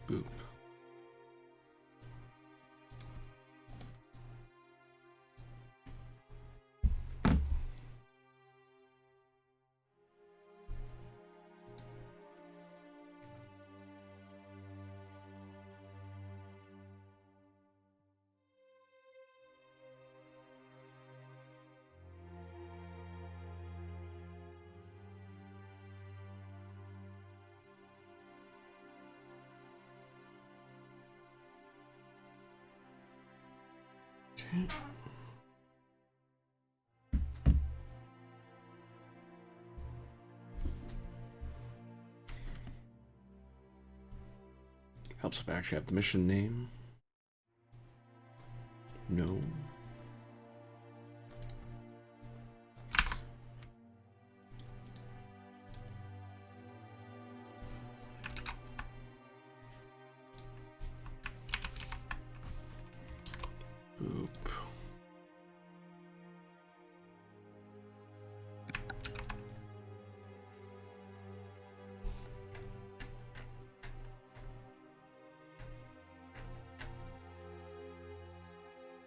Boop. Okay. Helps if I actually have the mission name. No. Boop.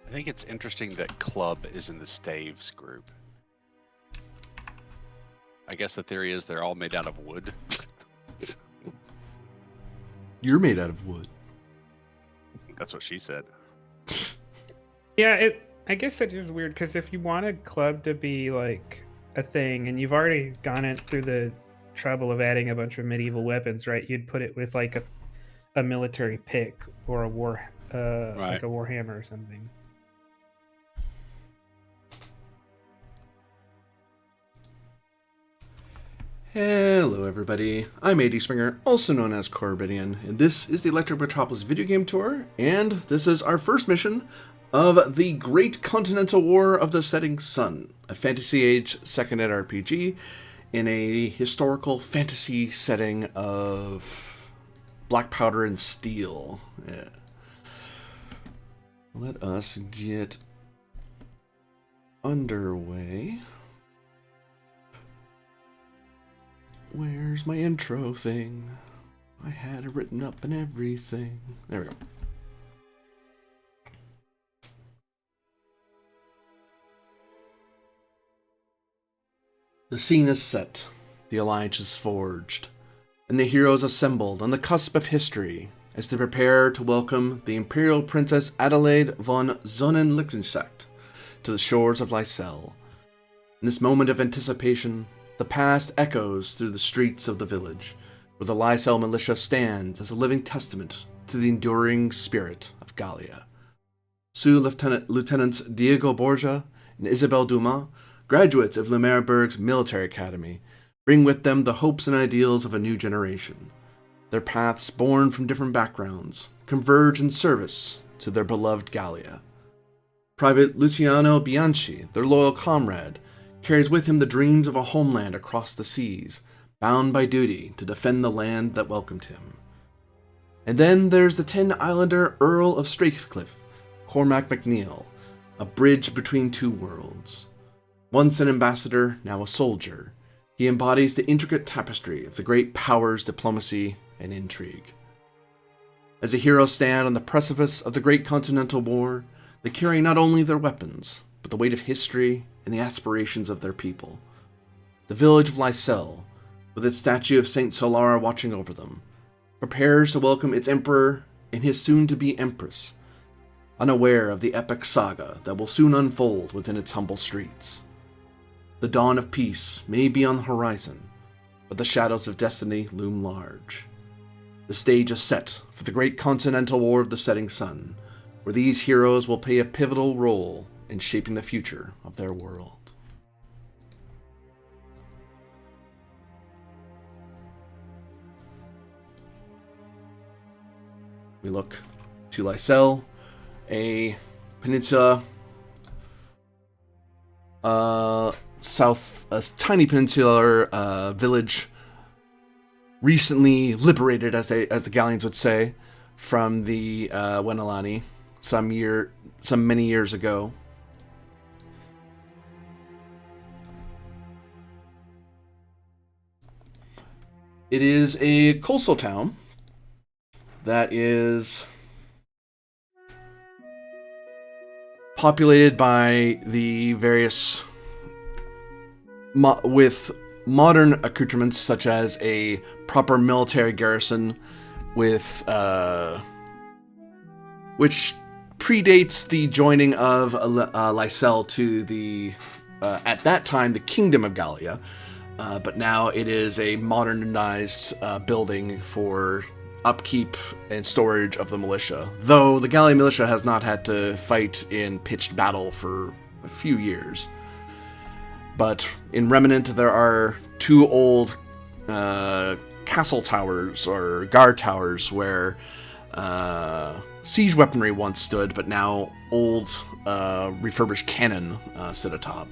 I think it's interesting that Club is in the Staves group. I guess the theory is they're all made out of wood. You're made out of wood. That's what she said. Yeah, I guess it is weird because if you wanted Club to be like a thing, and you've already gone it through the trouble of adding a bunch of medieval weapons, right? You'd put it with like a military pick or a like a warhammer or something. Hello everybody, I'm AD Springer, also known as Corbidian, and this is the Electric Metropolis video game tour, and this is our first mission of the Great Continental War of the Setting Sun, a Fantasy Age 2nd Ed RPG in a historical fantasy setting of black powder and steel. Yeah. Let us get underway. Where's my intro thing? I had it written up and everything. There we go. The scene is set, the alliance is forged, and the heroes assembled on the cusp of history as they prepare to welcome the Imperial Princess Adelaide von Zonen-Lichtenstadt to the shores of Lysel. In this moment of anticipation, the past echoes through the streets of the village, where the Lysel militia stands as a living testament to the enduring spirit of Gallia. Lieutenants Diego Borgia and Isabel Dumas, graduates of Lemerberg's military academy, bring with them the hopes and ideals of a new generation. Their paths, born from different backgrounds, converge in service to their beloved Gallia. Private Luciano Bianchi, their loyal comrade, carries with him the dreams of a homeland across the seas, bound by duty to defend the land that welcomed him. And then there's the 10-islander Earl of Strathcliffe, Cormac MacNeil, a bridge between two worlds. Once an ambassador, now a soldier, he embodies the intricate tapestry of the great powers' diplomacy and intrigue. As the heroes stand on the precipice of the Great Continental War, they carry not only their weapons, but the weight of history and the aspirations of their people. The village of Lysel, with its statue of Saint Solara watching over them, prepares to welcome its emperor and his soon-to-be empress, unaware of the epic saga that will soon unfold within its humble streets. The dawn of peace may be on the horizon, but the shadows of destiny loom large. The stage is set for the Great Continental War of the Setting Sun, where these heroes will play a pivotal role in shaping the future of their world. We look to Lysel, a peninsula, a tiny peninsular village, recently liberated, as the Gallians would say, from the Wenelani some many years ago. It is a coastal town that is populated by the various with modern accoutrements such as a proper military garrison with which predates the joining of Lysel to the at that time the Kingdom of Gallia, but now it is a modernized building for upkeep and storage of the militia, though the Gallia militia has not had to fight in pitched battle for a few years. But in Remnant, there are two old castle towers, or guard towers, where siege weaponry once stood, but now old refurbished cannon sit atop.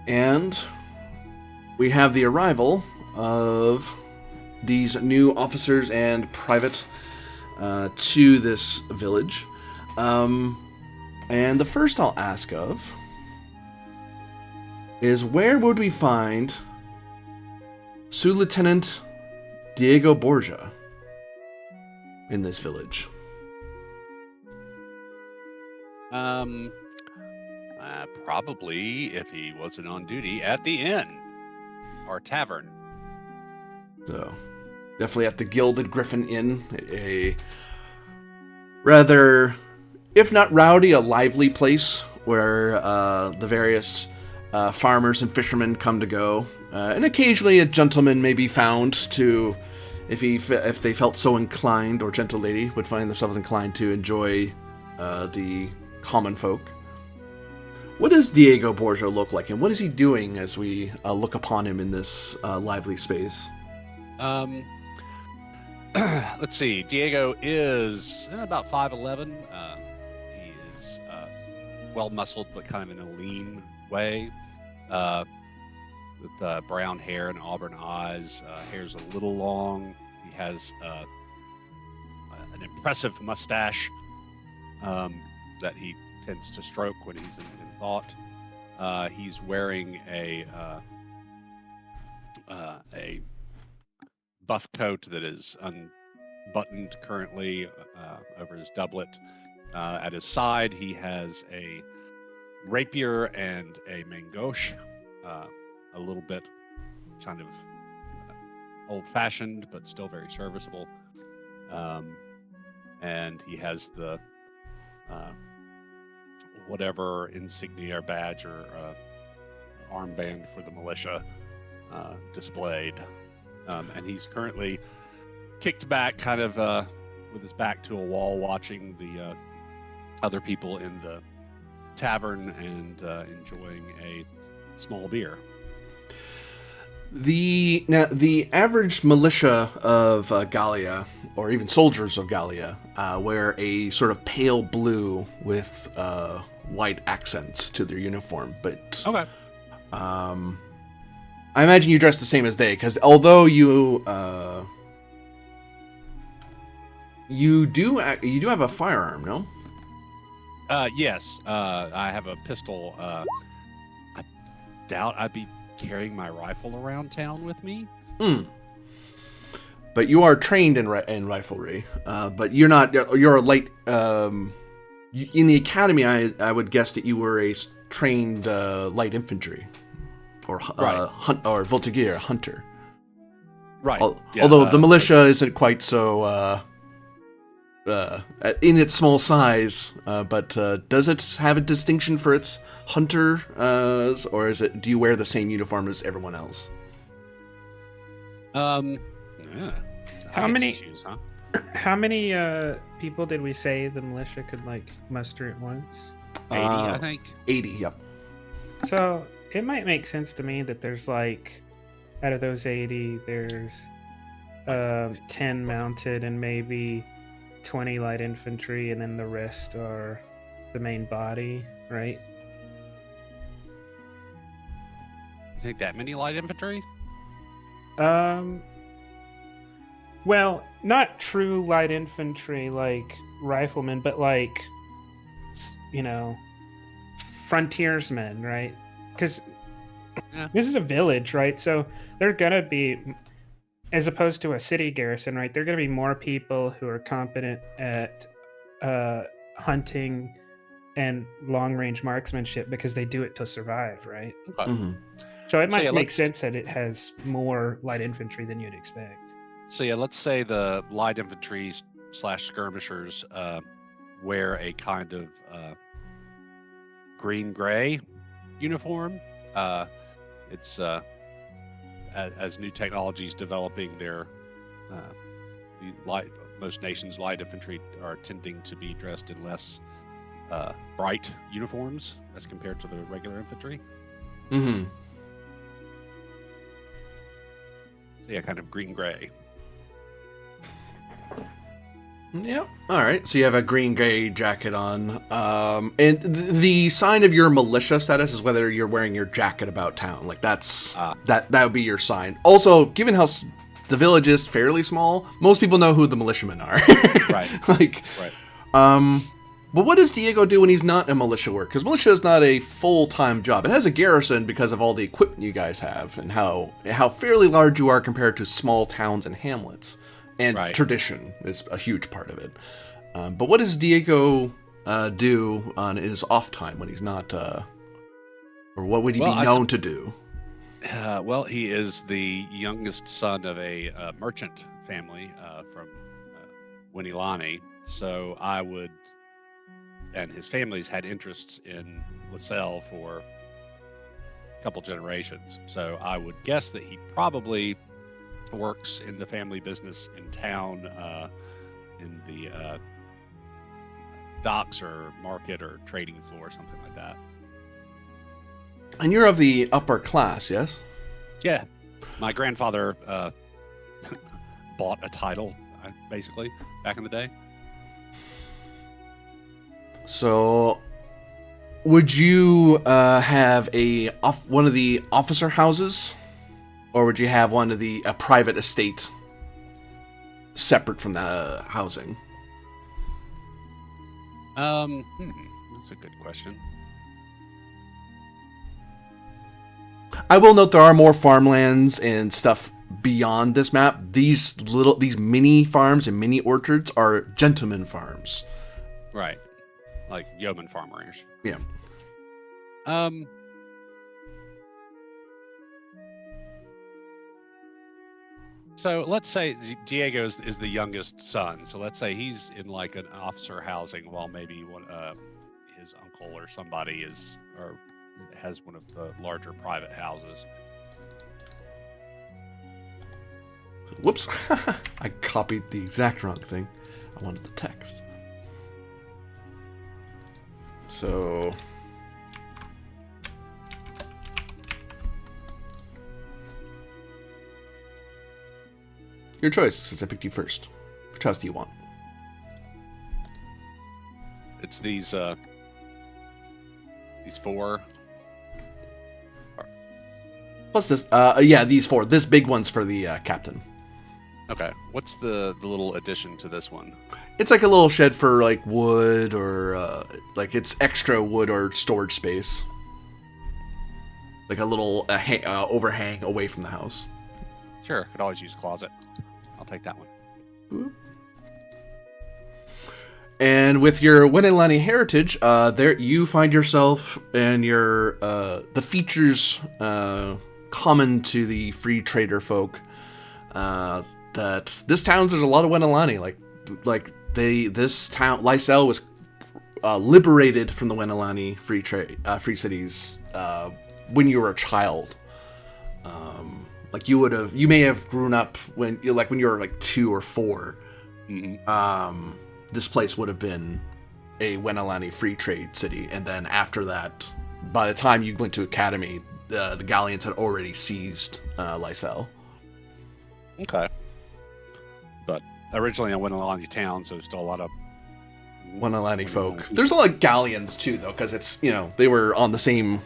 And we have the arrival of these new officers and private to this village. And the first I'll ask of is, where would we find Sous-Lieutenant Diego Borgia in this village? Probably, if he wasn't on duty, at the inn or tavern. So, definitely at the Gilded Griffin Inn, a rather, if not rowdy, a lively place where the various farmers and fishermen come to go, and occasionally a gentleman may be found to, if they felt so inclined, or gentle lady would find themselves inclined to enjoy the common folk. What does Diego Borgia look like, and what is he doing as we look upon him in this lively space? Let's see. Diego is about 5'11". He is well muscled, but kind of in a lean way. With brown hair and auburn eyes. Hair's a little long. He has an impressive mustache that he tends to stroke when he's in thought. He's wearing a buff coat that is unbuttoned currently over his doublet. At his side, he has a rapier and a mangoche, a little bit kind of old-fashioned, but still very serviceable. And he has the whatever insignia or badge or armband for the militia displayed. And he's currently kicked back, kind of with his back to a wall, watching the other people in the tavern and enjoying a small beer. The average militia of Gallia, or even soldiers of Gallia, wear a sort of pale blue with white accents to their uniform. But okay, I imagine you dress the same as they, because although you do have a firearm, no? Yes, I have a pistol. I doubt I'd be carrying my rifle around town with me. But you are trained in riflery. But you're not. You're a light. In the academy, I would guess that you were a trained light infantry, or right. or voltigeur, hunter. Right. Although the militia isn't quite so. In its small size, but does it have a distinction for its hunter, or do you wear the same uniform as everyone else? Yeah. How many? Choose, huh? How many people did we say the militia could muster at once? 80, I think. 80. Yep. So it might make sense to me that there's out of those 80, there's 10 mounted and maybe 20 light infantry, and then the rest are the main body, right? You think that many light infantry? Well, not true light infantry like riflemen, but frontiersmen, right? Because Yeah. This is a village, right? So they're gonna be, as opposed to a city garrison, right? They're gonna be more people who are competent at hunting and long-range marksmanship because they do it to survive, right? Okay. Hmm. So it So, might yeah, make let's- sense that it has more light infantry than you'd expect. So yeah, let's say the light infantry slash skirmishers wear a kind of green gray uniform. It's as new technologies developing, the light most nations light infantry are tending to be dressed in less bright uniforms as compared to the regular infantry. Hmm. So yeah, kind of green gray. Yep. All right. So you have a green gray jacket on, and the sign of your militia status is whether you're wearing your jacket about town. Like that's that would be your sign. Also, given how the village is fairly small, most people know who the militiamen are. Right. Like, Right. but what does Diego do when he's not in militia work? Because militia is not a full-time job. It has a garrison because of all the equipment you guys have and how fairly large you are compared to small towns and hamlets. And Right. tradition is a huge part of it. But what does Diego do on his off time when he's not, or what would he be known to do? Well, he is the youngest son of a merchant family from Winilani. So I would, and his family's had interests in LaSalle for a couple generations. So I would guess that he probably works in the family business in town, in the docks or market or trading floor, something like that. And you're of the upper class, yes? Yeah, my grandfather bought a title, basically, back in the day. So, would you have one of the officer houses, or would you have one of a private estate separate from the housing? That's a good question. I will note there are more farmlands and stuff beyond this map. These mini farms and mini orchards are gentleman farms. Right, like yeoman farmers. Yeah. So let's say Diego is the youngest son. So let's say he's in like an officer housing, while maybe his uncle or somebody has one of the larger private houses. Whoops. I copied the exact wrong thing. I wanted the text. So... your choice, since I picked you first. Which house do you want? It's these four. Plus this, yeah, these four. This big one's for the captain. Okay, what's the little addition to this one? It's like a little shed for like wood or like it's extra wood or storage space. Like a little overhang away from the house. Sure, could always use a closet. I'll take that one. And with your Winilani heritage, there you find yourself and your the features common to the free trader folk. That this town, there's a lot of Winilani. This town, Lysel was liberated from the Winilani free cities when you were a child. Like you may have grown up when you were like 2 or 4. Mm-hmm. This place would have been a Winilani free trade city, and then after that, by the time you went to Academy, the Galleons had already seized Lysel. Okay. But originally I went along the town, so there's still a lot of Winilani folk. There's a lot of Galleons too, though, because it's, they were on the same...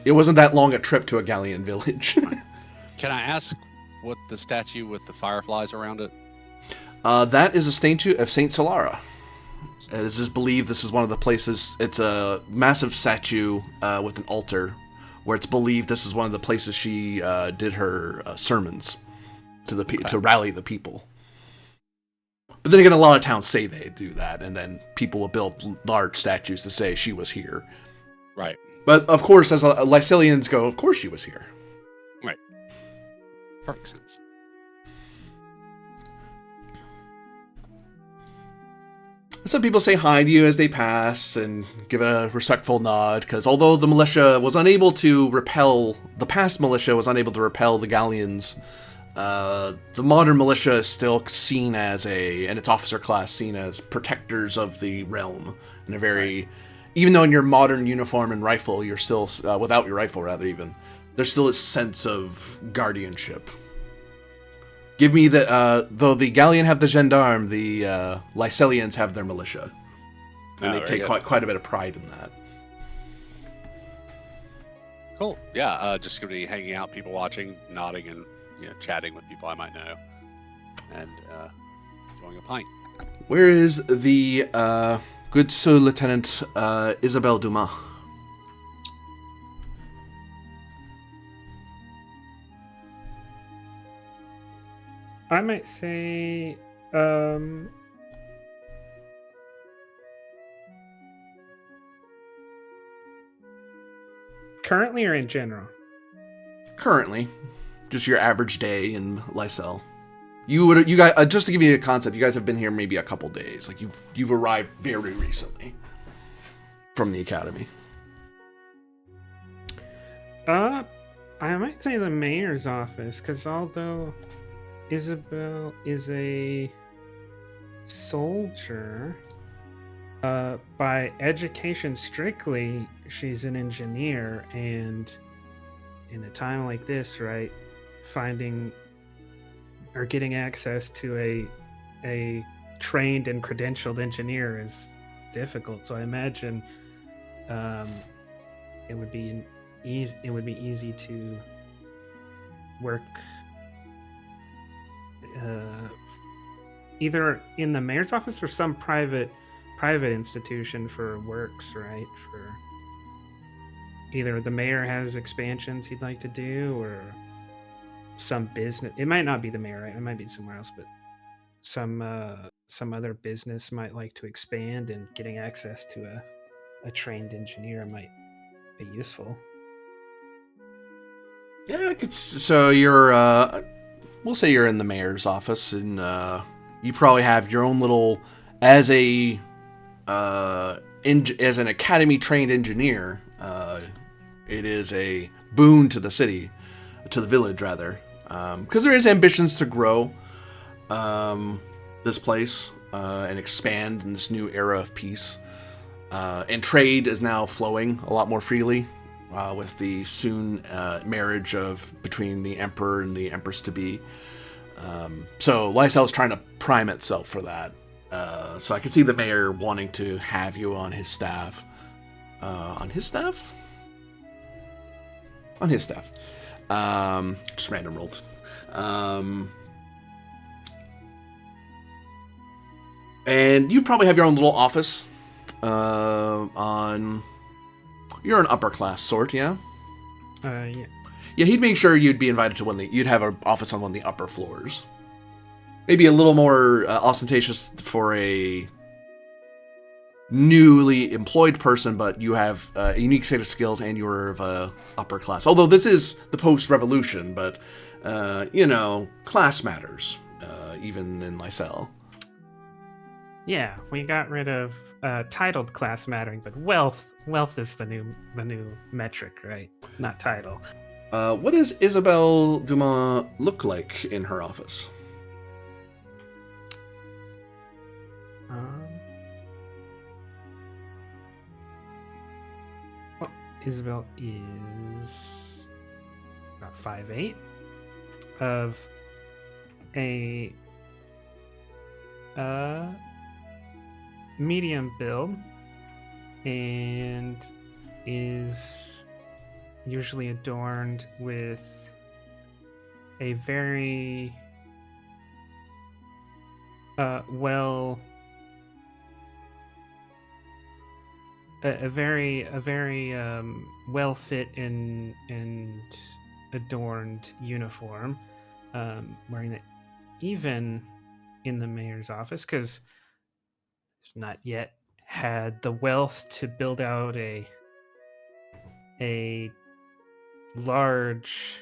It wasn't that long a trip to a Galleon village. Can I ask what the statue with the fireflies around it? That is a statue of Saint Solara. It is believed this is one of the places. It's a massive statue with an altar where it's believed this is one of the places she did her sermons to Okay. to rally the people. But then again, a lot of towns say they do that, and then people will build large statues to say she was here. Right. But of course, as Lycilians go, of course she was here. Right. Perfect sense. Some people say hi to you as they pass and give a respectful nod, because although the militia was unable to repel, the past militia was unable to repel the Gallians, the modern militia is still seen as and its officer class seen as protectors of the realm in a very, Right. even though in your modern uniform and rifle, you're still, without your rifle rather even, there's still a sense of guardianship. Give me though the Gallian have the gendarme, the Lycilians have their militia. And they very take good. quite a bit of pride in that. Cool. Yeah. Just gonna be hanging out, people watching, nodding, and chatting with people I might know, and enjoying a pint. Where is the good Sir Lieutenant Isabelle Dumas? I might say, currently or in general? Currently, just your average day in Lysel. You guys, just to give you a concept, you guys have been here maybe a couple days. Like you've arrived very recently from the academy. I might say the mayor's office, because although Isabel is a soldier, by education strictly, she's an engineer, and in a time like this, right, finding or getting access to a trained and credentialed engineer is difficult. So I imagine it would be easy to work either in the mayor's office or some private institution for works, right? For either the mayor has expansions he'd like to do, or some business. It might not be the mayor, right? It might be somewhere else, but some other business might like to expand, and getting access to a trained engineer might be useful. Yeah, so you're we'll say you're in the mayor's office, and you probably have your own little as an academy trained engineer. It is a boon to the city, to the village rather, because there is ambitions to grow this place and expand in this new era of peace. And trade is now flowing a lot more freely with the soon marriage between the emperor and the empress to be. So Lysel is trying to prime itself for that. So I can see the mayor wanting to have you on his staff. On his staff? On his staff. Just random rolled. And you probably have your own little office. You're an upper class sort, yeah? Yeah. Yeah, he'd make sure you'd be invited to you'd have an office on one of the upper floors. Maybe a little more ostentatious for a newly employed person, but you have a unique set of skills and you're of upper class. Although this is the post-revolution, but, class matters, even in Lysel. Yeah, we got rid of titled class mattering, but wealth is the new metric, right? Not title. What does Isabelle Dumas look like in her office? Well, Isabel is about 5'8", of a medium build, and is usually adorned with a very a very well fit and adorned uniform, wearing it even in the mayor's office, because not yet had the wealth to build out a large,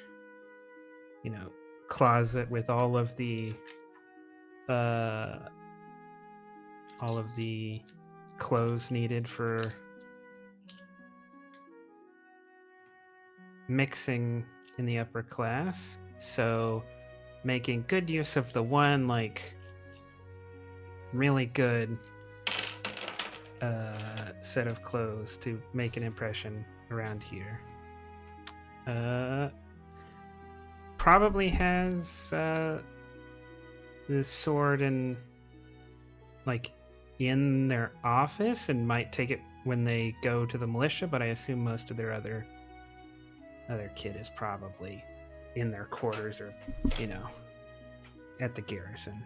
closet with all of the clothes needed for mixing in the upper class. So making good use of the one really good set of clothes to make an impression around here. Probably has the sword in their office and might take it when they go to the militia, but I assume most of their other kit is probably in their quarters or at the garrison.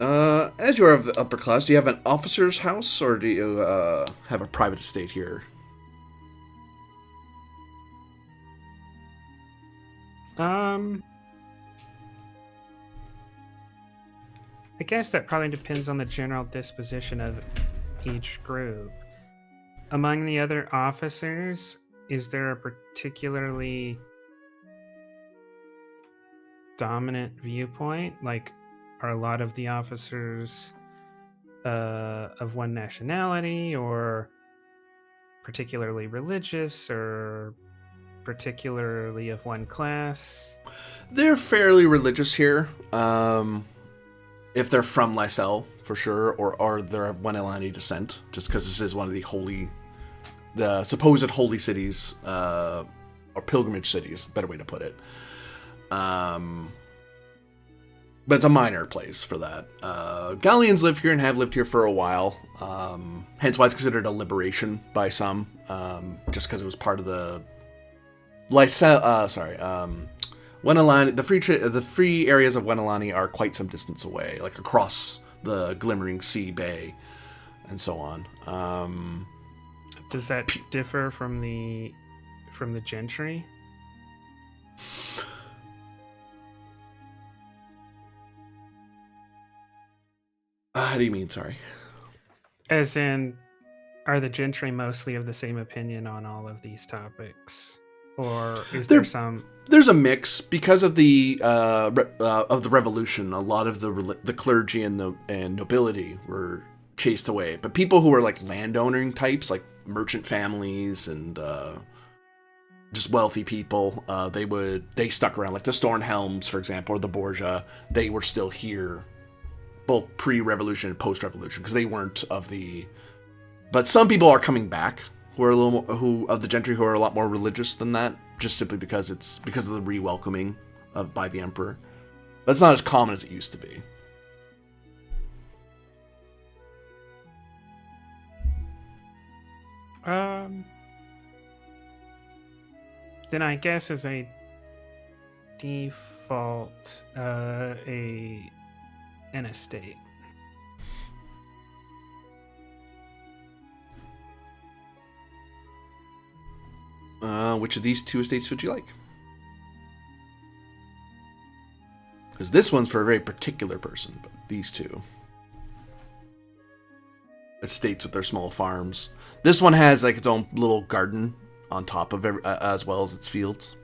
As you are of the upper class, do you have an officer's house, or do you have a private estate here? I guess that probably depends on the general disposition of each group. Among the other officers, is there a particularly dominant viewpoint? Are a lot of the officers of one nationality, or particularly religious, or particularly of one class? They're fairly religious here. If they're from Lysel, for sure, or they're of Wenelani descent, just because this is one of the supposed holy cities, or pilgrimage cities, better way to put it. But it's a minor place for that. Gallians live here and have lived here for a while, hence why it's considered a liberation by some, just because it was part of the Wenelani. The free areas of Wenelani are quite some distance away, across the Glimmering Sea Bay, and so on. Does that differ from the gentry? How do you mean? Sorry. As in, are the gentry mostly of the same opinion on all of these topics, or is there some? There's a mix because of the revolution. A lot of the clergy and nobility were chased away, but people who were landowning types, like merchant families and just wealthy people, they stuck around. Like the Stornhelms, for example, or the Borgia, they were still here, both pre-revolution and post-revolution, because they weren't of the. But some people are coming back who are a little more, of the gentry who are a lot more religious than that, just simply because of the re-welcoming by the emperor. But it's not as common as it used to be. Then I guess as a default, an estate. Which of these two estates would you like? Because this one's for a very particular person, but these two. Estates with their small farms. This one has its own little garden on top of as well as its fields.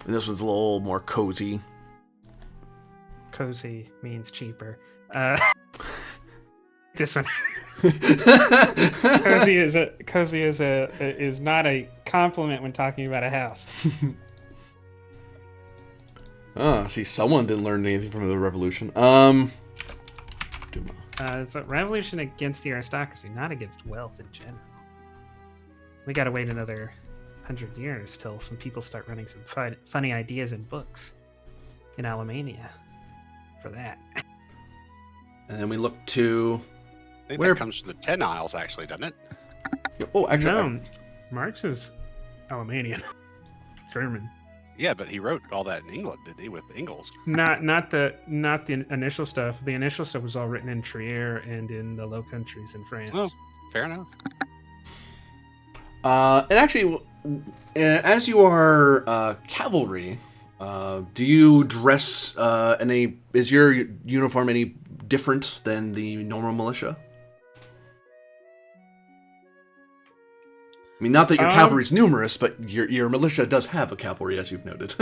And this one's a little more cozy. Cozy means cheaper. This one. Cozy is not a compliment when talking about a house. See, someone didn't learn anything from the revolution. It's a revolution against the aristocracy, not against wealth in general. We gotta wait another 100 years till some people start running some funny ideas in books in Alemania for that. And then we look to. I think that comes from the 10 Isles, actually, doesn't it? Oh, actually. No, Marx is Alemanian. German. Yeah, but he wrote all that in England, did he? With Ingalls. Not the initial stuff. The initial stuff was all written in Trier and in the Low Countries in France. Oh, fair enough. And actually, as you are cavalry, do you dress is your uniform any different than the normal militia? I mean, not that your cavalry is numerous, but your militia does have a cavalry, as you've noted.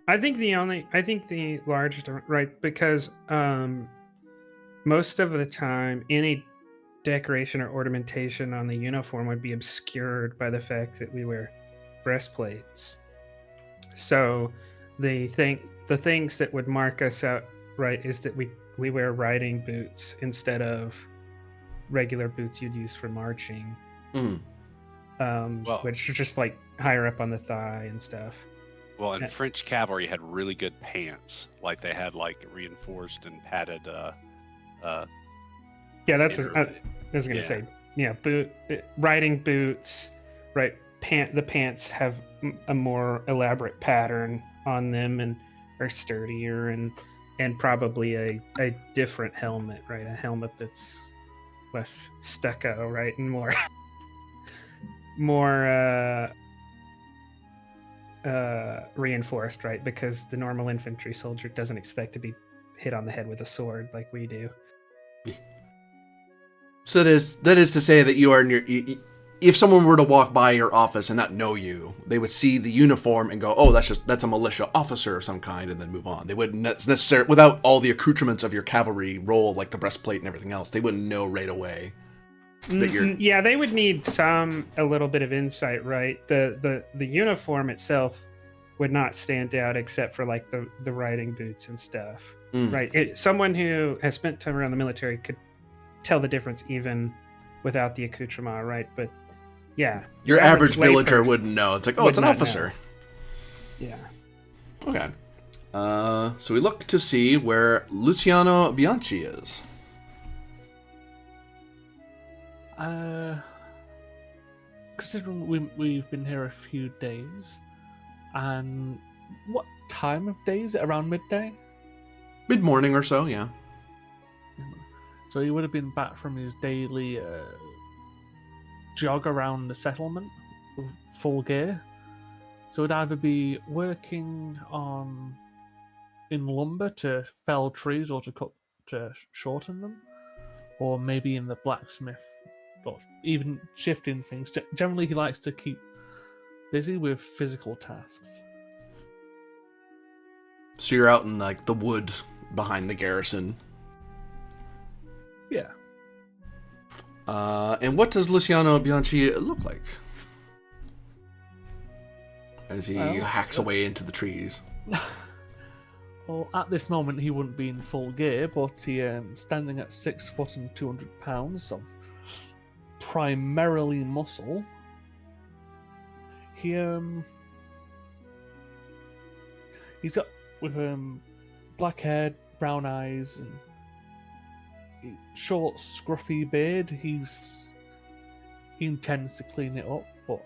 I think the largest, right, because most of the time any decoration or ornamentation on the uniform would be obscured by the fact that we wear breastplates. So the things that would mark us out, right, is that we wear riding boots instead of regular boots you'd use for marching. Which are just like higher up on the thigh and stuff. Well, and French cavalry had really good pants, like they had like reinforced and padded. Yeah, that's what I was gonna say. Yeah, riding boots, right? The pants have a more elaborate pattern on them and are sturdier and probably a different helmet, right? A helmet that's less stucco, right, and more reinforced, right? Because the normal infantry soldier doesn't expect to be hit on the head with a sword like we do. So that is to say that you are if someone were to walk by your office and not know you, they would see the uniform and go, "Oh, that's a militia officer of some kind," and then move on. They wouldn't necessarily, without all the accoutrements of your cavalry role, like the breastplate and everything else, they wouldn't know right away. Yeah, they would need a little bit of insight, right? The uniform itself would not stand out except for like the riding boots and stuff, right? Someone who has spent time around the military could tell the difference even without the accoutrement, right? But yeah, your average villager wouldn't know. It's like, oh, it's an officer. Know. Yeah. Okay. So we look to see where Luciano Bianchi is. Considering we've been here a few days, and what time of day is it? Around midday? Mid-morning or so, yeah. So he would have been back from his daily jog around the settlement with full gear. So it'd either be working in lumber to fell trees or to shorten them, or maybe in the blacksmith, or even shifting things. Generally, he likes to keep busy with physical tasks. So you're out in like the wood behind the garrison. Yeah. And what does Luciano Bianchi look like as he hacks away into the trees? Well, at this moment he wouldn't be in full gear, but he standing at 6 foot and 200 pounds of primarily muscle. He's got with black hair, brown eyes, and short, scruffy beard. He intends to clean it up, but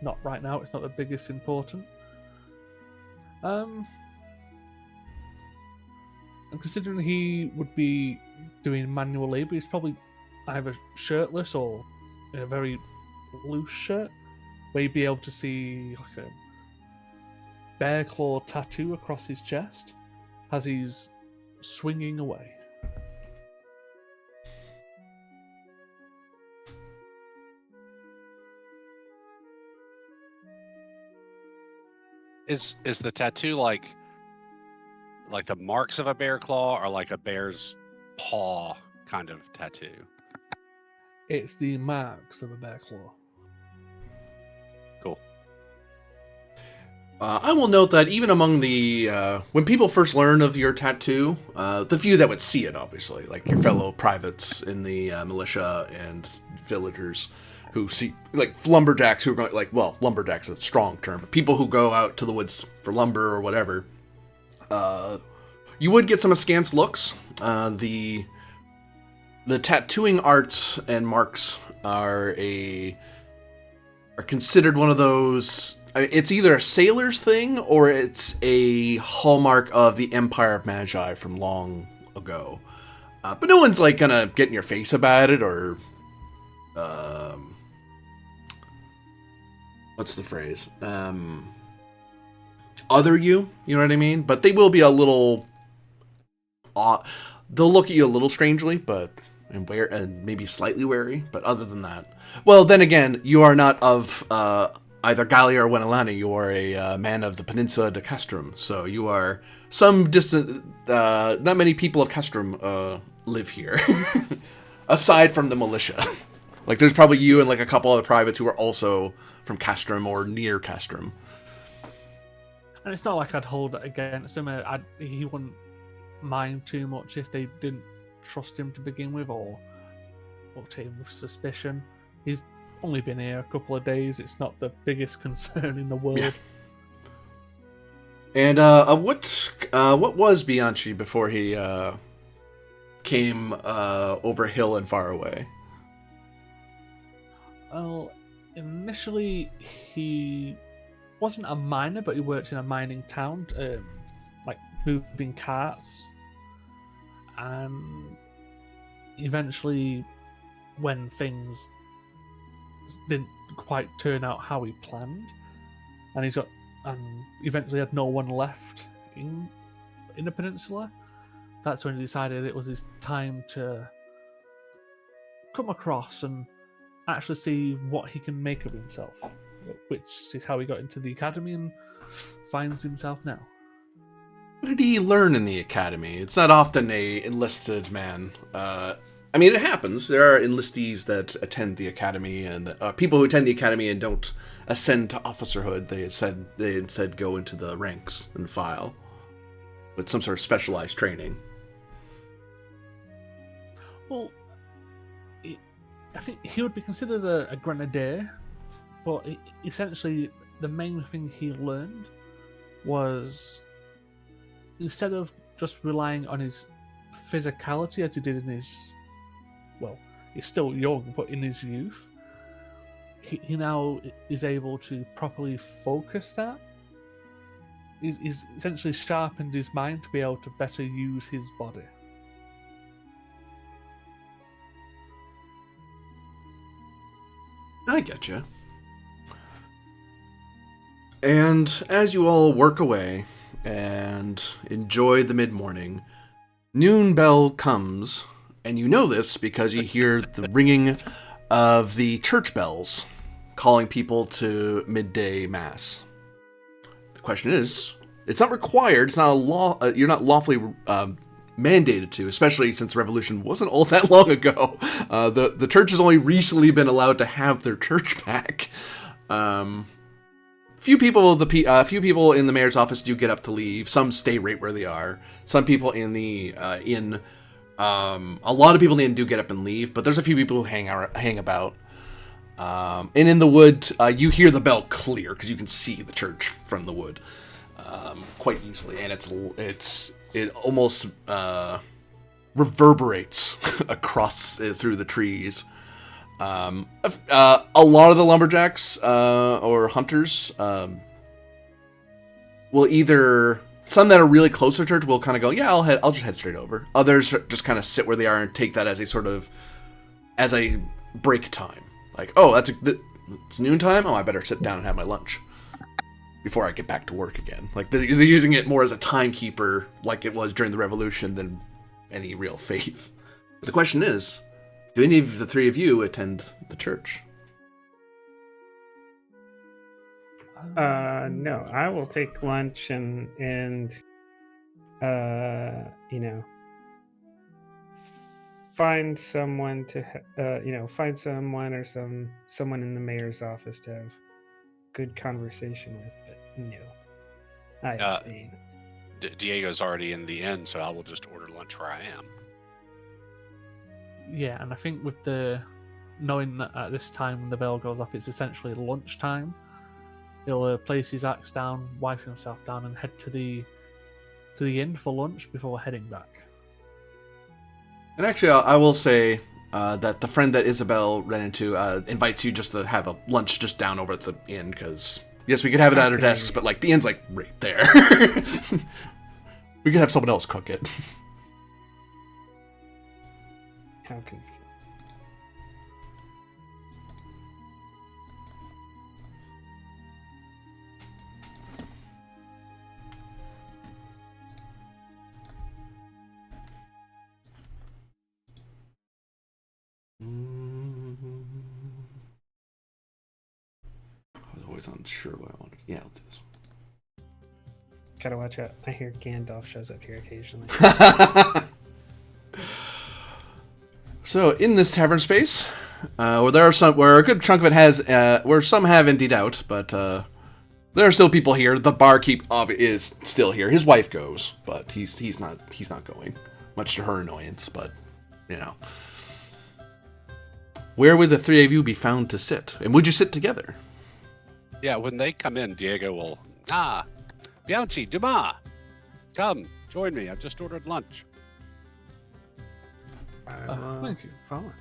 not right now. It's not the biggest important. And considering he would be doing manual labor, he's probably either shirtless or in a very loose shirt, where you'd be able to see like a bear claw tattoo across his chest as he's swinging away. Is the tattoo like the marks of a bear claw, or like a bear's paw kind of tattoo? It's the marks of a bear claw. Cool. I will note that even among the when people first learn of your tattoo, the few that would see it, obviously, like your fellow privates in the militia and villagers who see, like lumberjacks who are going, like, well, lumberjacks is a strong term, but people who go out to the woods for lumber or whatever, you would get some askance looks. The tattooing arts and marks are considered one of those it's either a sailor's thing or it's a hallmark of the Empire of Magi from long ago. But no one's like gonna get in your face about it or, what's the phrase? Other you know what I mean? But they will be a little, they'll look at you a little strangely, and maybe slightly wary. But other than that, well, then again, you are not of either Gallia or Wenelani. You are a man of the Peninsula de Castrum, so you are some distant. Not many people of Castrum live here, aside from the militia. Like, there's probably you and like a couple other privates who are also from Castrum or near Castrum. And it's not like I'd hold it against him. He wouldn't mind too much if they didn't trust him to begin with, or looked at him with suspicion. He's only been here a couple of days. It's not the biggest concern in the world. Yeah. And what was Bianchi before he came over hill and far away? Well, initially he wasn't a miner, but he worked in a mining town, like moving carts. And eventually, when things didn't quite turn out how he planned, and eventually had no one left in the peninsula, that's when he decided it was his time to come across and actually see what he can make of himself, which is how he got into the academy and finds himself now. What did he learn in the academy? It's not often a enlisted man. I mean, it happens. There are enlistees that attend the academy, and people who attend the academy and don't ascend to officerhood. They instead go into the ranks and file with some sort of specialized training. Well, I think he would be considered a grenadier, but essentially the main thing he learned was, instead of just relying on his physicality as he did in his, well, he's still young, but in his youth, he now is able to properly focus that. He's essentially sharpened his mind to be able to better use his body. I get you. And as you all work away and enjoy the mid-morning, noon bell comes, and you know this because you hear the ringing of the church bells calling people to midday mass. The question is, it's not required, it's not a law, you're not lawfully mandated to, especially since the revolution wasn't all that long ago. The church has only recently been allowed to have their church back. Few people in the mayor's office do get up to leave. Some stay right where they are. Some people in the inn, a lot of people in the inn do get up and leave, but there's a few people who hang about. And in the wood, you hear the bell clear because you can see the church from the wood quite easily, and it almost reverberates across through the trees. A lot of the lumberjacks or hunters will either, some that are really close to church will kind of go, yeah, I'll just head straight over. Others just kind of sit where they are and take that as a sort of, as a break time. Like, oh, it's noontime. Oh, I better sit down and have my lunch before I get back to work again. Like, they're using it more as a timekeeper, like it was during the revolution, than any real faith. But the question is, do any of the three of you attend the church? No, I will take lunch and find someone to find someone or someone in the mayor's office to have good conversation with. But no, I abstain. Diego's already in the inn, so I will just order lunch where I am. Yeah, and I think with knowing that at this time when the bell goes off, it's essentially lunchtime, he'll place his axe down, wipe himself down, and head to the inn for lunch before heading back. And actually, I will say that the friend that Isabel ran into invites you just to have a lunch just down over at the inn, because Yes, we could have it at our Okay. desks, but like the end's like right there. We could have someone else cook it. How convenient. I was always unsure what I wanted. Yeah, let's do this. Gotta watch out. I hear Gandalf shows up here occasionally. So in this tavern space, where a good chunk of it has, where some have emptied out, but there are still people here. The barkeep is still here. His wife goes, but he's not going, much to her annoyance. But you know, where would the three of you be found to sit, and would you sit together? Yeah, when they come in, Diego will, Bianchi, Dumas, come, join me. I've just ordered lunch. Thank you. Fine.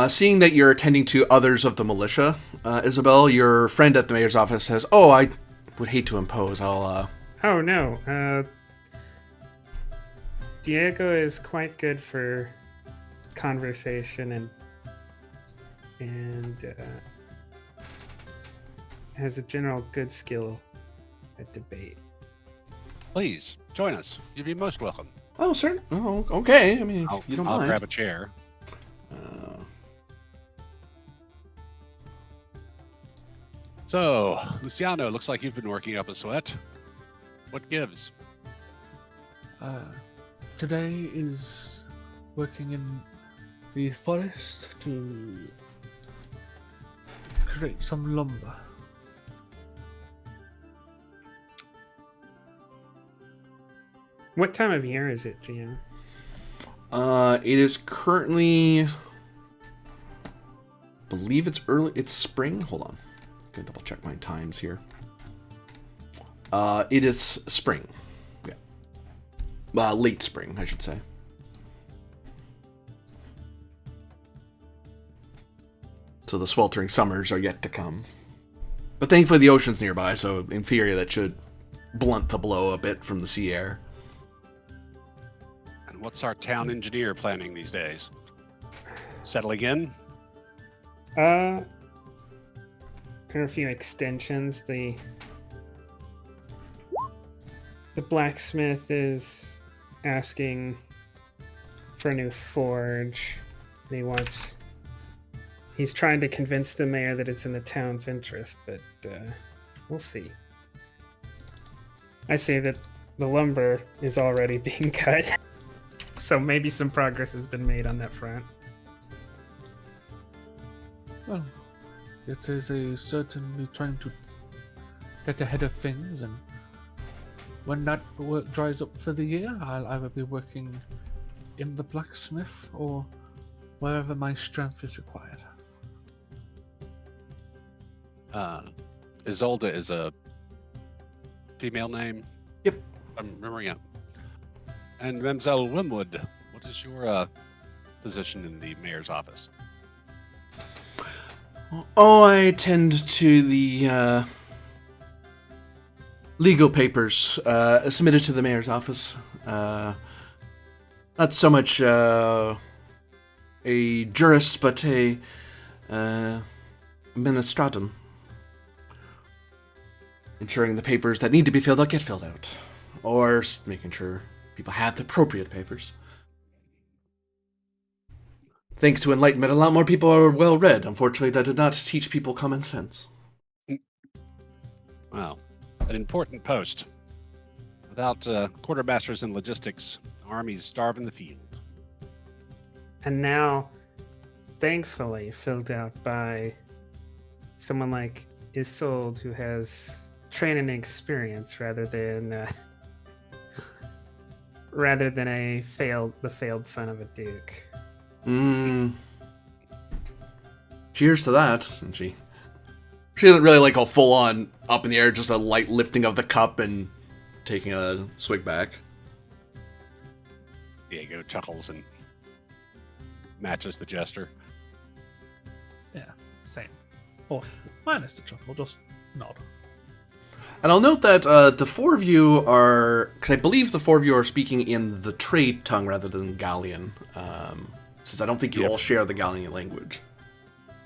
Seeing that you're attending to others of the militia, Isabel, your friend at the mayor's office says, "Oh, I would hate to impose. I'll Oh no. Diego is quite good for conversation and has a general good skill at debate. Please, join us. You'd be most welcome. Oh, sir. Oh, okay. I mean, I'll, you don't I'll mind. grab a chair. So, Luciano, looks like you've been working up a sweat. What gives? Today is working in the forest to create some lumber. What time of year is it, GM? It is currently, believe it's early. It's spring. Hold on, I'm gonna double check my times here. It is spring. Yeah, late spring, I should say. So the sweltering summers are yet to come. But thankfully the ocean's nearby, so in theory that should blunt the blow a bit from the sea air. And what's our town engineer planning these days? Settling in? There are a few extensions. The blacksmith is asking for a new forge. He's trying to convince the mayor that it's in the town's interest, but we'll see. I say that the lumber is already being cut, so maybe some progress has been made on that front. Well, it is certainly trying to get ahead of things, and when that work dries up for the year, I'll either be working in the blacksmith or wherever my strength is required. Isolde is a female name? Yep. I'm remembering it. And Mamselle Wimwood, what is your position in the mayor's office? Oh, I attend to the legal papers submitted to the mayor's office. Not so much a jurist, but a ministratum. Ensuring the papers that need to be filled out get filled out. Or making sure people have the appropriate papers. Thanks to Enlightenment, a lot more people are well read. Unfortunately, that did not teach people common sense. Well, an important post. Without quartermasters in logistics, armies starve in the field. And now, thankfully, filled out by someone like Isolde, who has training and experience rather than the failed son of a duke. Cheers to that. And she doesn't really like go full on up in the air, just a light lifting of the cup and taking a swig back. Diego chuckles and matches the jester. Yeah, same. Or minus the chuckle, just nod. And I'll note that the four of you are, because I believe the four of you are speaking in the trade tongue rather than Gallian, since I don't think you all share the Gallian language.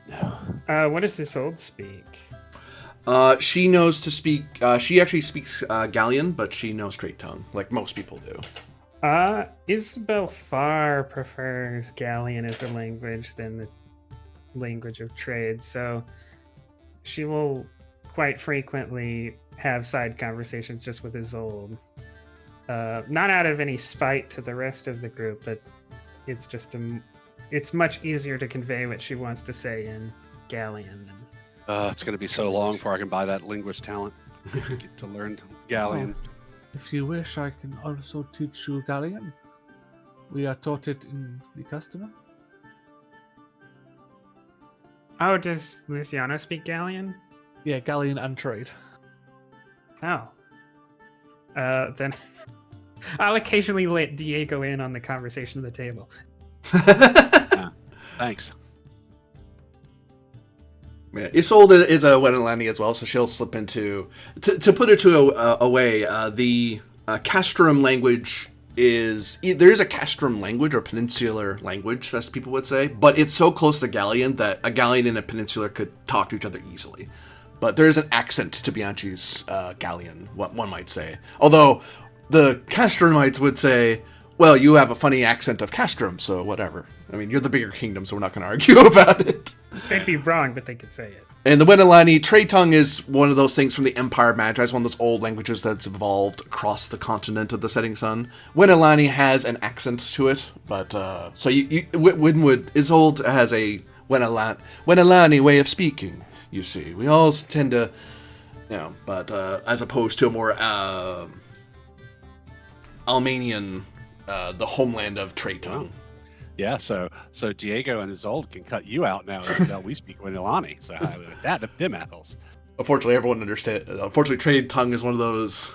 No. What does Isolde speak? She knows to speak, she actually speaks Gallian, but she knows trade tongue, like most people do. Isabel far prefers Gallian as a language than the language of trade, so she will quite frequently have side conversations just with Isolde. Not out of any spite to the rest of the group, but it's just it's much easier to convey what she wants to say in Gallian. It's going to be so long before I can buy that linguist talent. Get to learn Gallian. Oh, if you wish, I can also teach you Gallian. We are taught it in the customer. Oh, does Luciano speak Gallian? Yeah, Gallian and trade. Oh. Then I'll occasionally let Diego in on the conversation at the table. Thanks. Yeah, Isolde is a Wenelani as well, so she'll slip into... To put it a way, the Castrum language is... There is a Castrum language, or peninsular language, as people would say, but it's so close to Gallian that a Gallian and a peninsular could talk to each other easily. But there is an accent to Bianchi's Gallian, what one might say. Although, the Castrumites would say, well, you have a funny accent of Castrum, so whatever. I mean, you're the bigger kingdom, so we're not going to argue about it. They'd be wrong, but they could say it. And the Wenelani trade tongue is one of those things from the Empire Magi. It's one of those old languages that's evolved across the continent of the setting sun. Wenelani has an accent to it, but so Winwood Isolde has a Wenelani way of speaking. You see, we all tend to, but as opposed to a more Almanian, the homeland of trade tongue. Yeah, so Diego and Isolde can cut you out now. Now we speak Wenelani, so that of them apples. Unfortunately, everyone understands. Unfortunately, trade tongue is one of those.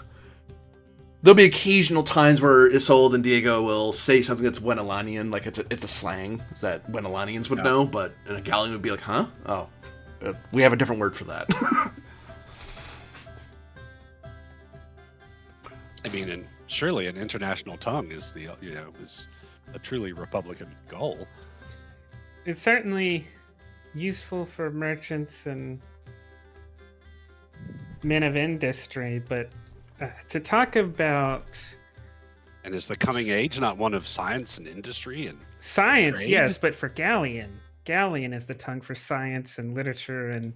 There'll be occasional times where Isolde and Diego will say something that's Wenelanian, like it's a slang that Wenelanians would know, but in a Gallian would be like, huh? Oh, we have a different word for that. I mean, and surely an international tongue is is a truly Republican goal. It's certainly useful for merchants and men of industry, but to talk about... And is the coming age not one of science and industry and science, trade? yes, but for Gallian. Gallian is the tongue for science and literature and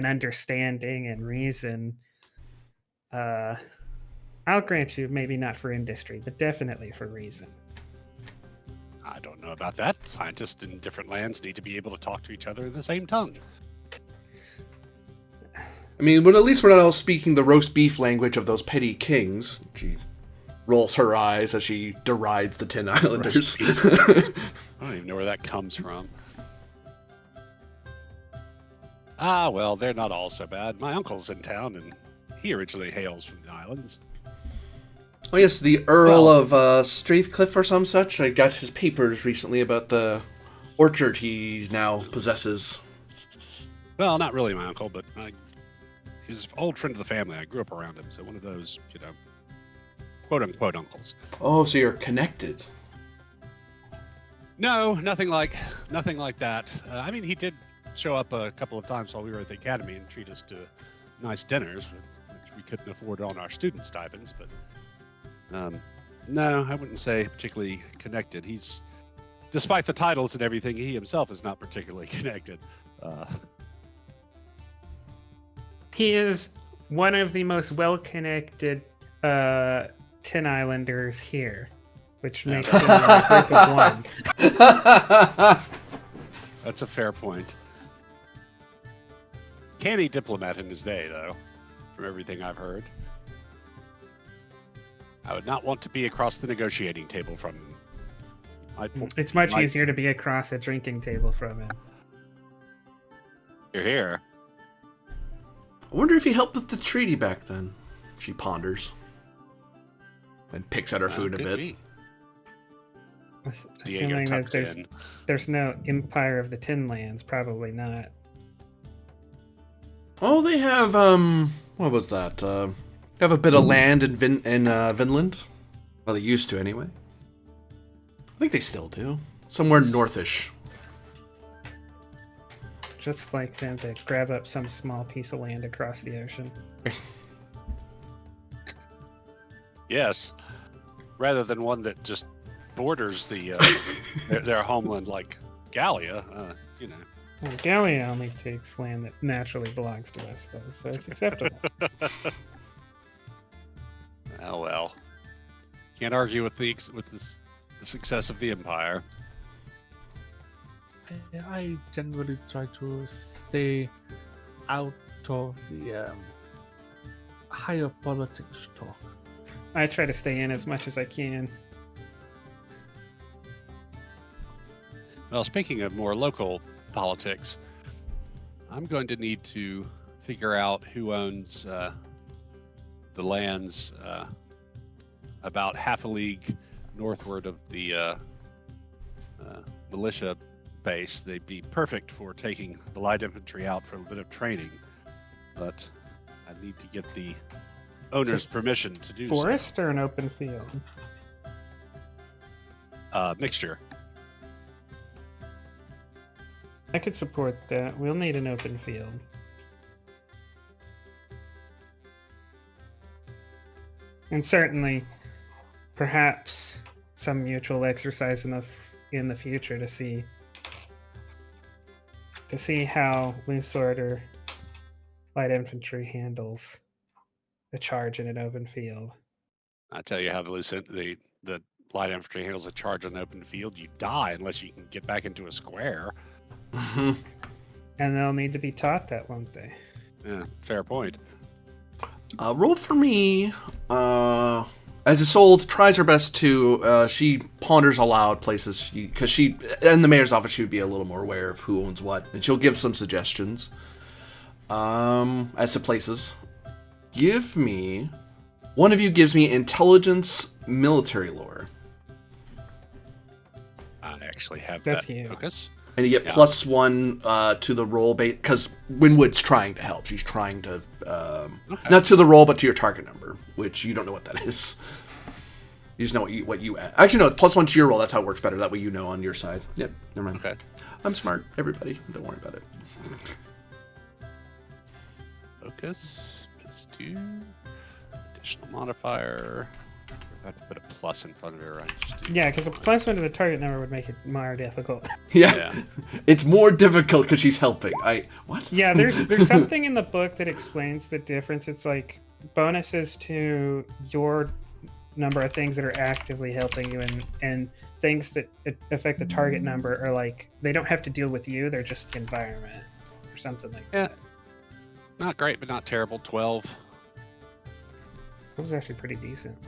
understanding and reason. I'll grant you, maybe not for industry, but definitely for reason. I don't know about that. Scientists in different lands need to be able to talk to each other in the same tongue. I mean, but at least we're not all speaking the roast beef language of those petty kings. She rolls her eyes as she derides the Tin Islanders. I don't even know where that comes from. Ah, well, they're not all so bad. My uncle's in town, and he originally hails from the islands. Oh yes, the Earl of Strathcliffe or some such. I got his papers recently about the orchard he now possesses. Well, not really my uncle, but he's an old friend of the family. I grew up around him, so one of those, quote-unquote uncles. Oh, so you're connected. No, nothing like that. I mean, he did show up a couple of times while we were at the academy and treat us to nice dinners, which we couldn't afford on our student stipends, but... no, I wouldn't say particularly connected. He's, despite the titles and everything, he himself is not particularly connected. He is one of the most well-connected Tin Islanders here, which makes him a group of one. That's a fair point. Canny diplomat in his day, though, from everything I've heard. I would not want to be across the negotiating table from him. It's much easier to be across a drinking table from him. You're here. I wonder if he helped with the treaty back then. She ponders. And picks at her food a bit. Diego Assuming that tucks in. there's no Empire of the Tin Lands, probably not. Oh, they have what was that? They have a bit of land in Vinland. Well, they used to anyway. I think they still do. Somewhere northish. Just like them to grab up some small piece of land across the ocean. Yes, rather than one that just borders the their homeland like Gallia. Well, Gallia only takes land that naturally belongs to us, though, so it's acceptable. Oh well, can't argue with the success of the Empire. I generally try to stay out of the higher politics talk. I try to stay in as much as I can. Well, speaking of more local politics, I'm going to need to figure out who owns the lands about half a league northward of the militia base. They'd be perfect for taking the light infantry out for a bit of training, but I need to get the owner's permission to do Forest or an open field? so. Mixture. I could support that. We'll need an open field. And certainly, perhaps some mutual exercise in the future to see how loose order light infantry handles the charge in an open field. I tell you how the light infantry handles a charge on an open field. You die unless you can get back into a square. And they'll need to be taught that, won't they? Yeah, fair point. Roll for me. As Isolde tries her best to, she ponders aloud places, because she, in the mayor's office, she would be a little more aware of who owns what, and she'll give some suggestions as to places. One of you gives me intelligence military lore. I actually have That's that you. focus. And you get +1 to the roll, because Winwood's trying to help. She's trying to, not to the roll, but to your target number, which you don't know what that is. You just know what you add. Actually, no, +1 to your roll. That's how it works better. That way you know on your side. Yep, never mind. Okay. I'm smart, everybody. Don't worry about it. Focus, +2. Additional modifier. I have to put a plus in front of it, right? Yeah, because a +1 to the target number would make it more difficult. Yeah. It's more difficult because she's helping. What? Yeah, there's something in the book that explains the difference. It's like bonuses to your number of things that are actively helping you, and things that affect the target number are like, they don't have to deal with you, they're just the environment or something like that. Not great, but not terrible. 12. It was actually pretty decent.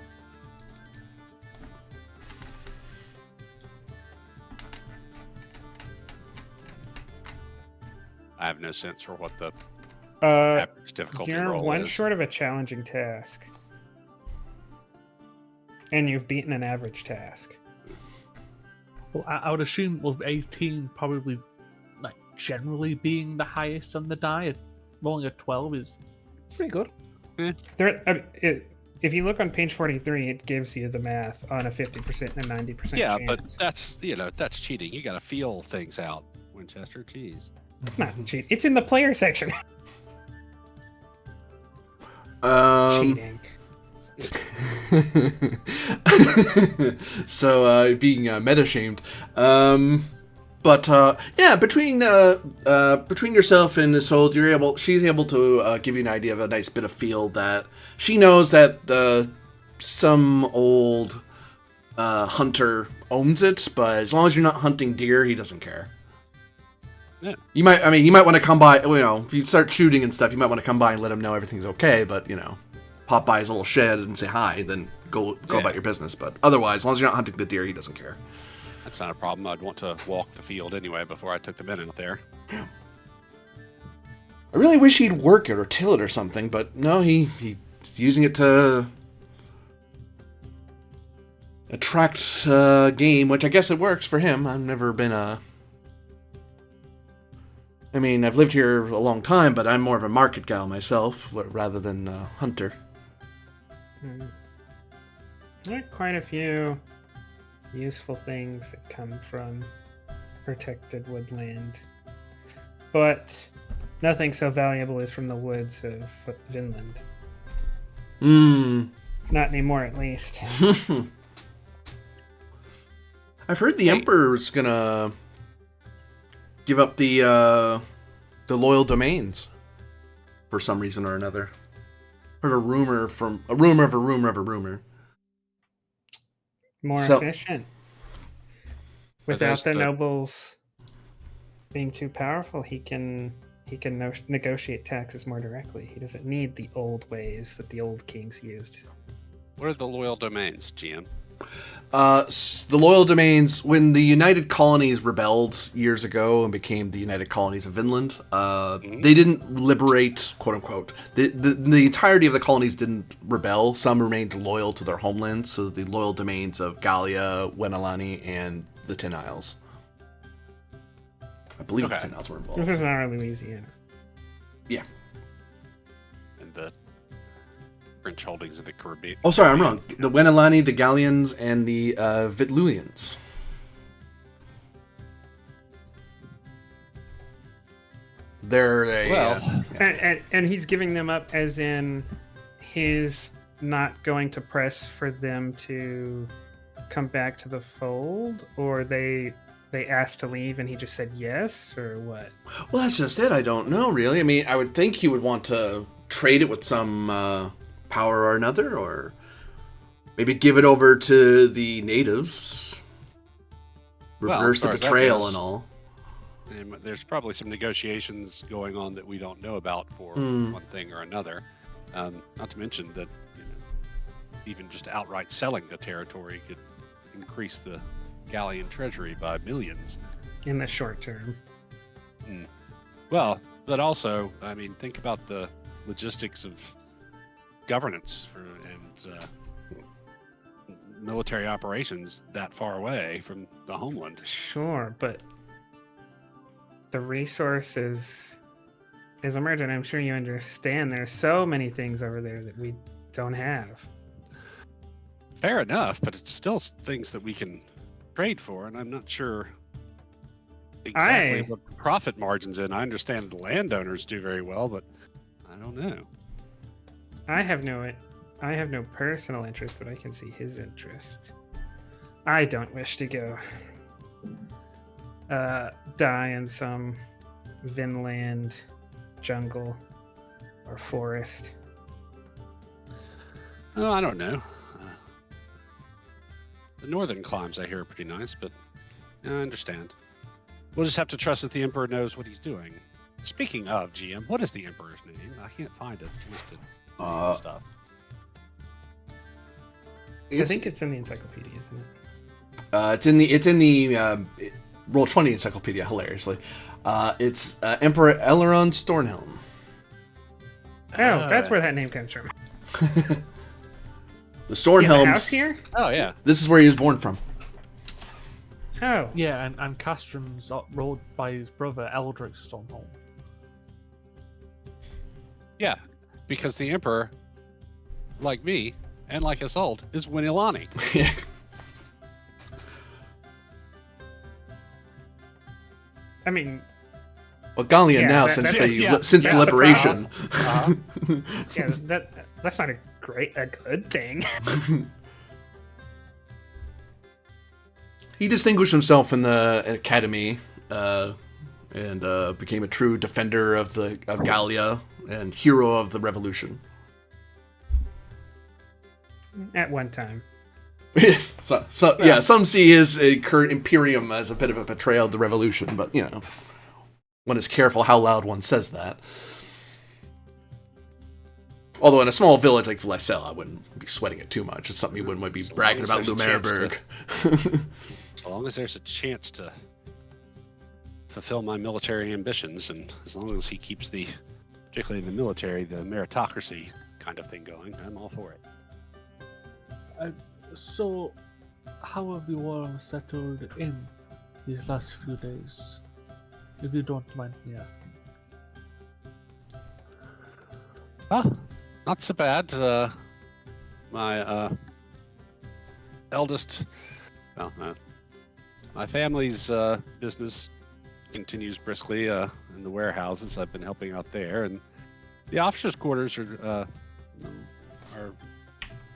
I have no sense for what the Uh, average difficulty you're roll one is. short of a challenging task. And you've beaten an average task. Well, I would assume with 18 probably like generally being the highest on the die. Rolling a 12 is pretty good. If you look on page 43, it gives you the math on a 50% and a 90% Yeah, chance. but that's cheating. You got to feel things out, Winchester. Jeez. It's not cheating. It's in the player section. Cheating. So being meta shamed. But yeah, between yourself and Isolde, she's able to give you an idea of a nice bit of field that she knows that some old hunter owns it, but as long as you're not hunting deer, he doesn't care. Yeah. He might want to come by, if you start shooting and stuff, you might want to come by and let him know everything's okay, but pop by his little shed and say hi, then go about your business. But otherwise, as long as you're not hunting the deer, he doesn't care. That's not a problem. I'd want to walk the field anyway before I took the men out there. I really wish he'd work it or till it or something, but no, he's using it to attract game, which I guess it works for him. I've never been a... I mean, I've lived here a long time, but I'm more of a market gal myself, rather than a hunter. There are quite a few useful things that come from protected woodland, but nothing so valuable as from the woods of Vinland. Not anymore, at least. I've heard the Emperor's gonna give up the loyal domains for some reason or another. Heard a rumor of a rumor. More So- efficient. But Without there's the the- nobles being too powerful, he can negotiate taxes more directly. He doesn't need the old ways that the old kings used. What are the loyal domains, GM? The loyal domains, when the United Colonies rebelled years ago and became the United Colonies of Vinland, they didn't liberate, quote unquote. The entirety of the colonies didn't rebel. Some remained loyal to their homelands, so the loyal domains of Gallia, Wenalani, and the Tin Isles. I believe the Tin Isles were involved. This is not Louisiana. Yeah. And the French holdings of the Caribbean. Oh, sorry, I'm wrong. The Wenalani, the Gallians, and the Vitluians. They're a... Well, And he's giving them up as in he's not going to press for them to come back to the fold, or they asked to leave and he just said yes, or what? Well, that's just it. I don't know, really. I mean, I would think he would want to trade it with some power or another, or maybe give it over to the natives. Well, Reverse as the far as that betrayal goes, and all. and there's probably some negotiations going on that we don't know about for one thing or another. Not to mention that even just outright selling the territory could increase the Gallian treasury by millions. In the short term. Well, but also, I mean, think about the logistics of governance and military operations that far away from the homeland. Sure, but the resources is emergent. I'm sure you understand there's so many things over there that we don't have. Fair enough, but it's still things that we can trade for, and I'm not sure exactly what the profit margins in. I understand the landowners do very well, but I don't know. I have no personal interest, but I can see his interest. I don't wish to go die in some Vinland jungle or forest. Oh, I don't know. The northern climes I hear are pretty nice, but I understand. We'll just have to trust that the Emperor knows what he's doing. Speaking of GM, what is the Emperor's name? I can't find it listed. Stuff. I think it's in the encyclopedia, isn't it? It's in the Roll20 encyclopedia. Hilariously, it's Emperor Elrond Stornhelm. Oh, that's where that name comes from. The He has a house Stornhelms. here? Oh yeah. This is where he was born from. Oh. Yeah, and Castrum's ruled by his brother Eldrick Stornhelm. Yeah, because the Emperor, like me, and like us old, is Winilani. Yeah. I mean, Well, Gallia Yeah, now that- since that's- the yeah, since the that's the liberation. yeah, that's not a good thing. He distinguished himself in the academy and became a true defender of Gallia and hero of the revolution. At one time. Yeah, some see his current imperium as a bit of a betrayal of the revolution, but one is careful how loud one says that. Although in a small village like Vlesel, I wouldn't be sweating it too much. It's something you wouldn't be bragging about Lumerberg. So long as there's a chance to fulfill my military ambitions, and as long as he keeps particularly in the military, the meritocracy kind of thing going, I'm all for it. So, how have you all settled in these last few days? If you don't mind me asking. Oh, not so bad. My eldest, well, my family's business continues briskly in the warehouses. I've been helping out there, and the officers' quarters are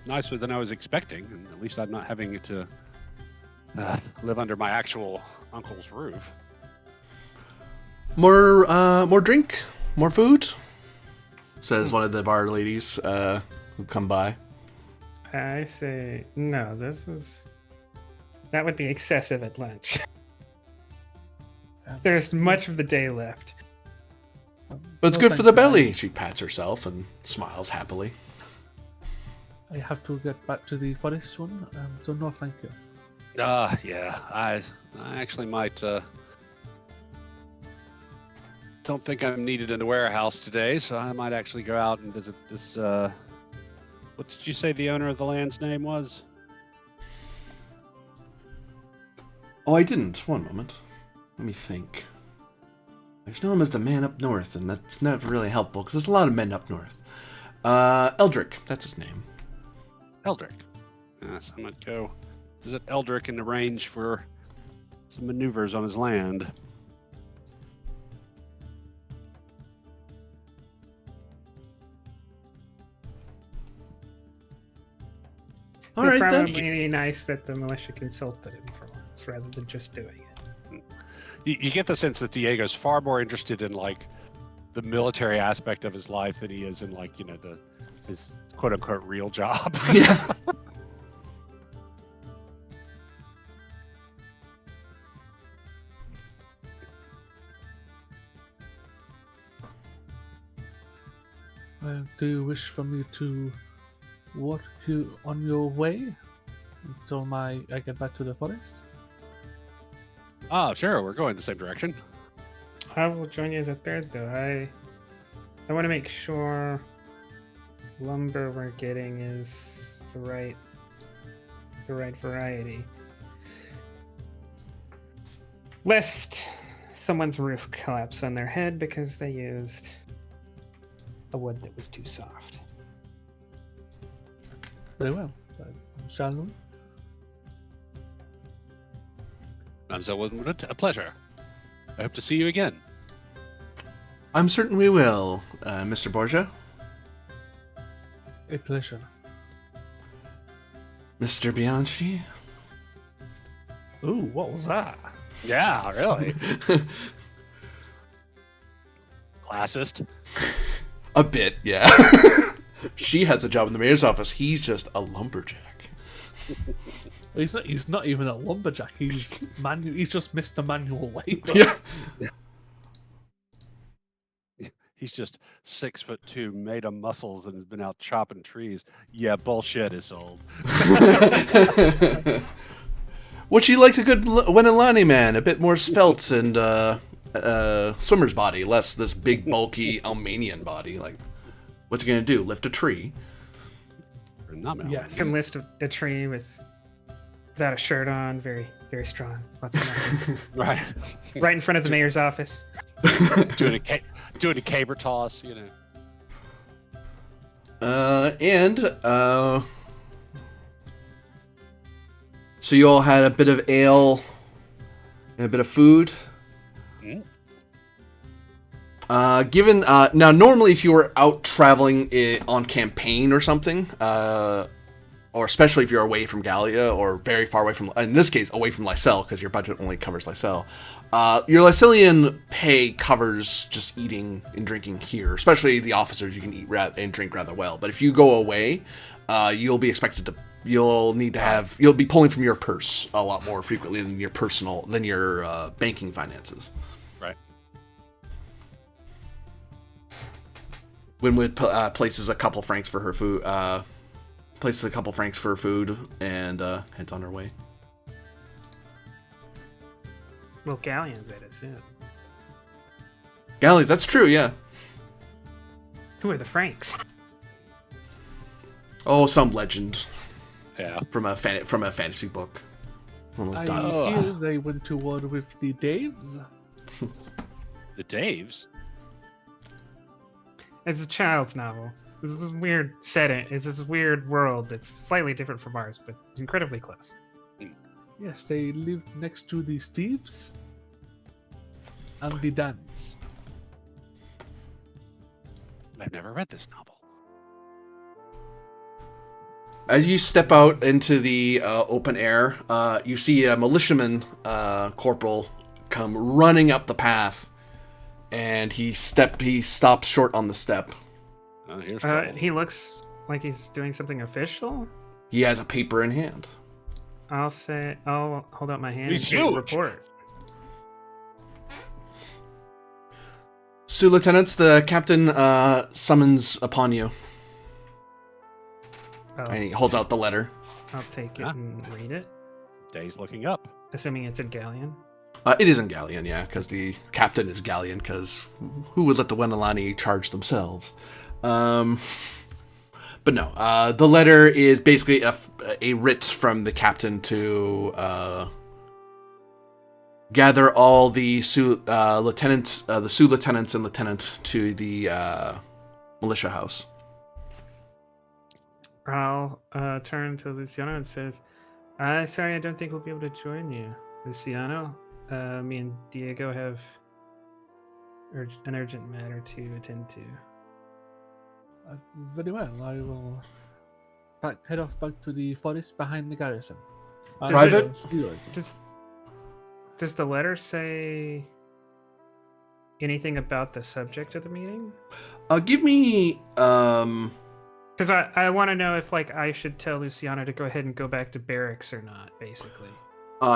nicer than I was expecting, and at least I'm not having to live under my actual uncle's roof. More drink, more food, says one of the bar ladies who come by. I say no. That would be excessive at lunch. There's much of the day left. But it's No, good for thank the you. belly. She pats herself and smiles happily. I have to get back to the forest soon, so no thank you. Yeah, I actually might. Don't think I'm needed in the warehouse today, so I might actually go out and visit this. What did you say the owner of the land's name was? Oh, I didn't. One moment. Let me think. I just know him as the man up north, and that's not really helpful, because there's a lot of men up north. Eldrick, that's his name. Eldrick. Yes, I'm gonna go visit Eldrick and arrange for some maneuvers on his land. All right, It'd then. probably be nice that the militia consulted him for once, rather than just doing it. You get the sense that Diego's far more interested in like the military aspect of his life than he is in like his quote unquote real job. Yeah. Do you wish for me to walk you on your way until I get back to the forest? Oh, sure, we're going the same direction. I will join you as a third, though. I want to make sure lumber we're getting is the right variety. Lest someone's roof collapse on their head because they used a wood that was too soft. Very well. Shall we? A pleasure. I hope to see you again. I'm certain we will, Mr. Borgia. A pleasure. Mr. Bianchi. Ooh, what was that? Yeah, really. Classist. A bit, yeah. She has a job in the mayor's office. He's just a lumberjack. He's not even a lumberjack. He's just Mr. Manual Labor. Yeah. He's just 6'2", made of muscles, and has been out chopping trees. Yeah, bullshit is old. Well, she likes a good Wenelani man, a bit more svelte and swimmer's body, less this big, bulky Almanian body. Like, what's he gonna do? Lift a tree? Not Yes. Can list a tree without a shirt on, very, very strong. Lots of muscles. right. Right in front of the mayor's office. doing a caber toss, So you all had a bit of ale and a bit of food. Given now, normally if you were out traveling on campaign or something, or especially if you're away from Gallia or very far away from, in this case, away from Lysel, because your budget only covers Lysel, your Lyselian pay covers just eating and drinking here. Especially the officers, you can eat and drink rather well. But if you go away, you'll be expected to. You'll be pulling from your purse a lot more frequently than your banking finances. Right. Winwood places a couple francs for her food. And heads on her way. Well, galleons, I'd assume. Galleys, that's true, yeah. Who are the Franks? Oh, some legend. Yeah. from a fantasy book. Almost I done. Oh. hear they went to war with the Daves. The Daves. It's a child's novel. This is this weird setting. It's this weird world that's slightly different from ours, but incredibly close. Yes, they lived next to the Steves and the Dans. I've never read this novel. As you step out into the open air, you see a militiaman corporal come running up the path, and he stops short on the step. Oh, here's trouble. He looks like he's doing something official. He has a paper in hand. I'll hold out my hand He's and say huge. report. So, lieutenants, the captain summons upon you, and he holds out the letter. I'll take it Huh? and read it, Day's looking up. assuming it's in Galleon. It is in Galleon, yeah, because the captain is Galleon, because who would let the Wendelani charge themselves? But no, the letter is basically a writ from the captain to gather all the lieutenants, the Sioux lieutenants and lieutenant to the militia house. I'll turn to Luciano and says, sorry, I don't think we'll be able to join you, Luciano. Me and Diego have an urgent matter to attend to. Very well, I will head off back to the forest behind the garrison. Private? Does the letter say anything about the subject of the meeting? Give me Because I want to know if I should tell Luciano to go ahead and go back to barracks or not, basically.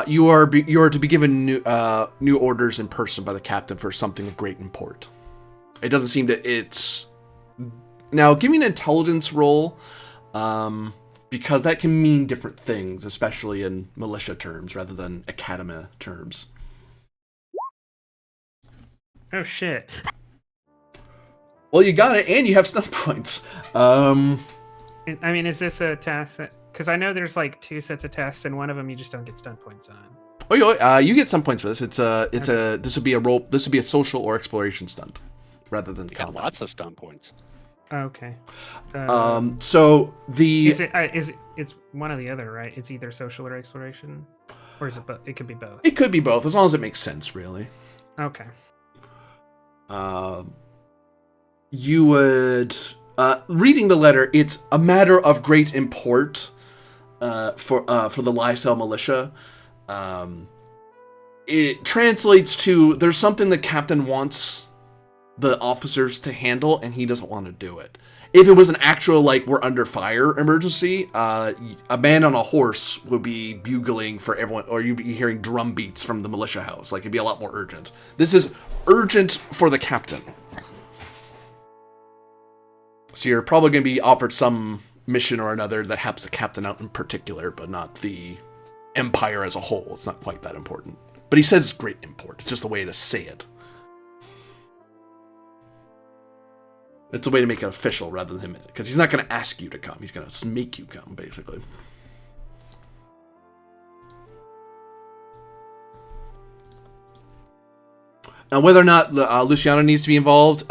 you are to be given new orders in person by the captain for something of great import. It doesn't seem that it's now. Give me an intelligence roll, because that can mean different things, especially in militia terms rather than academy terms. Oh shit! Well, you got it, and you have stunt points. I mean, is this a task that? Because I know there's 2 sets of tasks, and one of them you just don't get stunt points on. Oh, you get some points for this. This would be a role. This would be a social or exploration stunt, rather than You got combat. lots of stun points. Okay. So the Is it? It's one or the other, right? It's either social or exploration, or is it? It could be both. it could be both, as long as it makes sense, really. Okay. You would reading the letter. It's a matter of great import for the Lysel militia. It translates to there's something the captain wants the officers to handle, and he doesn't want to do it. If it was an actual we're under fire emergency, a man on a horse would be bugling for everyone, or you'd be hearing drum beats from the militia house. It'd be a lot more urgent. This is urgent for the captain. So you're probably going to be offered some mission or another that helps the captain out in particular, but not the empire as a whole. It's not quite that important. But he says great import. It's just the way to say it. It's a way to make it official rather than him, because he's not going to ask you to come. He's going to make you come, basically. Now, whether or not Luciano needs to be involved,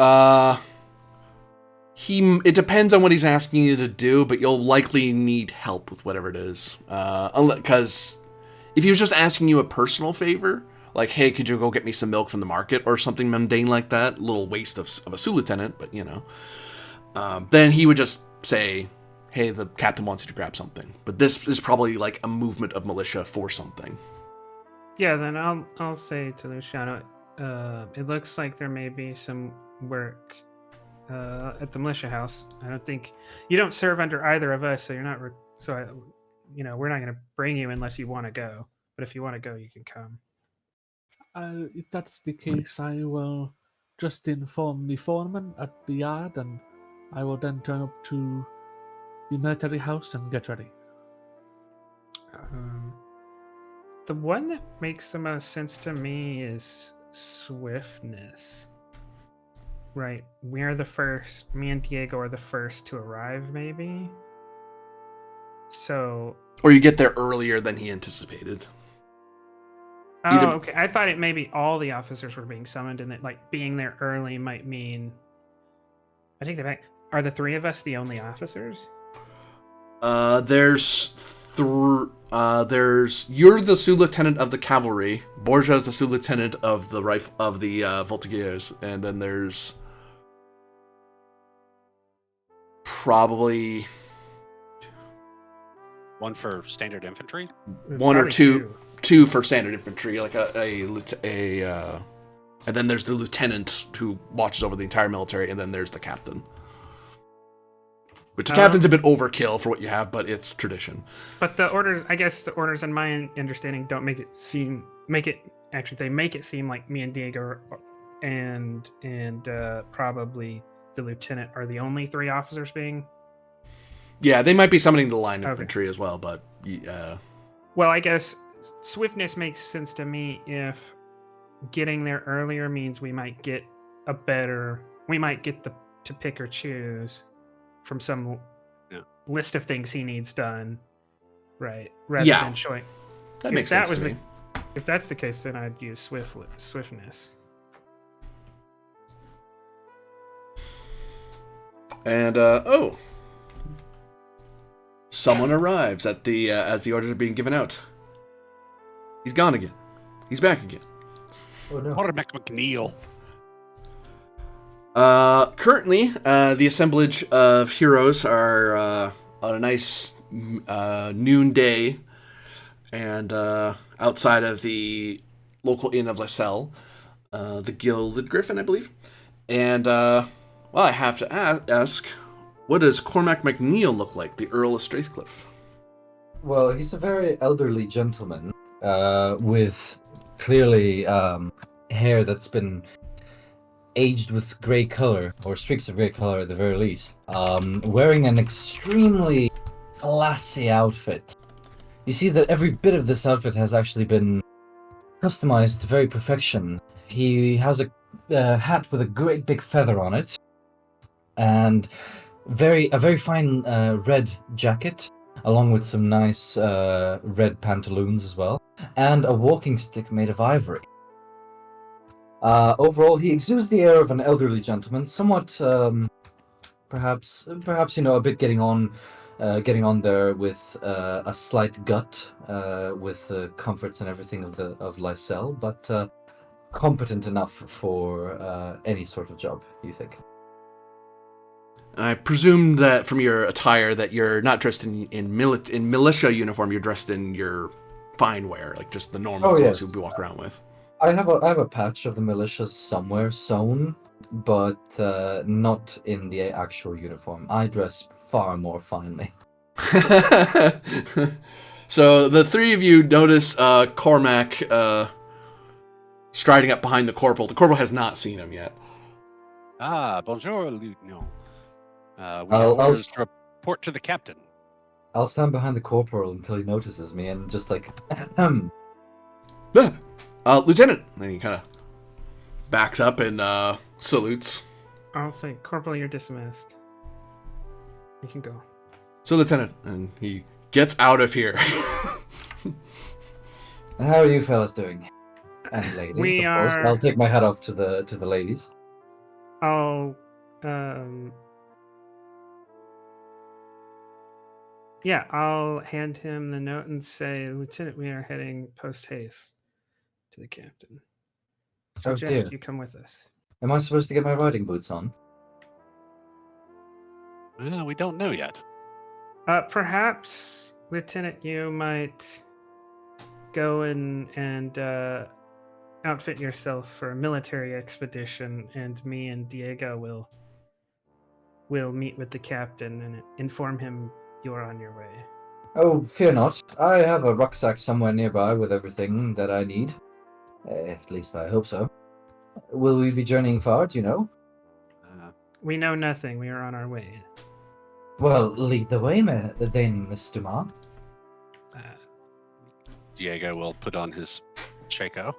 it depends on what he's asking you to do, but you'll likely need help with whatever it is. Because if he was just asking you a personal favor, like, hey, could you go get me some milk from the market or something mundane like that, a little waste of a Sioux lieutenant, but then he would just say, hey, the captain wants you to grab something. But this is probably a movement of militia for something. Yeah, then I'll say to Luciano, it looks like there may be some work at the militia house. I don't think you don't serve under either of us, so you're not. We're not going to bring you unless you want to go. But if you want to go, you can come. If that's the case, I will just inform the foreman at the yard, and I will then turn up to the military house and get ready. The one that makes the most sense to me is swiftness. Right, me and Diego are the first to arrive, maybe? So. Or you get there earlier than he anticipated. Oh, Either- okay. I thought it maybe all the officers were being summoned, and that like being there early might mean. I take that back. Are the three of us the only officers? There's you're the sous lieutenant of the cavalry. Borgia is the sous lieutenant of the voltigeurs, and then there's probably One for standard infantry. There's one or probably two for standard infantry, like and then there's the lieutenant who watches over the entire military, and then there's the captain. Which the captain's a bit overkill for what you have, but it's tradition. But the orders, I guess, the orders, in my understanding, don't make it seem they make it seem like me and Diego and probably the lieutenant are the only three officers being. Yeah, they might be summoning the line infantry as well, but Well, I guess swiftness makes sense to me if getting there earlier means we might get to pick or choose from some list of things he needs done, right? Rather than showing. That makes sense to me. If that's the case, then I'd use swiftness. And someone arrives at the as the orders are being given out. He's gone again. He's back again. Oh no. Cormac McNeil. Currently, the assemblage of heroes are on a nice noonday, and outside of the local inn of Lasselle, the Gilded Griffin, I believe. And well, I have to ask, what does Cormac McNeil look like, the Earl of Strathcliffe? Well, he's a very elderly gentleman with clearly hair that's been aged with grey color, or streaks of grey color at the very least, wearing an extremely classy outfit. You see that every bit of this outfit has actually been customized to very perfection. He has a hat with a great big feather on it, and a very fine red jacket, along with some nice red pantaloons as well, and a walking stick made of ivory. Overall, he exudes the air of an elderly gentleman, somewhat, perhaps a bit getting on there with a slight gut, with the comforts and everything of Lysel, but competent enough for any sort of job, you think? I presume that from your attire that you're not dressed in militia uniform. You're dressed in your fine wear, like just the normal clothes you walk around with. I have a patch of the militia somewhere sewn, but not in the actual uniform. I dress far more finely. So the three of you notice Cormac striding up behind the corporal. The corporal has not seen him yet. Ah, bonjour, Lieutenant. We have orders to report to the captain. I'll stand behind the corporal until he notices me and just like, Lieutenant! And he kind of backs up and salutes. I'll say, Corporal, you're dismissed. You can go. So, Lieutenant, and he gets out of here. And how are you fellas doing? And lady, We of course. are- I'll take my hat off to the ladies. I'll hand him the note and say, Lieutenant, we are heading post haste to the captain. Oh Suggest dear. you come with us. Am I supposed to get my riding boots on? Well, we don't know yet. Perhaps, Lieutenant, you might go and outfit yourself for a military expedition, and me and Diego will meet with the captain and inform him you're on your way. Oh, fear not. I have a rucksack somewhere nearby with everything that I need. At least I hope so. Will we be journeying far, do you know? We know nothing. We are on our way. Well, lead the way, then, Miss Dumas. Diego will put on his Chaco.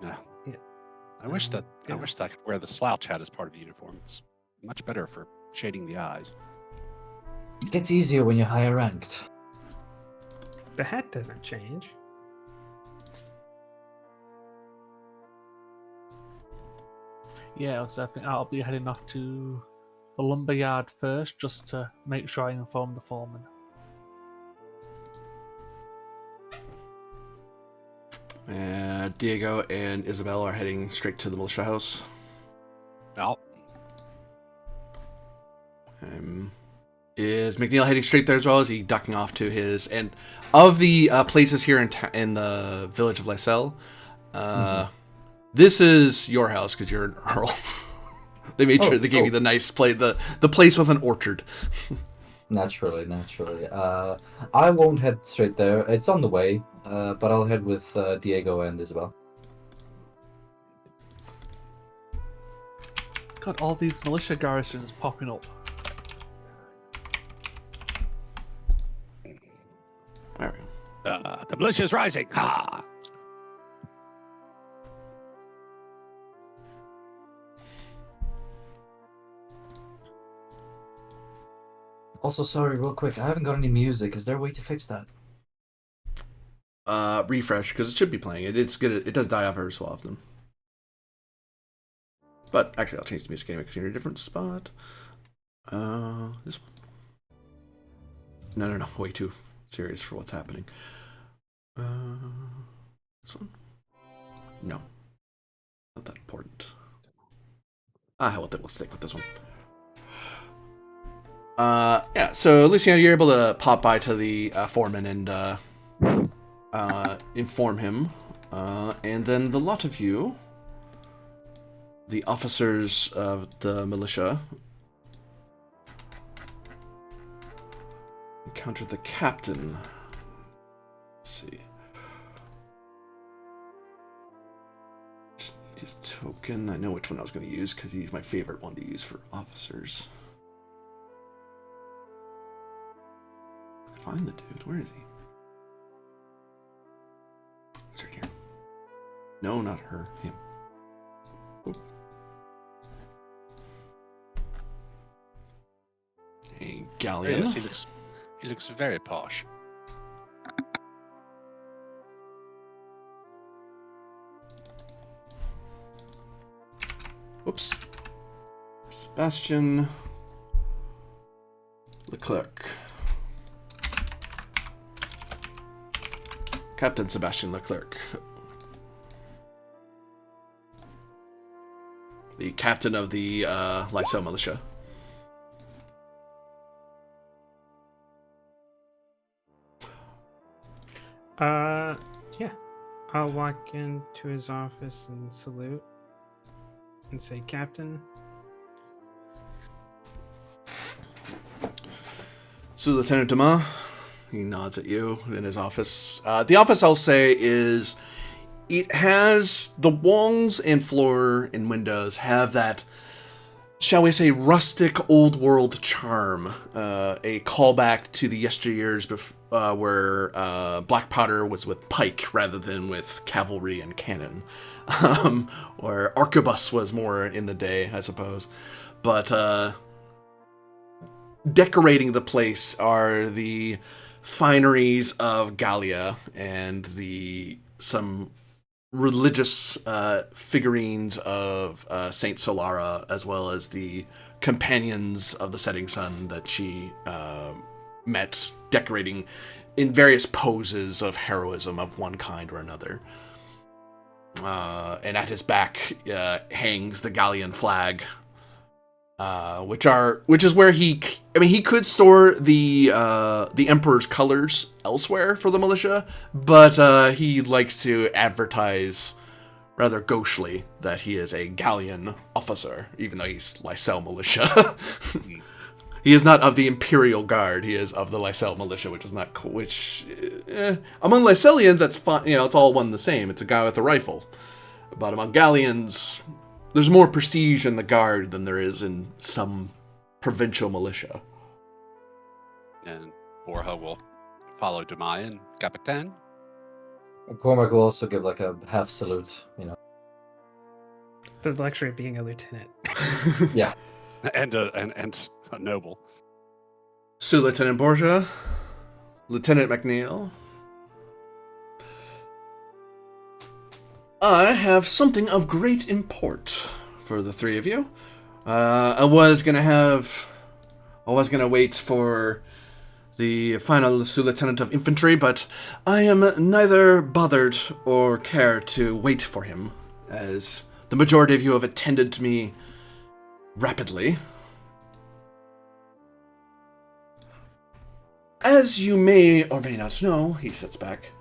Yeah. I wish that I could wear the slouch hat as part of the uniform. It's much better for shading the eyes. It gets easier when you're higher ranked. The hat doesn't change. Yeah, so I think I'll be heading off to the lumberyard first, just to make sure I inform the foreman. Diego and Isabel are heading straight to the militia house. Well, Is McNeil heading straight there as well? Is he ducking off to his... And of the places here in the village of Lysel, this is your house because you're an earl. They made sure they gave you the nice place, the place with an orchard. Naturally. I won't head straight there. It's on the way, but I'll head with Diego and Isabel. God, all these militia garrisons popping up. All right. the militia's rising. Ha! Also, sorry, real quick, I haven't got any music. Is there a way to fix that? Refresh, because it should be playing. It's good. It does die off every so often. But actually, I'll change the music anyway because you're in a different spot. This one. No. Way too serious for what's happening. This one. No. Not that important. Hell with it. We'll stick with this one. Yeah. So Luciano, you're able to pop by to the foreman and inform him, and then the lot of you, the officers of the militia, encounter the captain. Let's see. Just need his token. I know which one I was going to use because he's my favorite one to use for officers. Find the dude. Where is he? He's right here. No, not her. Him. Oh. Hey, Galleon. Yes, he looks very posh. Oops. Sebastian Leclerc. Captain Sebastian Leclerc. The captain of the Lysel militia. Yeah. I'll walk into his office and salute and say, Captain. So, Lieutenant Dumas, he nods at you in his office. The office, I'll say, is... It has... The walls and floor and windows have that, shall we say, rustic old-world charm. A callback to the yesteryears where black powder was with pike rather than with cavalry and cannon. Or arquebus was more in the day, I suppose. But decorating the place are the fineries of Gallia and some religious figurines of Saint Solara, as well as the companions of the setting sun that she met, decorating in various poses of heroism of one kind or another. And at his back hangs the Gallian flag, which is where he could store the Emperor's colors elsewhere for the militia, but he likes to advertise rather gauchely that he is a Gallian officer, even though he's Lysel militia. He is not of the Imperial Guard. He is of the Lysel militia, which is not among Lyselians, that's fine. You know, it's all one and the same. It's a guy with a rifle. But among Gallians, there's more prestige in the Guard than there is in some provincial militia. And Borja will follow Demai and Capitan. Cormac will also give like a half salute, you know. The luxury of being a lieutenant. Yeah. And a noble. Sue Lieutenant Borgia, Lieutenant McNeil, I have something of great import for the three of you. I was gonna wait for the final Sue Lieutenant of Infantry, but I am neither bothered or care to wait for him, as the majority of you have attended to me rapidly. As you may or may not know, he sits back,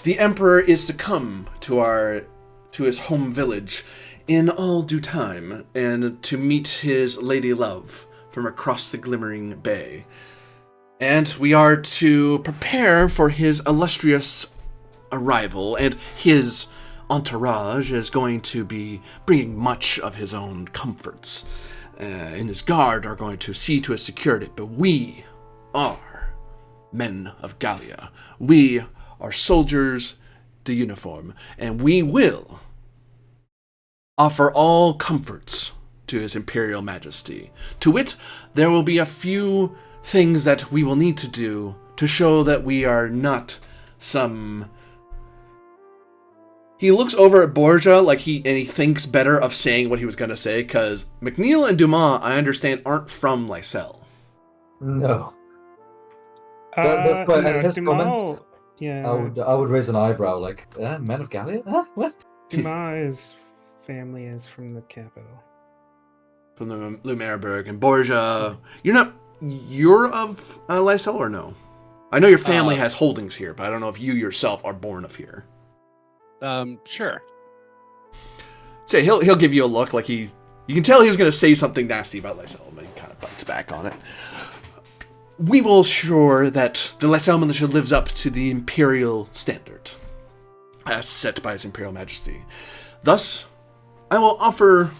the Emperor is to come to his home village in all due time, and to meet his lady love from across the glimmering bay. And we are to prepare for his illustrious arrival, and his entourage is going to be bringing much of his own comforts. And his guard are going to see to his security, but we are men of Gallia. We are soldiers de uniform, and we will offer all comforts to his Imperial Majesty. To wit, there will be a few things that we will need to do to show that we are not some... He looks over at Borgia like he thinks better of saying what he was going to say, because McNeil and Dumas, I understand, aren't from Lysel. No. That's quite no, his comment. Dumas, yeah. I would raise an eyebrow, like, men of Gallia? Huh? What? Dumas' family is from the capital. From the Lumerburg. And Borgia, you're of Lysel or no? I know your family has holdings here, but I don't know if you yourself are born of here. Sure. So he'll give you a look like you can tell he was going to say something nasty about Lysel, but he kind of bites back on it. We will ensure that the Lysel militia lives up to the imperial standard, as set by His Imperial Majesty. Thus, I will offer...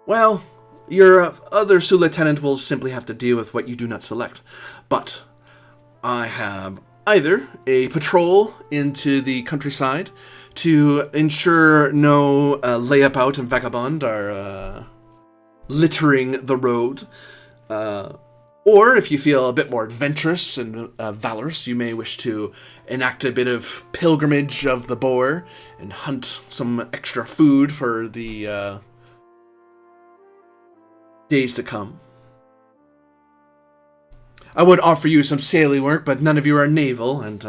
Well, your other Sue Lieutenant will simply have to deal with what you do not select. But I have either a patrol into the countryside to ensure no layabout and vagabond are littering the road. Or if you feel a bit more adventurous and valorous, you may wish to enact a bit of pilgrimage of the boar and hunt some extra food for the days to come. I would offer you some sailing work, but none of you are naval, and,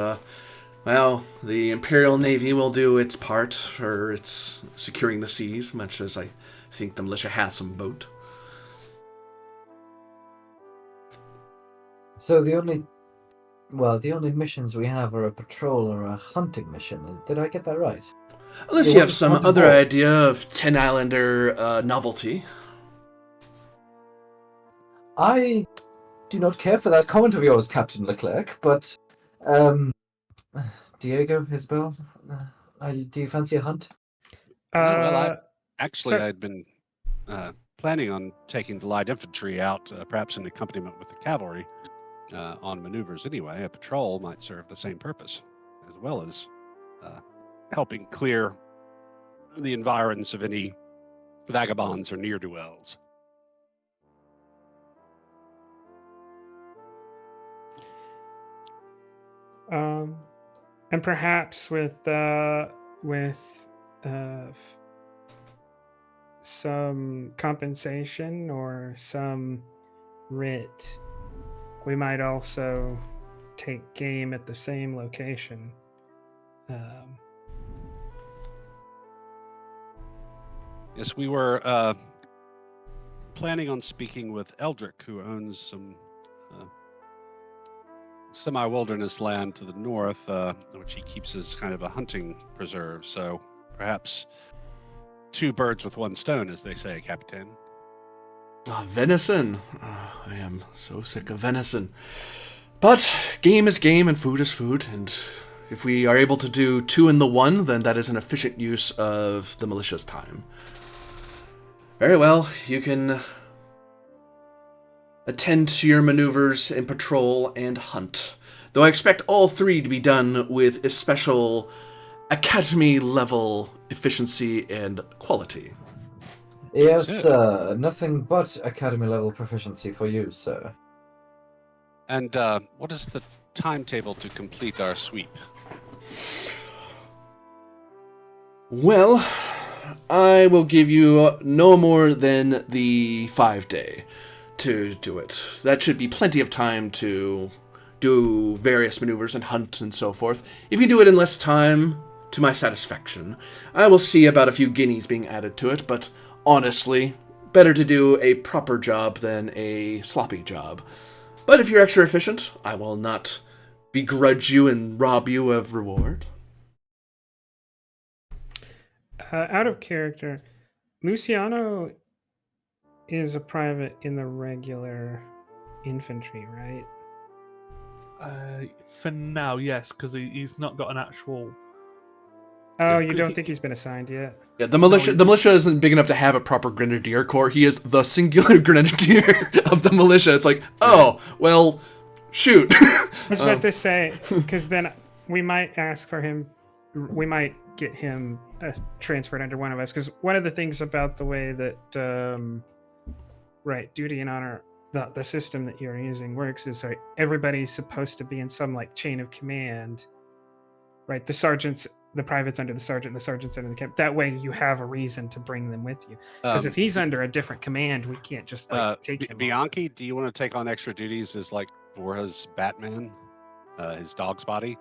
well, the Imperial Navy will do its part for its securing the seas, much as I think the militia has some boat. So the only missions we have are a patrol or a hunting mission. Did I get that right? Unless you have some other idea of 10 Islander novelty. I do not care for that comment of yours, Captain Leclerc, but, Diego, Isabel, do you fancy a hunt? I'd been planning on taking the light infantry out, perhaps in accompaniment with the cavalry, on maneuvers anyway. A patrol might serve the same purpose, as well as helping clear the environs of any vagabonds or ne'er-do-wells. And perhaps with some compensation or some writ, we might also take game at the same location. Yes, we were planning on speaking with Eldrick, who owns some semi-wilderness land to the north, which he keeps as kind of a hunting preserve. So perhaps two birds with one stone, as they say, Captain. Venison. I am so sick of venison. But game is game and food is food, and if we are able to do 2 in the 1, then that is an efficient use of the militia's time. Very well, you can attend to your maneuvers and patrol and hunt. Though I expect all 3 to be done with a special academy-level efficiency and quality. Yes, nothing but academy-level proficiency for you, sir. And what is the timetable to complete our sweep? Well, I will give you no more than the 5-day to do it. That should be plenty of time to do various maneuvers and hunt and so forth. If you do it in less time, to my satisfaction, I will see about a few guineas being added to it, but honestly, better to do a proper job than a sloppy job. But if you're extra efficient, I will not begrudge you and rob you of reward. Out of character, Luciano is a private in the regular infantry, right? For now, yes, because he's not got an actual. Oh, Yeah. you don't think he's been assigned yet? Yeah, the militia isn't big enough to have a proper grenadier corps. He is the singular grenadier of the militia. It's like, oh, well, shoot. I was about to say, because then we might ask for him, we might get him transferred under one of us. Because one of the things about the way that, duty and honor, the system that you're using works is everybody's supposed to be in some like chain of command, right? The sergeants, the privates under the sergeants under the captain. That way you have a reason to bring them with you. Because if he's under a different command, we can't just take him. Bianchi, do you want to take on extra duties as like Borja's Batman, his dog's body?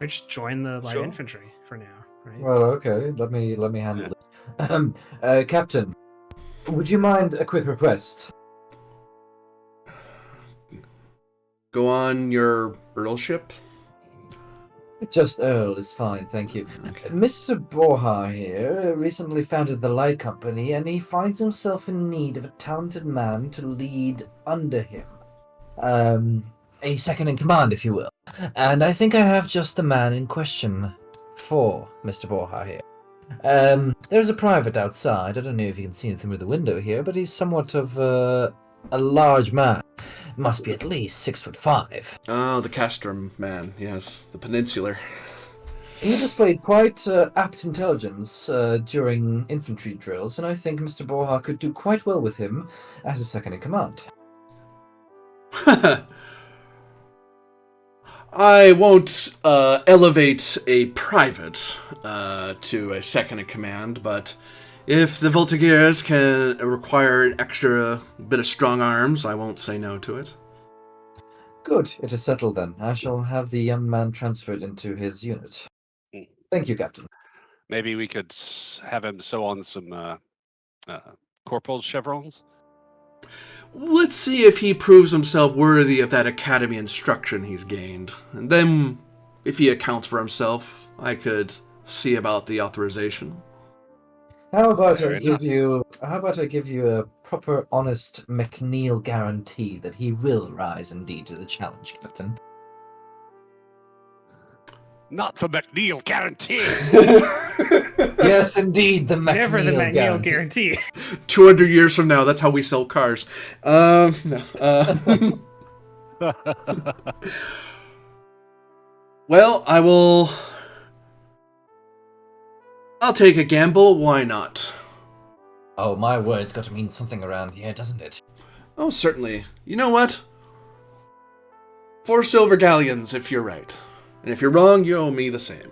Or just join the light Sure. infantry for now, right? Well, okay. Let me handle this. Captain, would you mind a quick request? Go on your Earlship. Just Earl is fine, thank you. Okay. Mr. Borja here recently founded the Light Company, and he finds himself in need of a talented man to lead under him. A second in command, if you will. And I think I have just the man in question for Mr. Borja here. There's a private outside. I don't know if you can see him through the window here, but he's somewhat of a large man. Must be at least 6'5". Oh, the Castrum man, yes. The Peninsular. He displayed quite apt intelligence during infantry drills, and I think Mr. Borja could do quite well with him as a second in command. I won't elevate a private to a second in command, but if the Voltigeurs can require an extra bit of strong arms, I won't say no to it. Good, it is settled then. I shall have the young man transferred into his unit. Thank you, Captain. Maybe we could have him sew on some corporal's chevrons. Let's see if he proves himself worthy of that academy instruction he's gained. And then, if he accounts for himself, I could see about the authorization. How about Fair I give you a proper, honest McNeil guarantee that he will rise indeed to the challenge, Captain? Not the McNeil guarantee. Yes, indeed, the McNeil Never the McNeil guarantee. 200 years from now, that's how we sell cars. No. Well, I'll take a gamble, why not? Oh, my word, it's got to mean something around here, doesn't it? Oh, certainly. You know what? 4 silver galleons, if you're right. And if you're wrong, you owe me the same.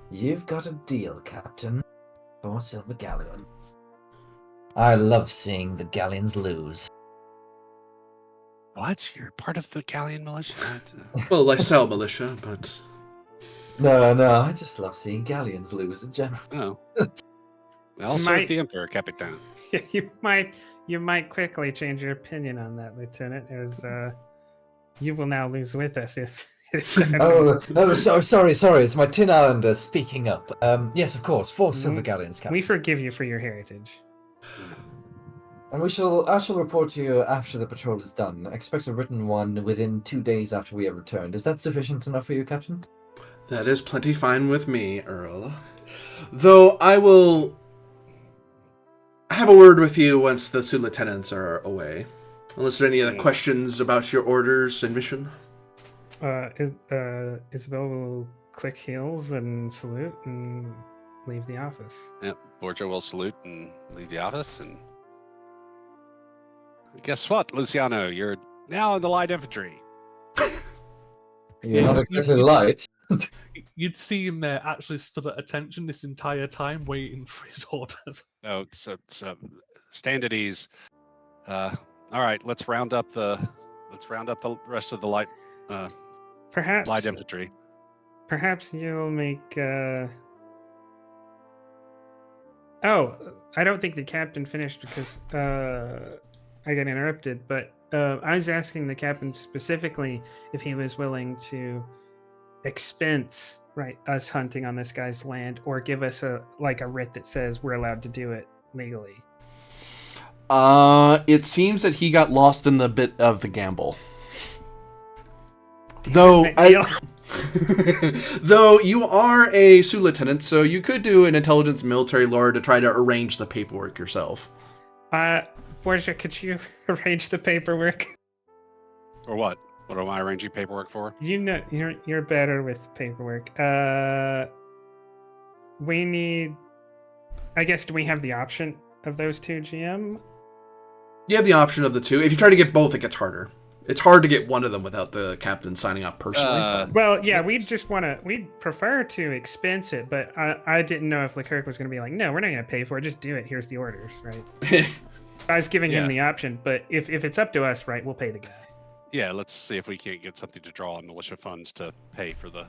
You've got a deal, Captain. 4 silver galleon. I love seeing the galleons lose. What? You're part of the Galleon militia? Well, I sell militia, but... No, I just love seeing galleons lose in general. Oh. We all serve Might- the Emperor, Capitan. you might quickly change your opinion on that, Lieutenant, as you will now lose with us if. Oh, sorry. It's my Tin Islander speaking up. Yes, of course, 4 silver galleons, Captain. We forgive you for your heritage. And I shall report to you after the patrol is done. I expect a written one within 2 days after we have returned. Is that sufficient enough for you, Captain? That is plenty fine with me, Earl. Though I will have a word with you once the 2 lieutenants are away. Unless there are any other questions about your orders and mission? Isabel will click heels and salute and leave the office. Yep. Borgia will salute and leave the office. And guess what, Luciano? You're now in the light infantry. You're not exactly light. You'd see him there actually stood at attention this entire time, waiting for his orders. Oh, so stand at ease. All right, let's round up the rest of the light Perhaps infantry. Perhaps you'll make. Oh, I don't think the captain finished because I got interrupted. But I was asking the captain specifically if he was willing to expense us hunting on this guy's land, or give us a writ that says we're allowed to do it legally. It seems that he got lost in the bit of the gamble. Though you are a Sioux lieutenant, so you could do an intelligence military lore to try to arrange the paperwork yourself. Borgia, could you arrange the paperwork? Or what? What am I arranging paperwork for? You know, you're better with paperwork. We need. I guess, do we have the option of those two, GM? You have the option of the two. If you try to get both, it gets harder. It's hard to get one of them without the captain signing up personally. Well, yeah, we'd prefer to expense it, but I didn't know if Leclerc was going to be like, no, we're not going to pay for it. Just do it. Here's the orders, right? I was giving him the option, but if it's up to us, right, we'll pay the guy. Yeah, let's see if we can't get something to draw on militia funds to pay for the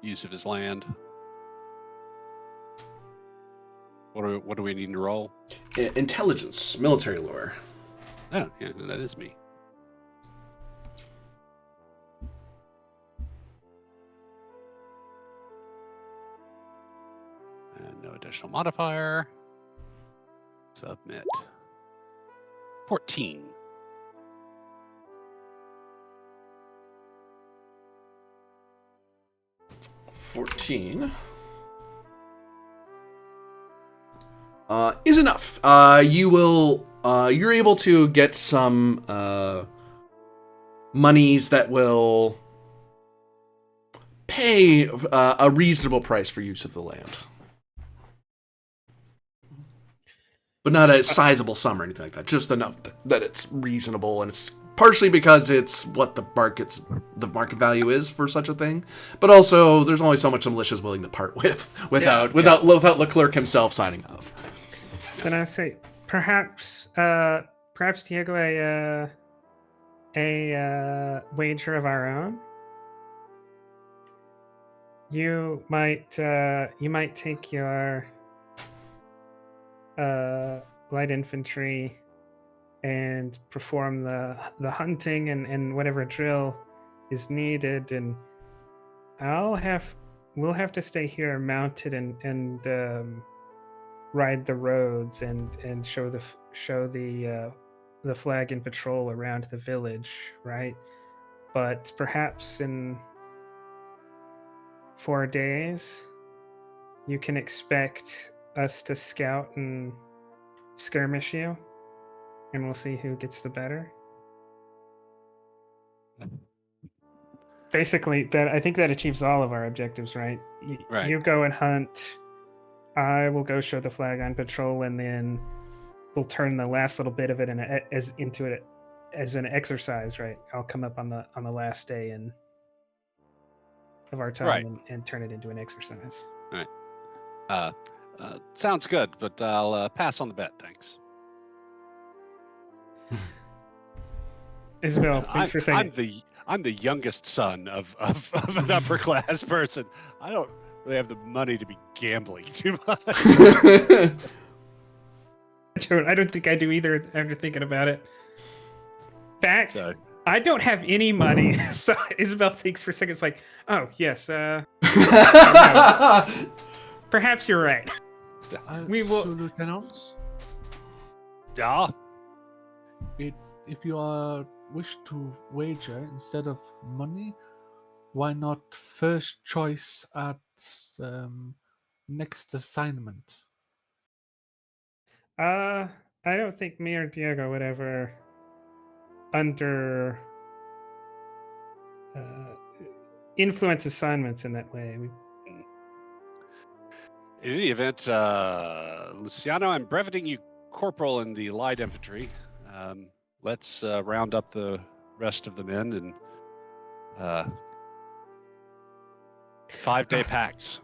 use of his land. What do we need to roll? Intelligence, military lore. Oh, yeah, that is me. And no additional modifier. Submit. 14. Is enough. You're able to get some monies that will pay a reasonable price for use of the land. But not a sizable sum or anything like that. Just enough that it's reasonable, and it's partially because it's what the market value is for such a thing. But also, there's only so much the militia is willing to part with without Leclerc himself signing off. Then I say, perhaps Diego, a wager of our own. You might take your light infantry and perform the hunting and whatever drill is needed, and we'll have to stay here mounted and ride the roads and show the flag and patrol around the village, right? But perhaps in 4 days you can expect us to scout and skirmish you, and we'll see who gets the better. Basically, I think that achieves all of our objectives, right? Right. You go and hunt. I will go show the flag on patrol, and then we'll turn the last little bit of it into it as an exercise, right? I'll come up on the last day of our time and turn it into an exercise. All right. Sounds good, but I'll pass on the bet, thanks. Isabel, thanks for saying I'm the youngest son of an upper class person. I don't really have the money to be gambling too much. I don't think I do either after thinking about it. Fact, I don't have any money. So Isabel thinks for a second, it's like, oh, yes. Perhaps you're right. We will. So, lieutenants, Yeah. if you wish to wager instead of money, why not first choice at next assignment? I don't think me or Diego would ever influence assignments in that way. In any event, Luciano, I'm breveting you corporal in the light infantry. Let's round up the rest of the men and 5-day packs.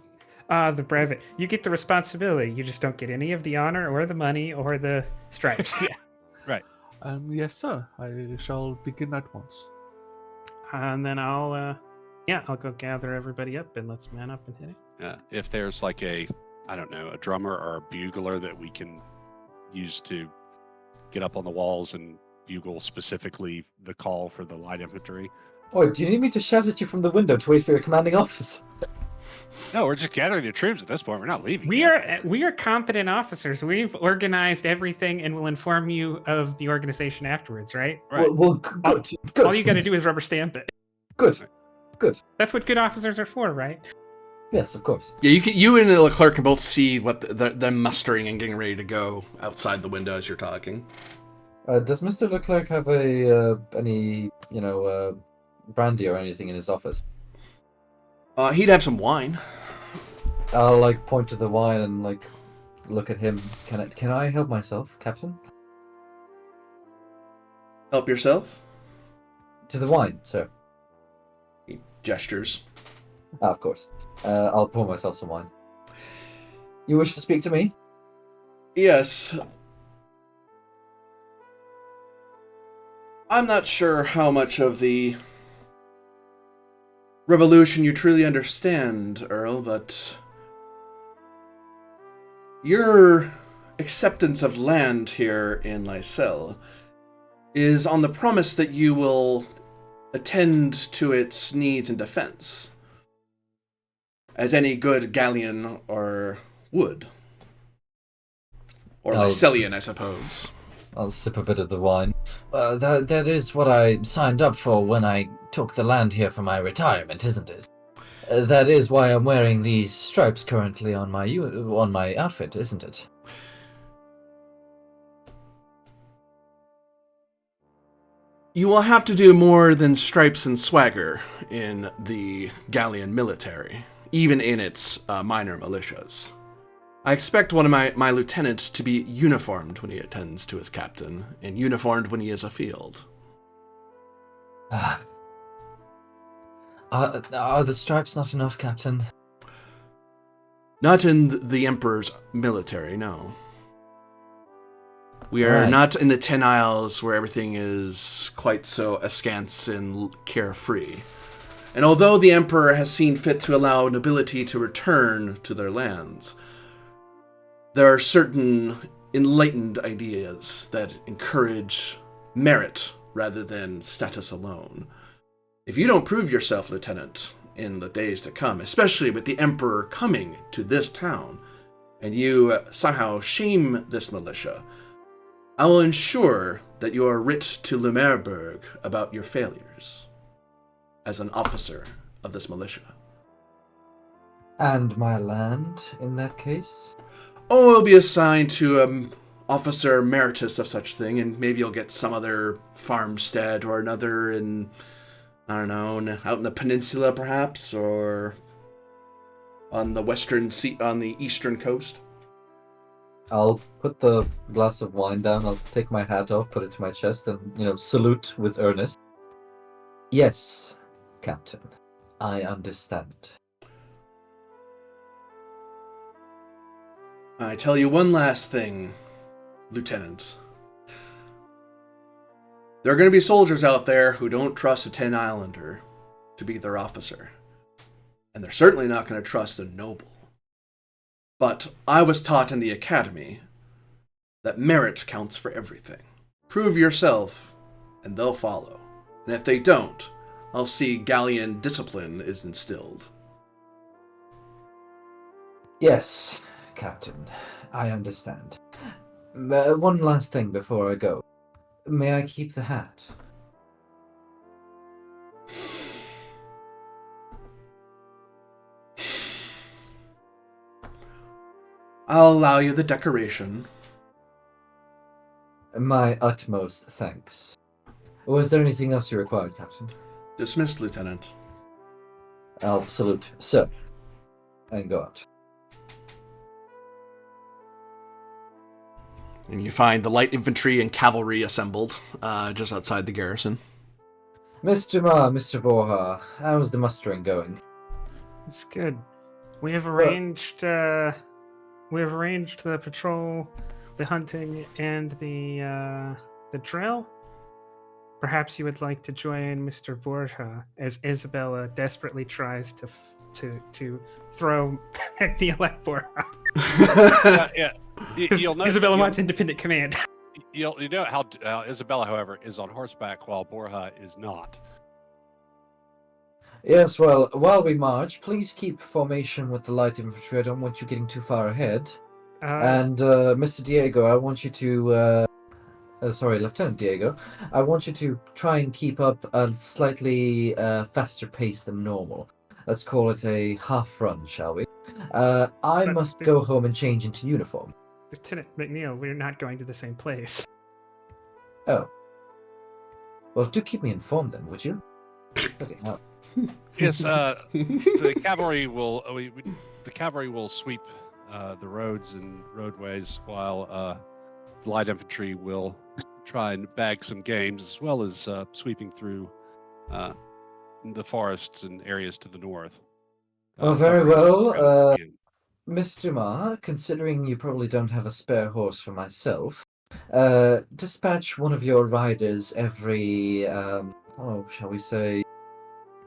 The brevet. You get the responsibility. You just don't get any of the honor or the money or the stripes. Yes, sir. I shall begin at once. And then I'll go gather everybody up and let's man up and hit it. If there's like a drummer or a bugler that we can use to get up on the walls and bugle specifically the call for the light infantry. Or do you need me to shout at you from the window to wait for your commanding officer? No, we're just gathering the troops at this point. We're not leaving. We are competent officers. We've organized everything and will inform you of the organization afterwards, right? Right. Well, good. All you got to do is rubber stamp it. Good. That's what good officers are for, right? Yes, of course. Yeah, you and Leclerc can both see what them mustering and getting ready to go outside the window as you're talking. Does Mr. Leclerc have any brandy or anything in his office? He'd have some wine. I'll point to the wine and look at him. Can I help myself, Captain? Help yourself? To the wine, sir. He gestures. Of course. I'll pour myself some wine. You wish to speak to me? Yes. I'm not sure how much of the revolution you truly understand, Earl, but your acceptance of land here in Lysel is on the promise that you will attend to its needs and defense, as any good Galleon or would. Or Lyselian, I suppose. I'll sip a bit of the wine. That is what I signed up for when I took the land here for my retirement, isn't it? That is why I'm wearing these stripes currently on my outfit, isn't it? You will have to do more than stripes and swagger in the Galleon military, even in its minor militias. I expect one of my lieutenant to be uniformed when he attends to his captain, and uniformed when he is afield. Are the stripes not enough, Captain? Not in the Emperor's military, no. We are Right. not in the 10 Isles where everything is quite so askance and carefree. And although the Emperor has seen fit to allow nobility to return to their lands, there are certain enlightened ideas that encourage merit rather than status alone. If you don't prove yourself, Lieutenant, in the days to come, especially with the Emperor coming to this town, and you somehow shame this militia, I will ensure that you are writ to Lumerberg about your failures as an officer of this militia. And my land, in that case? Oh, it'll be assigned to officer emeritus of such thing, and maybe you'll get some other farmstead or another in, I don't know, out in the peninsula perhaps, or on the on the eastern coast. I'll put the glass of wine down, I'll take my hat off, put it to my chest, and, salute with earnest. Yes, Captain, I understand. I tell you one last thing, Lieutenant. There are going to be soldiers out there who don't trust a 10 Islander to be their officer. And they're certainly not going to trust a noble. But I was taught in the academy that merit counts for everything. Prove yourself, and they'll follow. And if they don't, I'll see Galleon discipline is instilled. Yes, Captain, I understand. One last thing before I go. May I keep the hat? I'll allow you the decoration. My utmost thanks. Was there anything else you required, Captain? Dismissed, Lieutenant. I'll salute, sir, and go out. And you find the light infantry and cavalry assembled just outside the garrison. Mr. Ma, Mr. Borja, how's the mustering going? It's good. We have Well- arranged. We have arranged the patrol, the hunting, and the drill. Perhaps you would like to join Mr. Borja as Isabella desperately tries to throw McNeil at Borja. Yeah. Because You'll know. Isabella wants independent command. You know how Isabella, however, is on horseback while Borja is not. Yes, well, while we march, please keep formation with the light infantry. I don't want you getting too far ahead. And Mr. Diego, I want you to, sorry, Lieutenant Diego, I want you to try and keep up a slightly faster pace than normal. Let's call it a half run, shall we? I But must the- go home and change into uniform. Lieutenant McNeil, we're not going to the same place. Oh. Well, do keep me informed then, would you? Bloody hell. Yes, the cavalry will. The cavalry will sweep the roads and roadways, while the light infantry will try and bag some games, as well as sweeping through the forests and areas to the north. Well, very covering as well, much ground as we can. Mr. Ma, considering you probably don't have a spare horse for myself, dispatch one of your riders every, shall we say,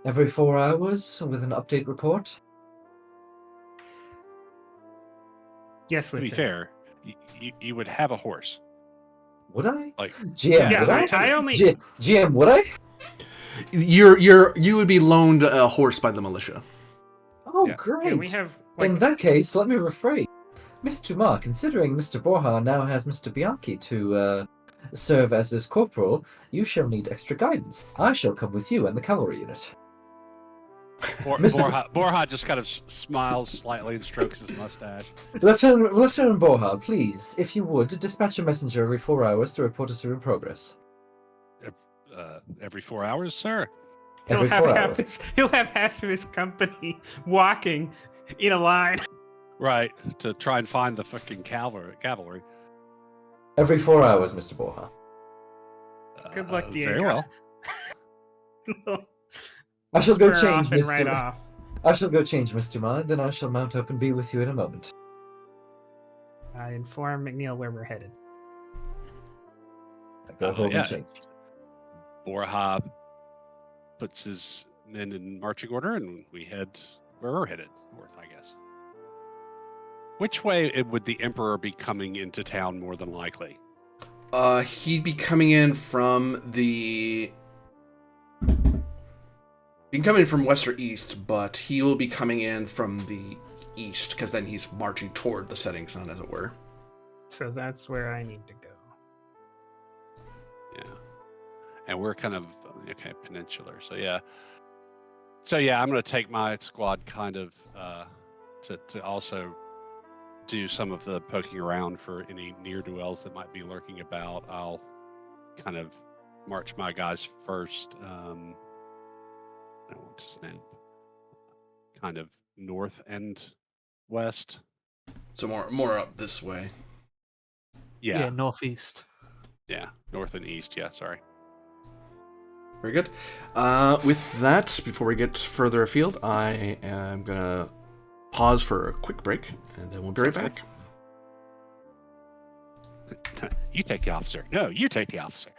every 4 hours with an update report? Yes, To be Lieutenant. fair, you would have a horse. Would I? Like, GM, yeah, would I? Lieutenant. I only. GM, would I? You would be loaned a horse by the militia. Oh, Yeah. great. Yeah, we have. Like, In that case, let me rephrase. Mr. Ma, considering Mr. Borja now has Mr. Bianchi to serve as his corporal, you shall need extra guidance. I shall come with you and the cavalry unit. Mr. Borja just kind of smiles slightly and strokes his mustache. Lieutenant Borja, please, if you would, dispatch a messenger every 4 hours to report us your progress. Every 4 hours, sir. Every 4 hours. He'll have half of his company walking in a line. Right, to try and find the fucking cavalry. Every 4 hours, Mr. Borja. Good luck, Diego. Very well. I shall go Spur change, off and Mr. ride off. I shall go change, Mr. Ma, then I shall mount up and be with you in a moment. I inform McNeil where we're headed. I go home yeah. and change. Borja puts his men in marching order, and we head where we're headed, north, I guess. Which way would the Emperor be coming into town more than likely? He'd be coming in from the. He can come in from west or east, but he will be coming in from the east, because then he's marching toward the setting sun, as it were. So that's where I need to go. Yeah. And we're kind of, okay, peninsular. So yeah, I'm going to take my squad kind of to also do some of the poking around for any ne'er-do-wells that might be lurking about. I'll kind of march my guys first. I want to snap kind of north and west. So more up this way. Yeah, northeast. yeah, north and east. Yeah, sorry. Very good. With that, before we get further afield, I am going to pause for a quick break, and then we'll be right Sounds back. You take the officer. No, you take the officer.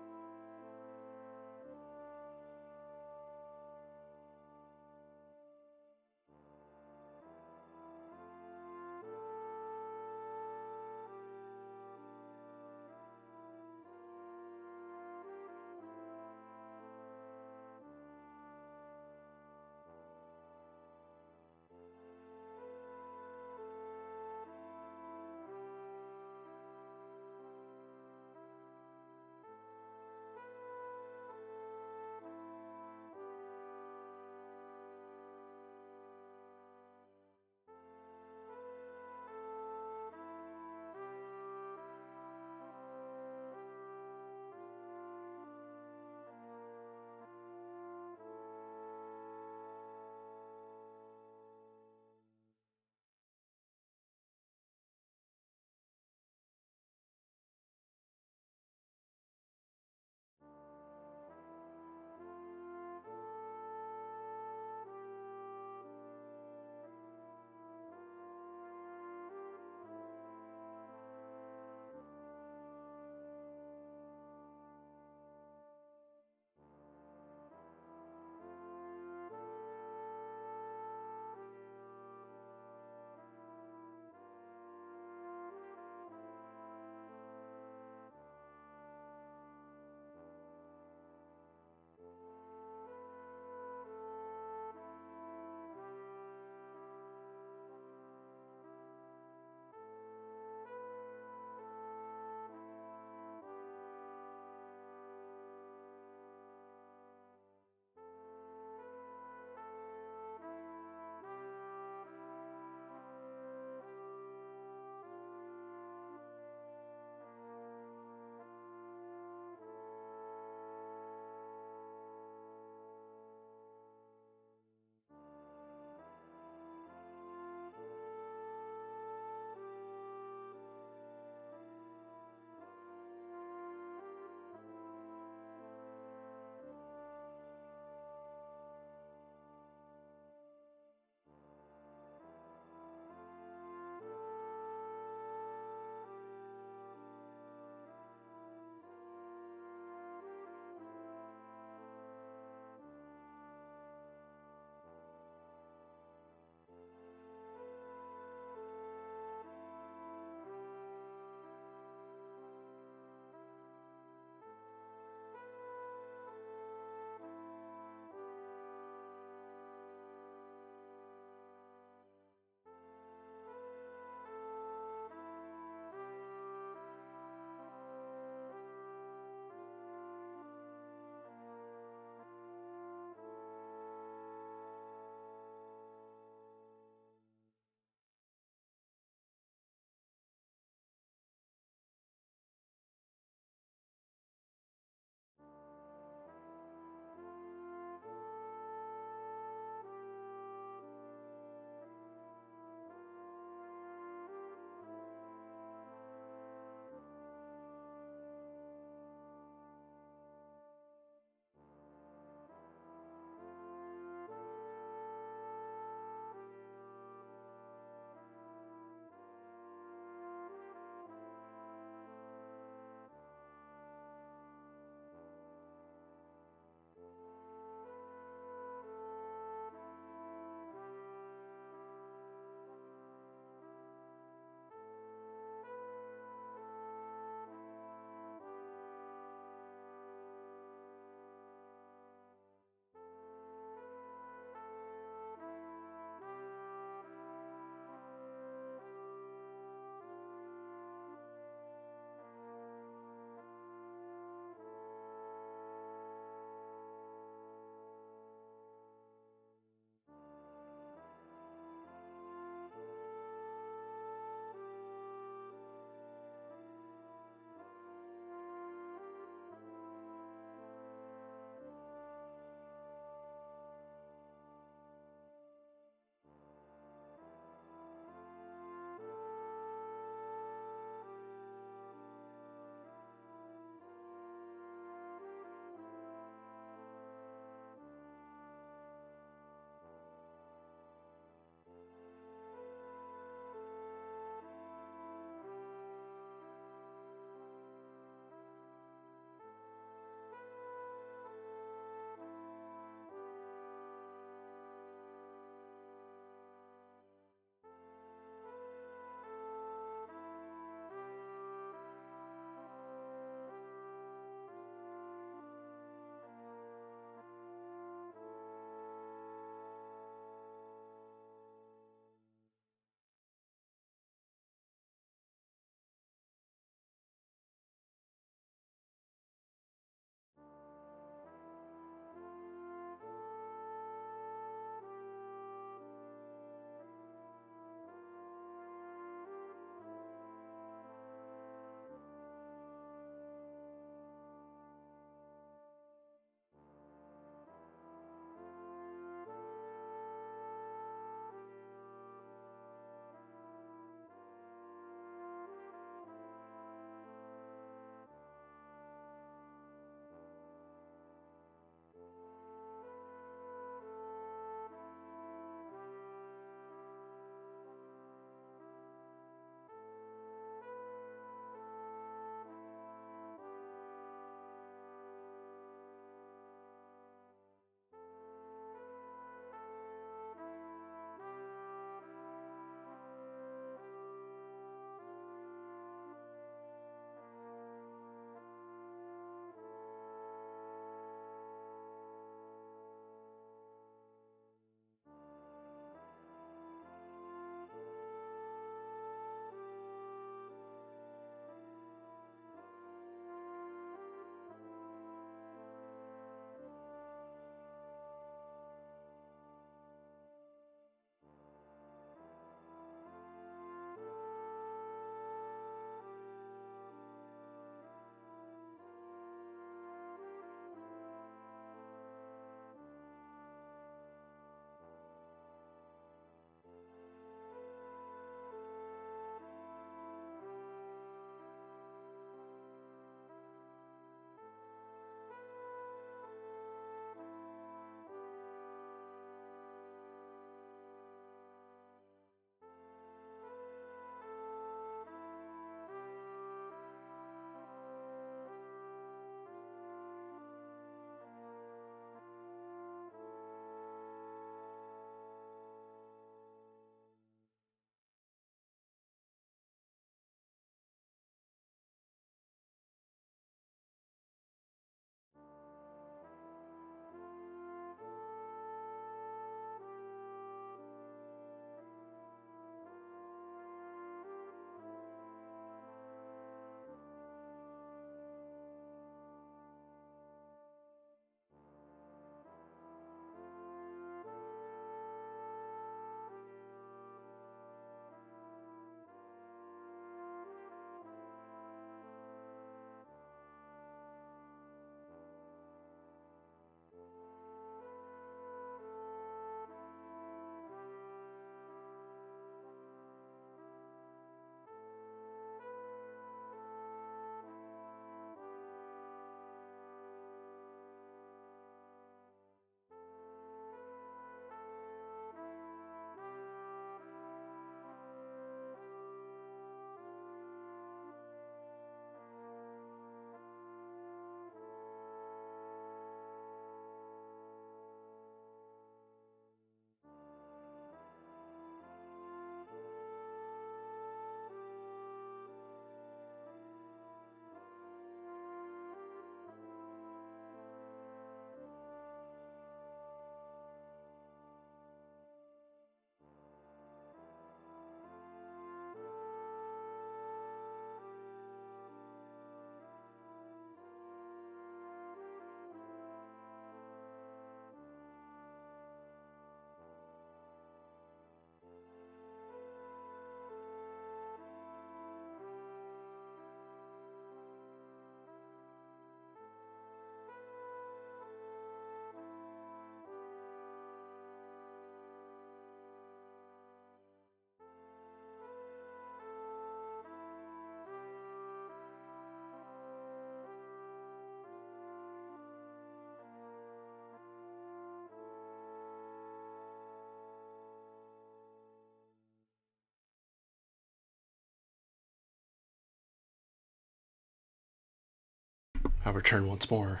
I'll return once more.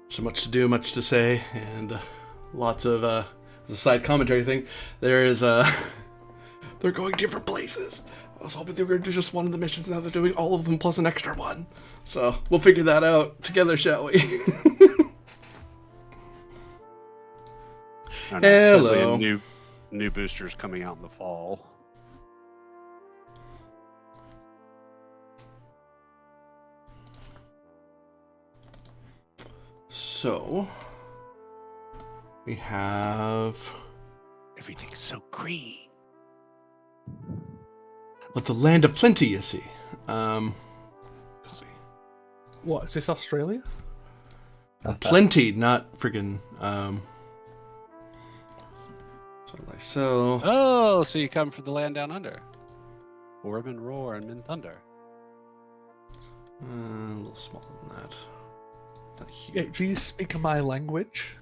So much to do, much to say, and lots of, as a side commentary thing, there is, they're going different places. I was hoping they were going to do just one of the missions, now they're doing all of them plus an extra one. So, we'll figure that out together, shall we? I don't know, Hello. supposedly new boosters coming out in the fall. So, we have... Everything's so green. Well, the land of plenty, you see. Let's see. What, is this Australia? Plenty, not friggin', so myself. Oh, so you come from the land down under. Orb roar and men thunder. A little smaller than that. Not Yeah, huge. do you speak my language?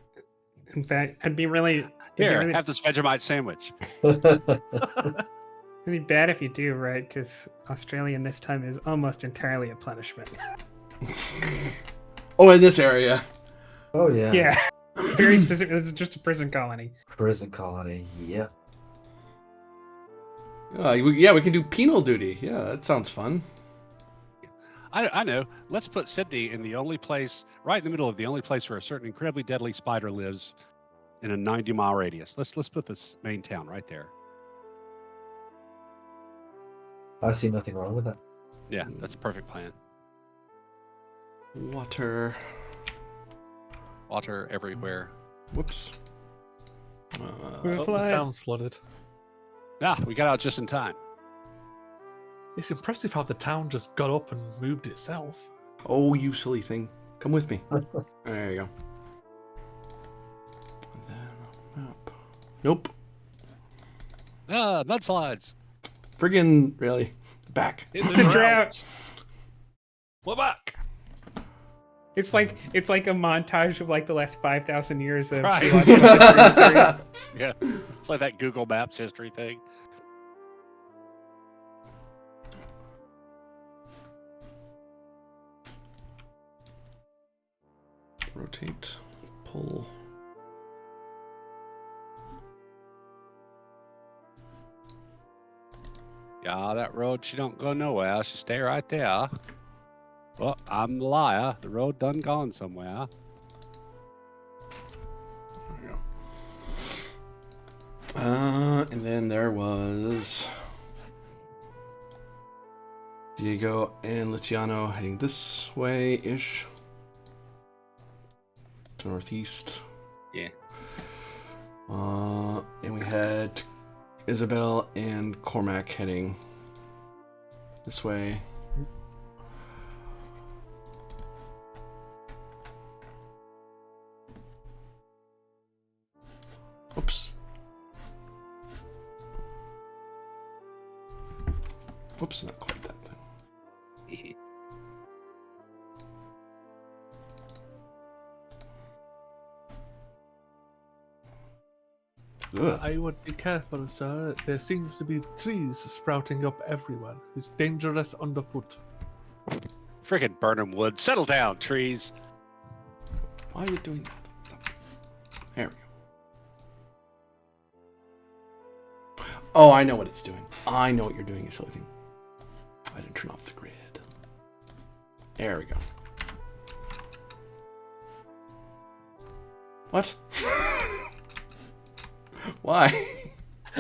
In fact, I'd be really, Here, have this Vegemite sandwich. it'd be bad if you do, right? Because Australian this time is almost entirely a punishment. Oh, in this area. Oh yeah. Yeah, very specific. This is just a prison colony. Prison colony. Yep. Yeah, we can do penal duty. Yeah, that sounds fun. I know. Let's put Sydney in the only place, right in the middle of the only place where a certain incredibly deadly spider lives in a 90-mile radius. Let's put this main town right there. I see nothing wrong with that. Yeah, that's a perfect plan. Water. Water everywhere. Whoops. Who's Oh, the flying? town's flooded. Ah, we got out just in time. It's impressive how the town just got up and moved itself. Oh, you silly thing. Come with me. There you go. And then map. Nope. Ah, mudslides. Friggin' really. Back. It's It's a drought. We're back. It's like a montage of like the last 5,000 years of Right. geological history. Yeah, it's like that Google Maps history thing. Rotate. Pull. Yeah, that road, she don't go nowhere. She stay right there. Well, I'm a liar. The road done gone somewhere. There we go. And then there was Diego and Luciano heading this way-ish. To northeast. Yeah. And we had Isabel and Cormac heading this way. Oops. Whoops, not quite that thing. Ugh. I would be careful, sir. There seems to be trees sprouting up everywhere. It's dangerous underfoot. Frickin' Burnham Wood. Settle down, trees. Why are you doing that? Stop. There we go. Oh, I know what it's doing. I know what you're doing, you silly thing. I didn't turn off the grid. There we go. What? Why?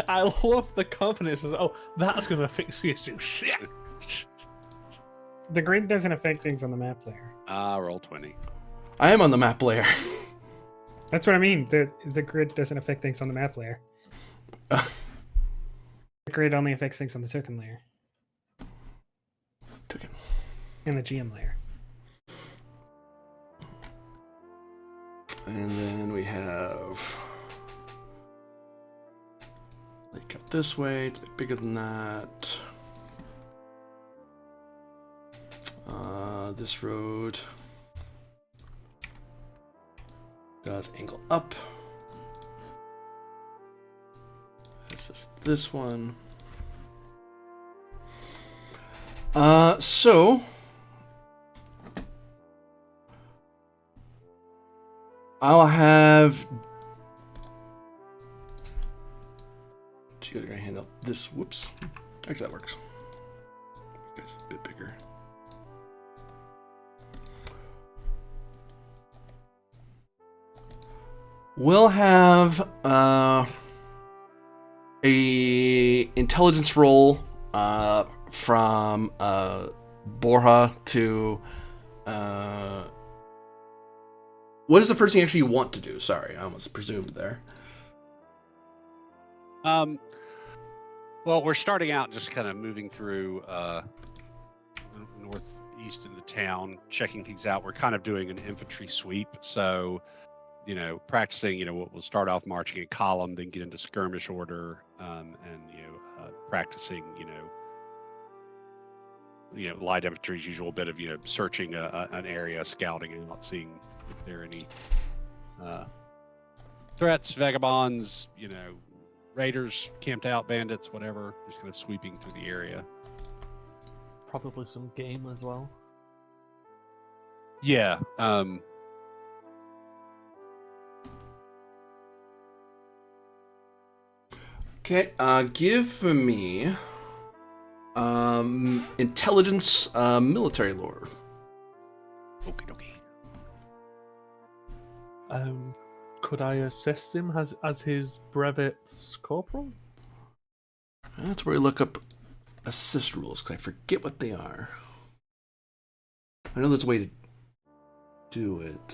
I love the confidence. Oh, that's going to fix the issue. Shit. The grid doesn't affect things on the map layer. Ah, roll 20. I am on the map layer. That's what I mean. The grid doesn't affect things on the map layer. The grid only affects things on the token layer Took it. and the GM layer. And then we have lake up this way. It's a bit bigger than that. This road does angle up. This is this one. So I'll have. You guys are gonna handle this. Whoops. Actually, that works. You guys a bit bigger. We'll have a intelligence roll from Borja to. What is the first thing actually you want to do? Sorry, I almost presumed there. Well, we're starting out just kind of moving through northeast in the town, checking things out. We're kind of doing an infantry sweep, so practicing. We'll start off marching in column, then get into skirmish order, and practicing. Light infantry's usual bit of searching an area, scouting out, seeing if there are any threats, vagabonds, raiders, camped out, bandits, whatever. Just kind of sweeping through the area. Probably some game as well. Yeah. Okay. Give me intelligence, military lore. Okie dokie. Could I assist him as his brevet's corporal? That's where we look up assist rules, because I forget what they are. I know there's a way to do it.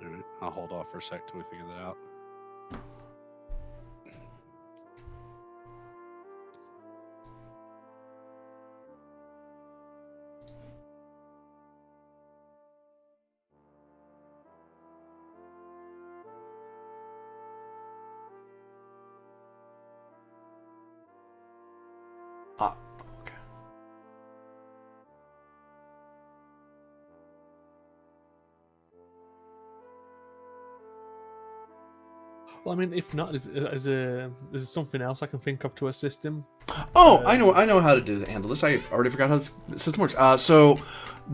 All right, I'll hold off for a sec till we figure that out. Okay. Well, I mean, if not, is there something else I can think of to assist him? Oh, I know how to handle this. I already forgot how this system works. So,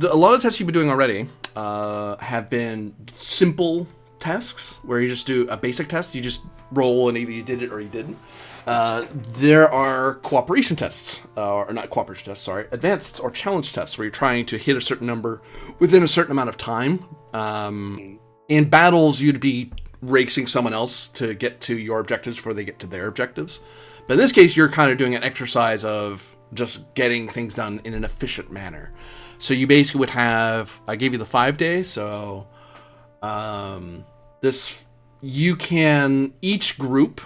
a lot of tests you've been doing already have been simple tasks where you just do a basic test. You just roll and either you did it or you didn't. There are cooperation tests, or not cooperation tests, sorry, advanced or challenge tests where you're trying to hit a certain number within a certain amount of time. In battles, you'd be racing someone else to get to your objectives before they get to their objectives. But in this case, you're kind of doing an exercise of just getting things done in an efficient manner. So you basically would have, I gave you the 5 days, so each group,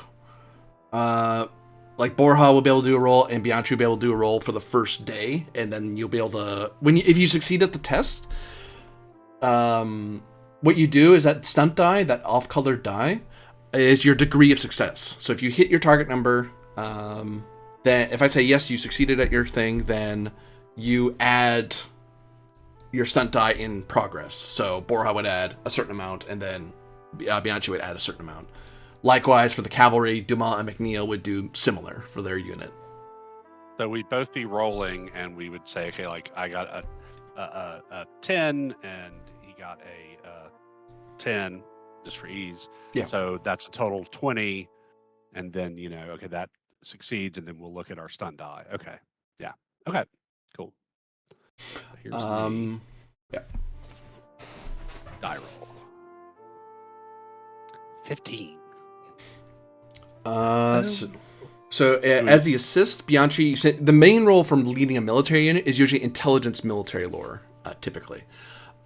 like Borja will be able to do a roll and Bianchi will be able to do a roll for the first day, and then you'll be able to, if you succeed at the test, what you do is that stunt die, that off-colored die, is your degree of success. So if you hit your target number, then if I say yes, you succeeded at your thing, then you add your stunt die in progress. So Borja would add a certain amount, and then Bianchi would add a certain amount. Likewise, for the cavalry, Dumas and McNeil would do similar for their unit. So we'd both be rolling, and we would say, okay, like I got a 10, and he got a 10, just for ease. Yeah. So that's a total 20, and then okay, that succeeds, and then we'll look at our stun die. Okay. Yeah. Okay. Cool. So here's the die roll. 15. So as the assist, Bianchi, the main role from leading a military unit is usually intelligence military lore, typically.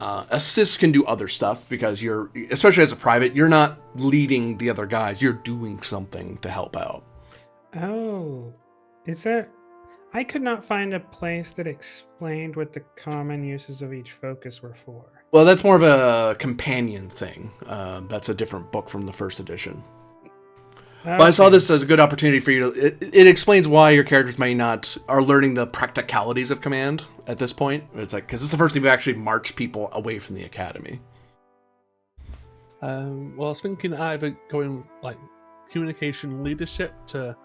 Assists can do other stuff because you're, especially as a private, you're not leading the other guys. You're doing something to help out. Oh, is there? I could not find a place that explained what the common uses of each focus were for. Well, that's more of a companion thing. That's a different book from the first edition. Okay. But I saw this as a good opportunity for you to. It explains why your characters may not are learning the practicalities of command at this point. It's like because it's the first time you actually march people away from the academy. Well, I was thinking either going like communication leadership to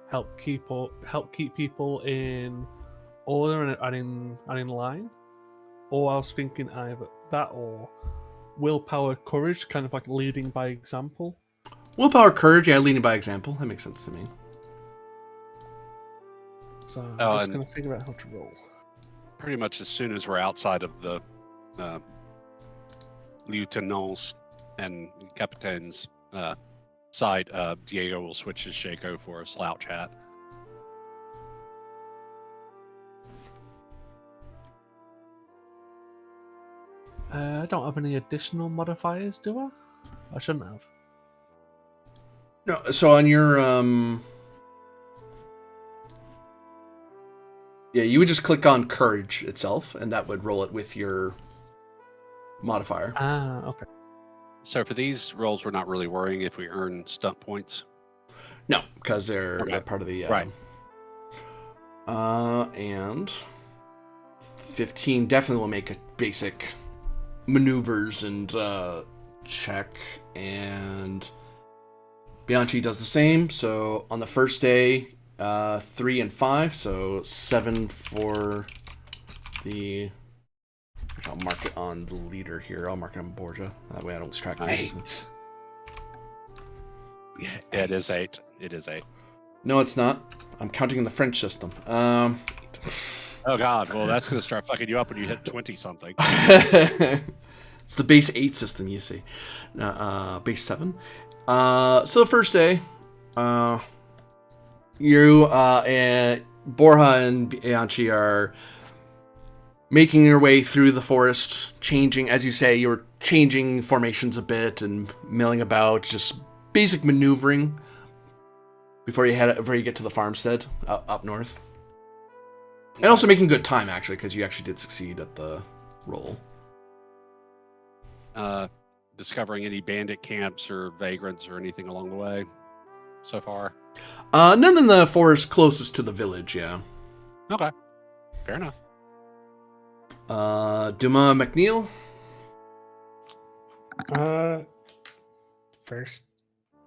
help keep people in order and in line, or I was thinking either that or willpower, courage, kind of like leading by example. Willpower, courage, yeah, leading by example. That makes sense to me. So I'm Oh, just and- going to figure out how to roll. Pretty much as soon as we're outside of the lieutenants and captains side, Diego will switch his Shaco for a slouch hat. I don't have any additional modifiers, do I? I shouldn't have. No, so on your yeah, you would just click on courage itself, and that would roll it with your modifier. Ah, okay. So for these rolls, we're not really worrying if we earn stunt points. No, because they're Okay. part of the Right. And 15 definitely will make a basic maneuvers and check, and Bianchi does the same. So on the first day, 3 and 5, so 7 for the. I'll mark it on the leader here. I'll mark it on Borgia. That way I don't distract Nice. Yeah, Yeah, it is 8. It is 8. No, it's not. I'm counting in the French system. Oh god, well that's gonna start fucking you up when you hit 20 something. It's the base 8 system, you see. Base 7. So the first day, you and Borja and Bianchi are making your way through the forest, changing, as you say, you're changing formations a bit and milling about, just basic maneuvering before you get to the farmstead up north. And also making good time, actually, because you actually did succeed at the roll. Discovering any bandit camps or vagrants or anything along the way so far? None in the forest closest to the village, yeah. Okay, fair enough. Duma McNeil? First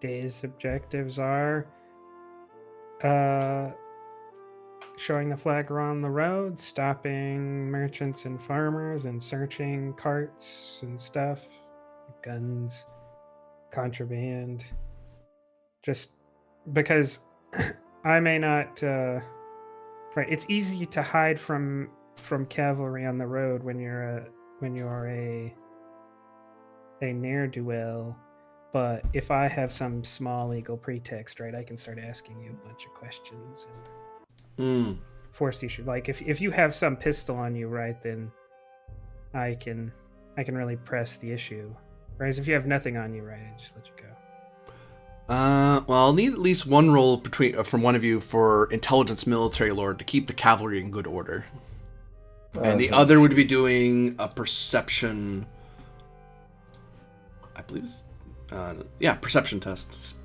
day's objectives are showing the flag around the road, stopping merchants and farmers, and searching carts and stuff, guns, contraband. Just because I may not. Right, it's easy to hide from cavalry on the road when you are a ne'er-do-well. But if I have some small legal pretext, right, I can start asking you a bunch of questions and force issue. Like if you have some pistol on you, right, then I can really press the issue. Whereas if you have nothing on you, right, I just let you go. Well, I'll need at least one roll from one of you for intelligence military lord to keep the cavalry in good order. And the other would be doing a perception. I believe perception test.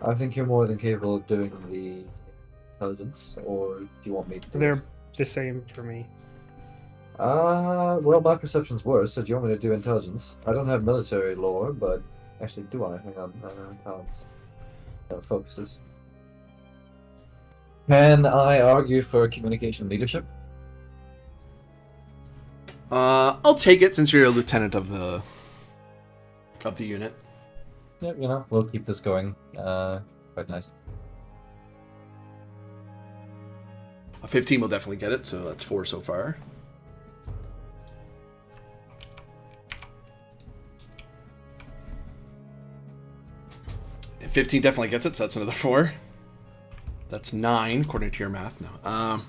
I think you're more than capable of doing the intelligence, or do you want me to do They're it? the same for me. Well, my perception's worse, so do you want me to do intelligence? I don't have military lore, but actually, do I? Hang on, talents. Focuses. Can I argue for communication leadership? I'll take it since you're a lieutenant of the unit. Yeah, we'll keep this going. Quite nice. A 15 will definitely get it, so that's 4 so far. And 15 definitely gets it, so that's another 4. That's 9, according to your math. No.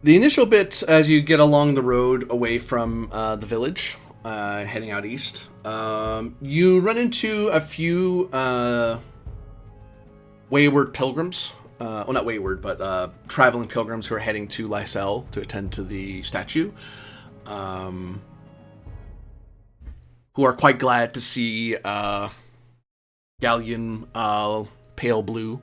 The initial bit, as you get along the road away from the village, heading out east, you run into a few wayward pilgrims. Well, not wayward, but traveling pilgrims who are heading to Lysel to attend to the statue. Who are quite glad to see Galleon Pale Blue.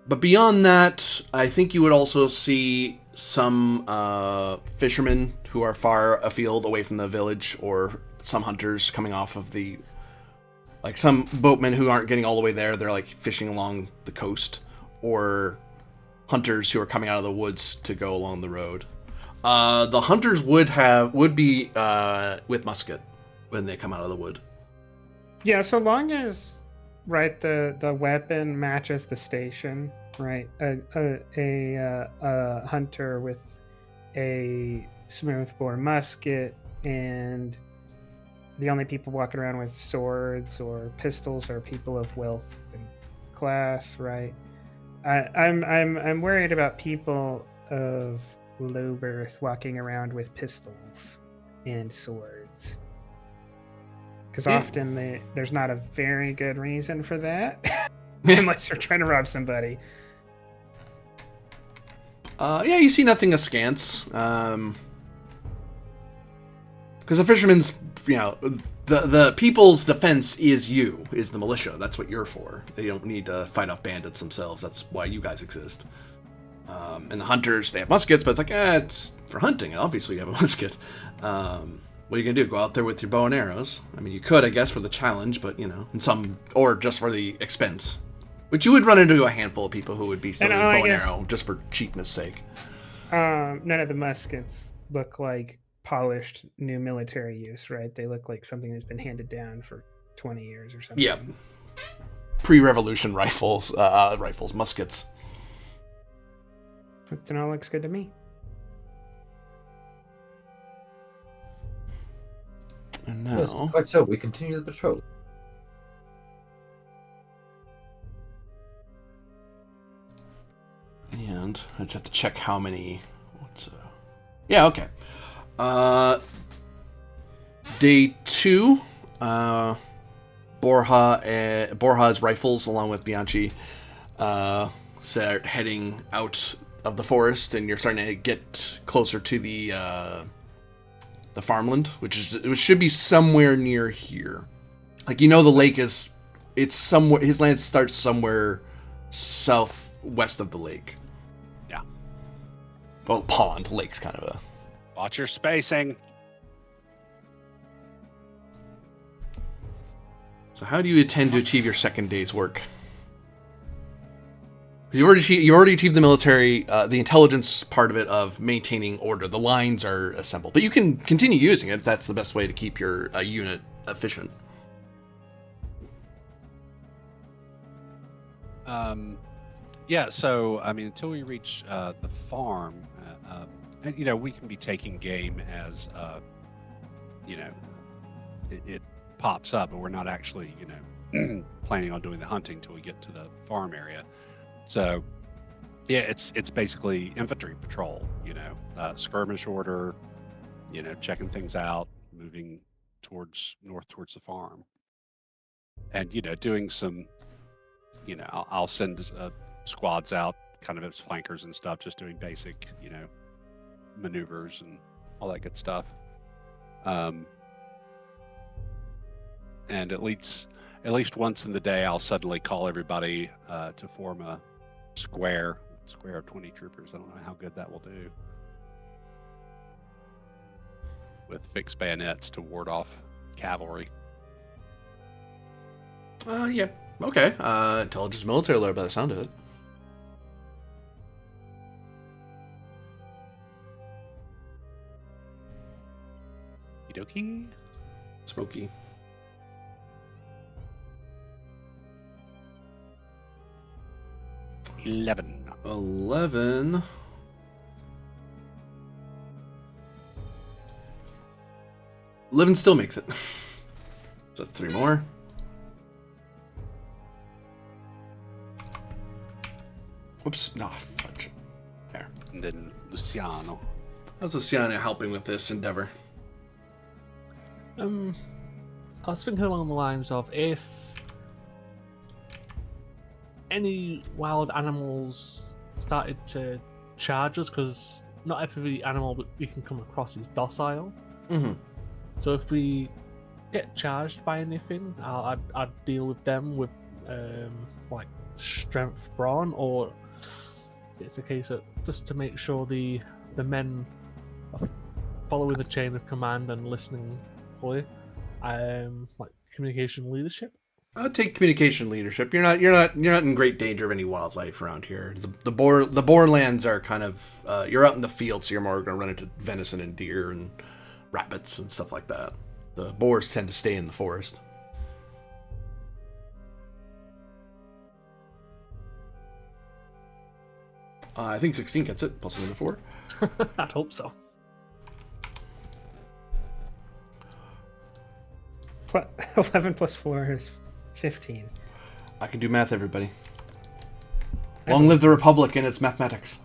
But beyond that, I think you would also see some fishermen who are far afield away from the village, or some hunters coming off of the Like some boatmen who aren't getting all the way there, they're like fishing along the coast, or hunters who are coming out of the woods to go along the road. The hunters would be with musket when they come out of the wood. Yeah, so long as the weapon matches the station, right? A hunter with a smoothbore musket, and the only people walking around with swords or pistols are people of wealth and class, right? I'm worried about people of low birth walking around with pistols and swords. Because often there's not a very good reason for that, unless you're trying to rob somebody. Yeah, you see nothing askance. Because the fishermen's, the people's defense is the militia. That's what you're for. They don't need to fight off bandits themselves. That's why you guys exist. And the hunters, they have muskets, but it's like, it's for hunting. Obviously, you have a musket. What are you gonna do? Go out there with your bow and arrows? I mean, you could, I guess, for the challenge, but or just for the expense. But you would run into a handful of people who would be still doing bow and arrow just for cheapness' sake. None of the muskets look like polished new military use, right? They look like something that's been handed down for 20 years or something. Yeah. Pre-revolution rifles, muskets. It all looks good to me. And now... Yes, quite so. We continue the patrol. And I just have to check how many... Yeah, okay. Day 2, Borja's rifles, along with Bianchi, start heading out of the forest, and you're starting to get closer to the farmland, which should be somewhere near here. Like, the lake it's somewhere. His land starts somewhere southwest of the lake. Yeah. Well, pond. Lake's kind of a... Watch your spacing. So how do you intend to achieve your second day's work? You already achieved the military, the intelligence part of it, of maintaining order. The lines are assembled, but you can continue using it if that's the best way to keep your unit efficient. Yeah. So I mean, until we reach the farm, and we can be taking game as it pops up, but we're not actually planning on doing the hunting till we get to the farm area. So, yeah, it's basically infantry patrol, skirmish order, checking things out, moving north towards the farm, and doing some, I'll send squads out, kind of as flankers and stuff, just doing basic, maneuvers and all that good stuff. And at least once in the day, I'll suddenly call everybody to form a square of 20 troopers. I don't know how good that will do, with fixed bayonets to ward off cavalry. Yeah, okay. Intelligence military alert by the sound of it. Okie dokie. Smoky. Eleven. 11. Living still makes it. So that's 3 more. Whoops. No, fudge. There. And then Luciano. How's Luciano helping with this endeavor? I was thinking along the lines of, if any wild animals started to charge us, because not every animal that we can come across is docile. Mm-hmm. So if we get charged by anything, I'd deal with them with like strength brawn, or it's a case of just to make sure the men are following the chain of command and listening fully. Like communication leadership. Take communication leadership. You're not in great danger of any wildlife around here. The boar lands are kind of you're out in the field, so you're more going to run into venison and deer and rabbits and stuff like that. The boars tend to stay in the forest. I think 16 gets it, plus another 4. I'd hope so. 11 plus 4 is 15. I can do math, everybody. Long live the Republic and its mathematics.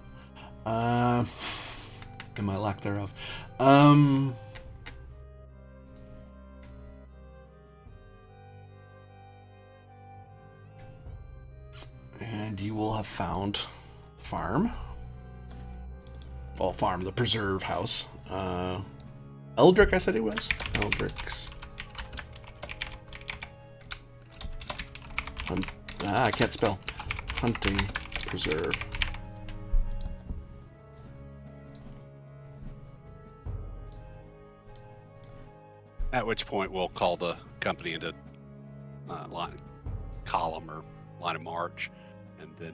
And my lack thereof. And you will have found farm. Well, farm, the preserve house. Eldrick, I said it was. Eldrick's. I can't spell. Hunting preserve. At which point we'll call the company into column or line of march, and then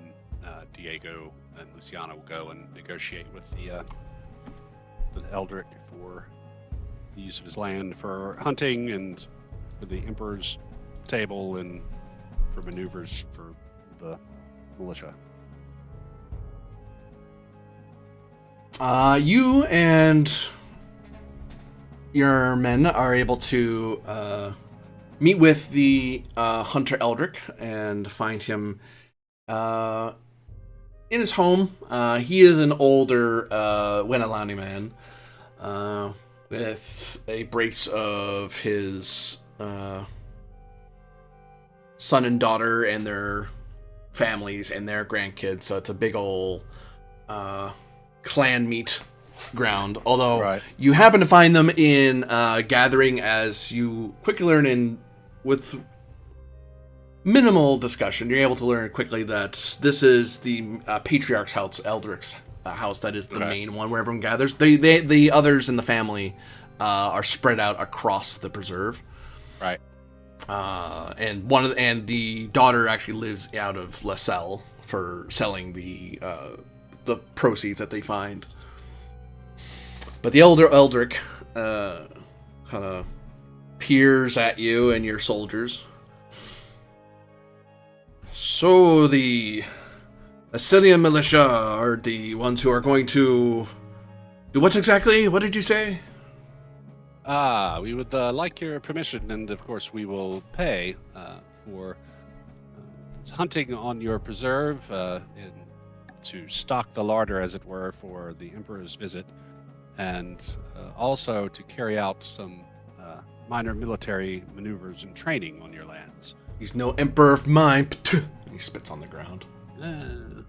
Diego and Luciano will go and negotiate with Eldrick for the use of his land for hunting and for the Emperor's table and for maneuvers for the militia. You and your men are able to meet with the Hunter Eldrick and find him in his home. He is an older Wenalani man with a brace of his son and daughter and their families and their grandkids. So it's a big old clan meet ground. Although you happen to find them in gathering, as you quickly learn in with minimal discussion, you're able to learn quickly that this is the patriarch's house, Eldrick's house. That is the main one where everyone gathers. The others in the family are spread out across the preserve. Right. And the daughter actually lives out of LaSalle for selling the proceeds that they find. But the elder Eldrick kind of peers at you and your soldiers. So the Assyrian militia are the ones who are going to do what exactly? What did you say? We would like your permission, and of course we will pay for hunting on your preserve to stock the larder, as it were, for the Emperor's visit, and also to carry out some minor military maneuvers and training on your lands. He's no emperor of mine. He spits on the ground. And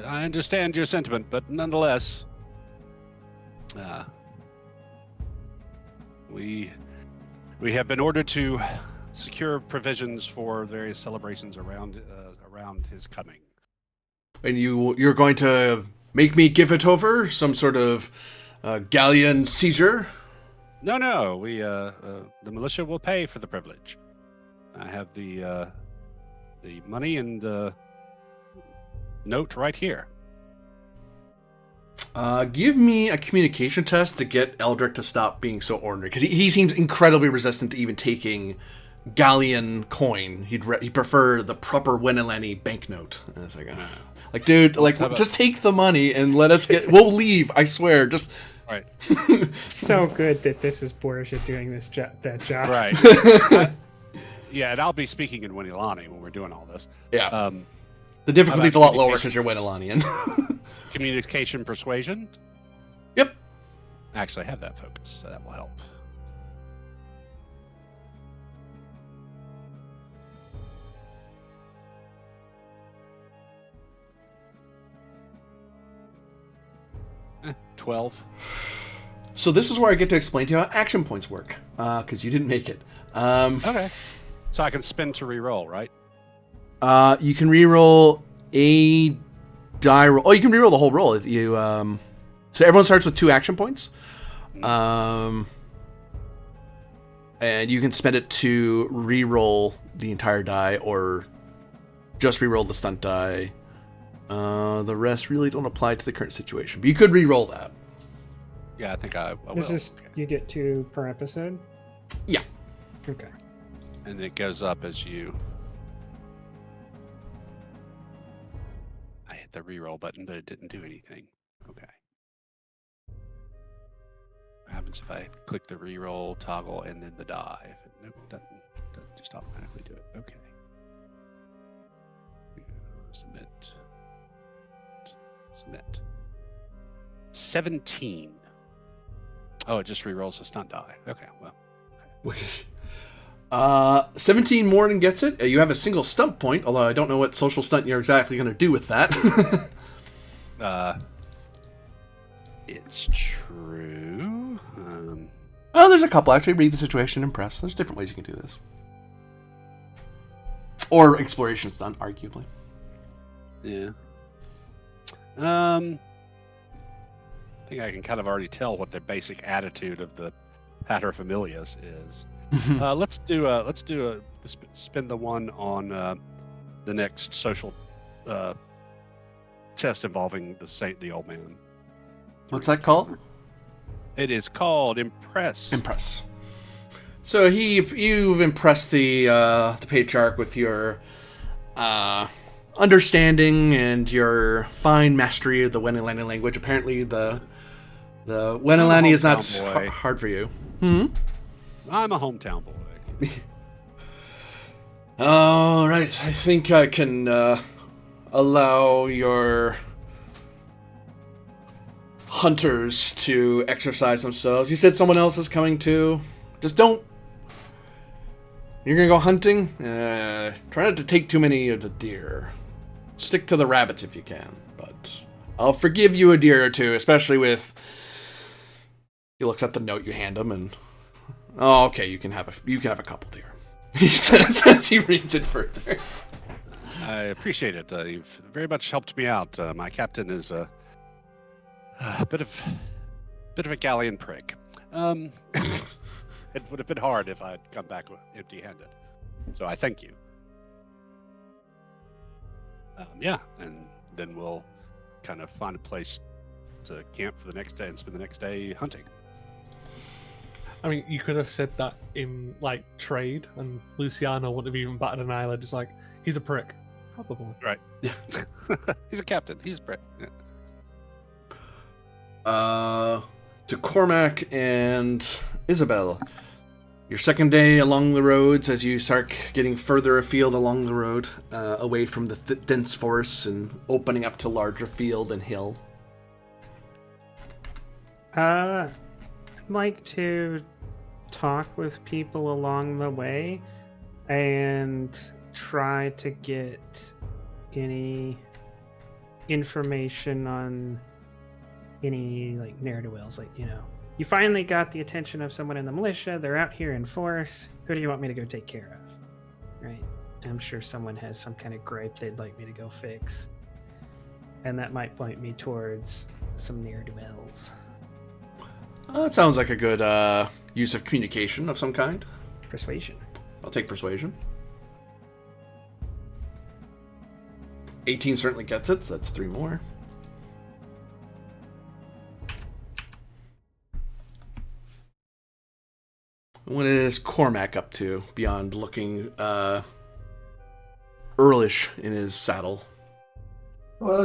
I understand your sentiment, but nonetheless, we have been ordered to secure provisions for various celebrations around his coming. And you're going to make me give it over? Some sort of galleon seizure? No. We the militia will pay for the privilege. I have the money and the note right here. Give me a communication test to get Eldrick to stop being so ornery, because he seems incredibly resistant to even taking galleon coin. He'd prefer the proper Wenalani banknote. And it's like, dude, just take the money and let us get. We'll leave. I swear. Just. Right. So good that this is Borgia doing that job. Right. Yeah, and I'll be speaking in Wenalani when we're doing all this. Yeah. The difficulty's a lot lower because you're Wenalanian. Communication persuasion? Yep. Actually, I have that focus, so that will help. Eh, 12. So this is where I get to explain to you how action points work, because you didn't make it. Okay. So I can spin to reroll, right? You can reroll a die roll. Oh, you can reroll the whole roll. So everyone starts with 2 action points. And And you can spend it to re-roll the entire die, or just re-roll the stunt die. The rest really don't apply to the current situation, but you could re-roll that. Yeah, I think I will. This is Okay. you get 2 per episode. Yeah. Okay. And it goes up as you. I hit the reroll button, but it didn't do anything. Okay. What happens if I click the reroll toggle and then the die? Nope, doesn't just automatically do it. Okay. Submit. Submit. 17. Oh, it just rerolls the stunt die. Okay, well. 17 Morton gets it. You have a single stunt point, although I don't know what social stunt you're exactly going to do with that. It's true. Oh, there's a couple, actually. Read the situation, impress. There's different ways you can do this. Or exploration stunt, arguably. Yeah. I think I can kind of already tell what the basic attitude of the paterfamilias is. Let's spend the one on the next social test involving the old man. What's that called? It is called Impress. Impress. So you've impressed the patriarch with your understanding and your fine mastery of the Wenelani language. Apparently, the Wenelani is not hard for you. I'm a hometown boy. All right, I think I can allow your hunters to exercise themselves. You said someone else is coming too. Just don't. You're gonna go hunting? Try not to take too many of the deer. Stick to the rabbits if you can. But I'll forgive you a deer or two, especially with. He looks at the note you hand him, and oh, okay, you can have a couple deer. He says as he reads it further. I appreciate it. You've very much helped me out. My captain is a bit of a galleon prick. It would have been hard if I'd come back empty-handed. So I thank you. Yeah, and then we'll kind of find a place to camp for the next day and spend the next day hunting. I mean, you could have said that in, like, trade, and Luciano wouldn't have even batted an eyelid. Just like, he's a prick. Probably. Right. Yeah. He's a captain. He's a prick. Yeah. To Cormac and Isabel, your second day along the roads as you start getting further afield along the road, away from the dense forests and opening up to larger field and hill. I'd like to talk with people along the way and try to get any information on any, like, ne'er-do-wells. Like, you finally got the attention of someone in the militia, they're out here in force, who do you want me to go take care of? Right? I'm sure someone has some kind of gripe they'd like me to go fix, and that might point me towards some ne'er-do-wells. It sounds like a good use of communication of some kind. Persuasion. I'll take persuasion. 18 certainly gets it, so that's 3 more. What is Cormac up to beyond looking earlish in his saddle? Well,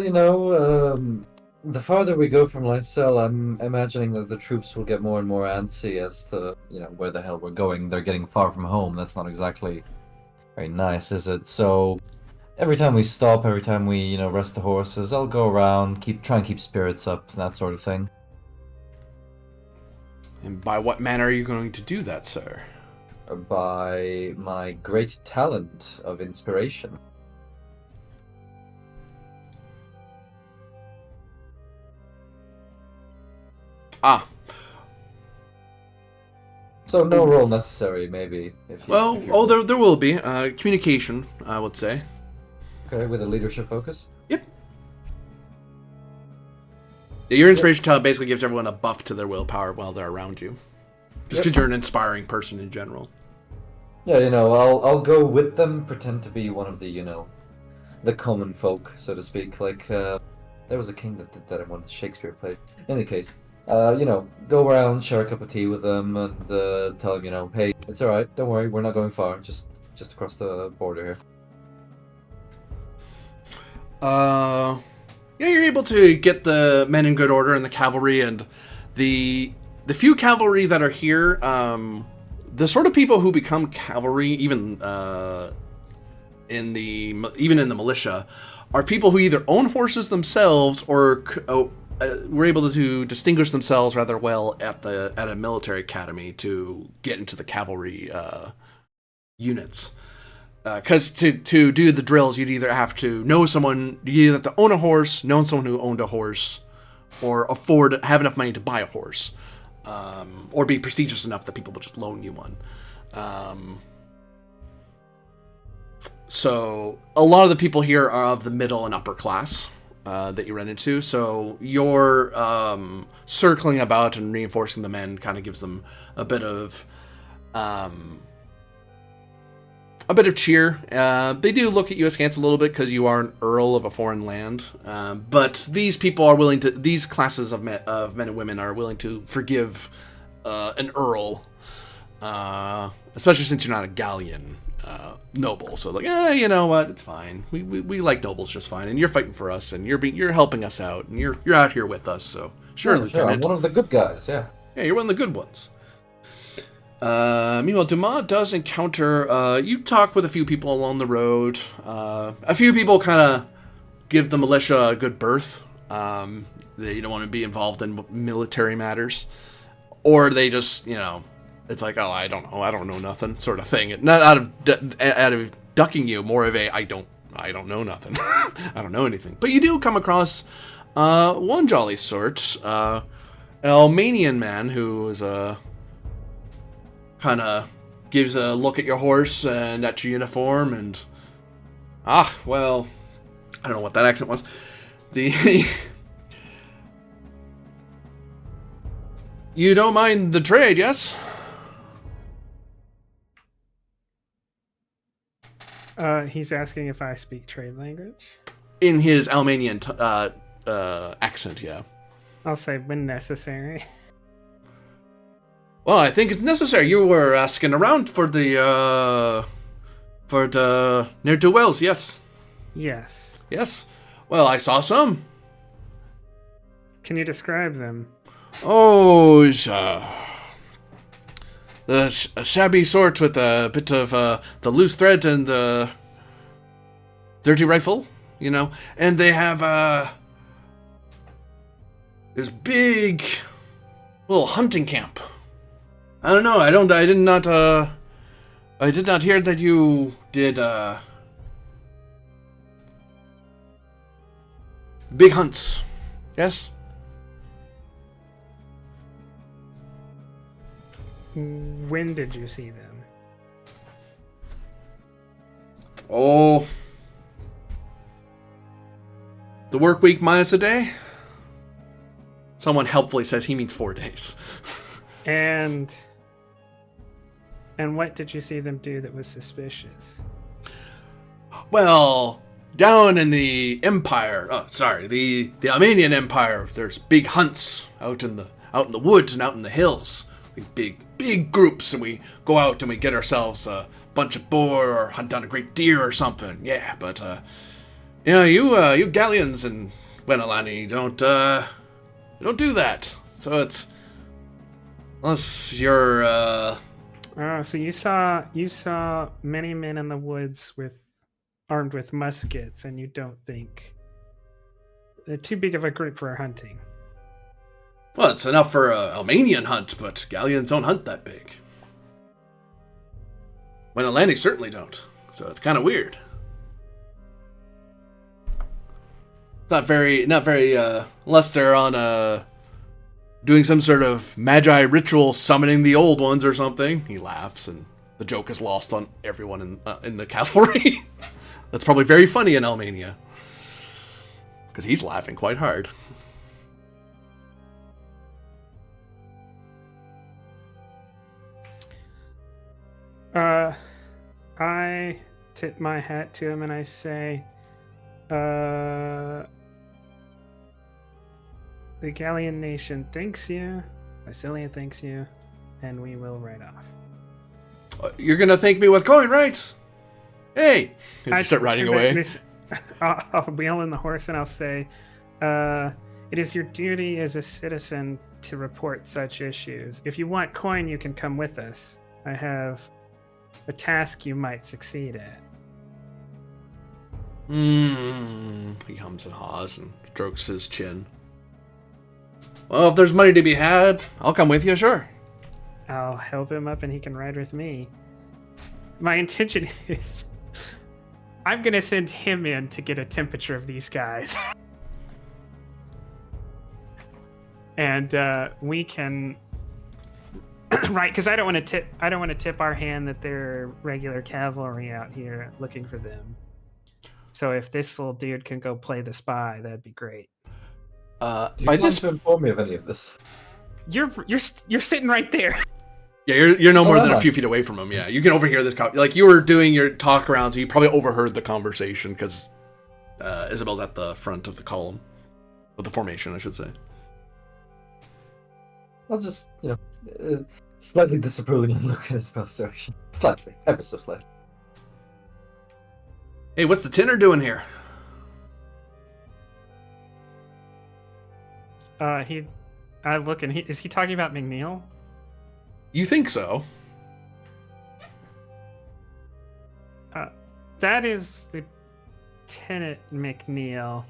the farther we go from Lysel, I'm imagining that the troops will get more and more antsy as to, where the hell we're going. They're getting far from home. That's not exactly very nice, is it? So every time we stop, every time we, rest the horses, I'll go around, try and keep spirits up, that sort of thing. And by what manner are you going to do that, sir? By my great talent of inspiration. Ah. So no roll necessary, maybe. If there will be. Communication, I would say. Okay, with a leadership focus? Yep. Your inspiration talent basically gives everyone a buff to their willpower while they're around you. Just because you're an inspiring person in general. Yeah, I'll go with them, pretend to be one of the, the common folk, so to speak. Like, there was a king that did that in one Shakespeare play. In any case, go around, share a cup of tea with them, and tell them, hey, it's alright, don't worry, we're not going far, just across the border here. Yeah, you're able to get the men in good order and the cavalry, and the few cavalry that are here, the sort of people who become cavalry, even in the militia, are people who either own horses themselves or were able to distinguish themselves rather well at a military academy to get into the cavalry units. Because to do the drills, you'd either have to know someone, you either have to own a horse, know someone who owned a horse, or have enough money to buy a horse, or be prestigious enough that people will just loan you one. So a lot of the people here are of the middle and upper class that you run into. So your circling about and reinforcing the men kind of gives them a bit of cheer. They do look at you askance a little bit because you are an earl of a foreign land. But these people are willing to, these classes of men and women are willing to forgive an earl, especially since you're not a galleon noble. So like, you know what, it's fine. We like nobles just fine, and you're fighting for us, and you're helping us out, and you're out here with us. So sure, Yeah, Lieutenant. sure, I'm one of the good guys. Yeah. Yeah, you're one of the good ones. Meanwhile, Dumas does encounter, you talk with a few people along the road. A few people kind of give the militia a good berth. They don't want to be involved in military matters. Or they just, it's like, oh, I don't know nothing sort of thing. Not out of ducking you, more of a, I don't know nothing. I don't know anything. But you do come across, one jolly sort, an Almanian man who is kind of gives a look at your horse and at your uniform, and well, I don't know what that accent was. You don't mind the trade, yes? He's asking if I speak trade language. In his Almanian accent, yeah. I'll say when necessary. Well, I think it's necessary. You were asking around for the ne'er-do-wells, yes? Yes. Yes. Well, I saw some. Can you describe them? Oh, it's, a shabby sort with a bit of the loose thread and the dirty rifle, and they have this big little hunting camp. I don't know. I did not hear that you did big hunts. Yes? When did you see them? Oh, the work week minus a day? Someone helpfully says he means 4 days. And what did you see them do that was suspicious? Well, down in the Empire, the Armenian Empire, there's big hunts out in the woods and out in the hills. Big groups, and we go out and we get ourselves a bunch of boar or hunt down a great deer or something. Yeah, but you galleons and Wenelani don't do that. So it's unless you're So you saw many men in the woods armed with muskets, and you don't think they're too big of a group for hunting. Well, it's enough for a Almanian hunt, but galleons don't hunt that big. Wenelani certainly don't, so it's kind of weird. Not very, unless they're on doing some sort of magi ritual summoning the old ones or something. He laughs, and the joke is lost on everyone in the cavalry. That's probably very funny in Almania, because he's laughing quite hard. I tip my hat to him and I say, the Gallian nation thanks you, Basilia thanks you, and we will ride off. You're gonna thank me with coin, right? Hey! As you start riding away. I'll wheel in the horse and I'll say, it is your duty as a citizen to report such issues. If you want coin, you can come with us. I have a task you might succeed at. He hums and haws and strokes his chin. Well, if there's money to be had, I'll come with you, sure. I'll help him up and he can ride with me. My intention is I'm going to send him in to get a temperature of these guys. And we can right, because I don't want to tip our hand that they're regular cavalry out here looking for them. So if this little dude can go play the spy, that'd be great. Do you want to inform me of any of this? You're sitting right there. Yeah, you're no more than a few feet away from him. Yeah, you can overhear this. Like you were doing your talk around, so you probably overheard the conversation because Isabel's at the front of the column, of the formation, I should say. I'll just, slightly disapprovingly look at Isabel's direction. Slightly, ever so slightly. Hey, what's the tinner doing here? I look and is he talking about McNeil? You think so? That is Lieutenant McNeil,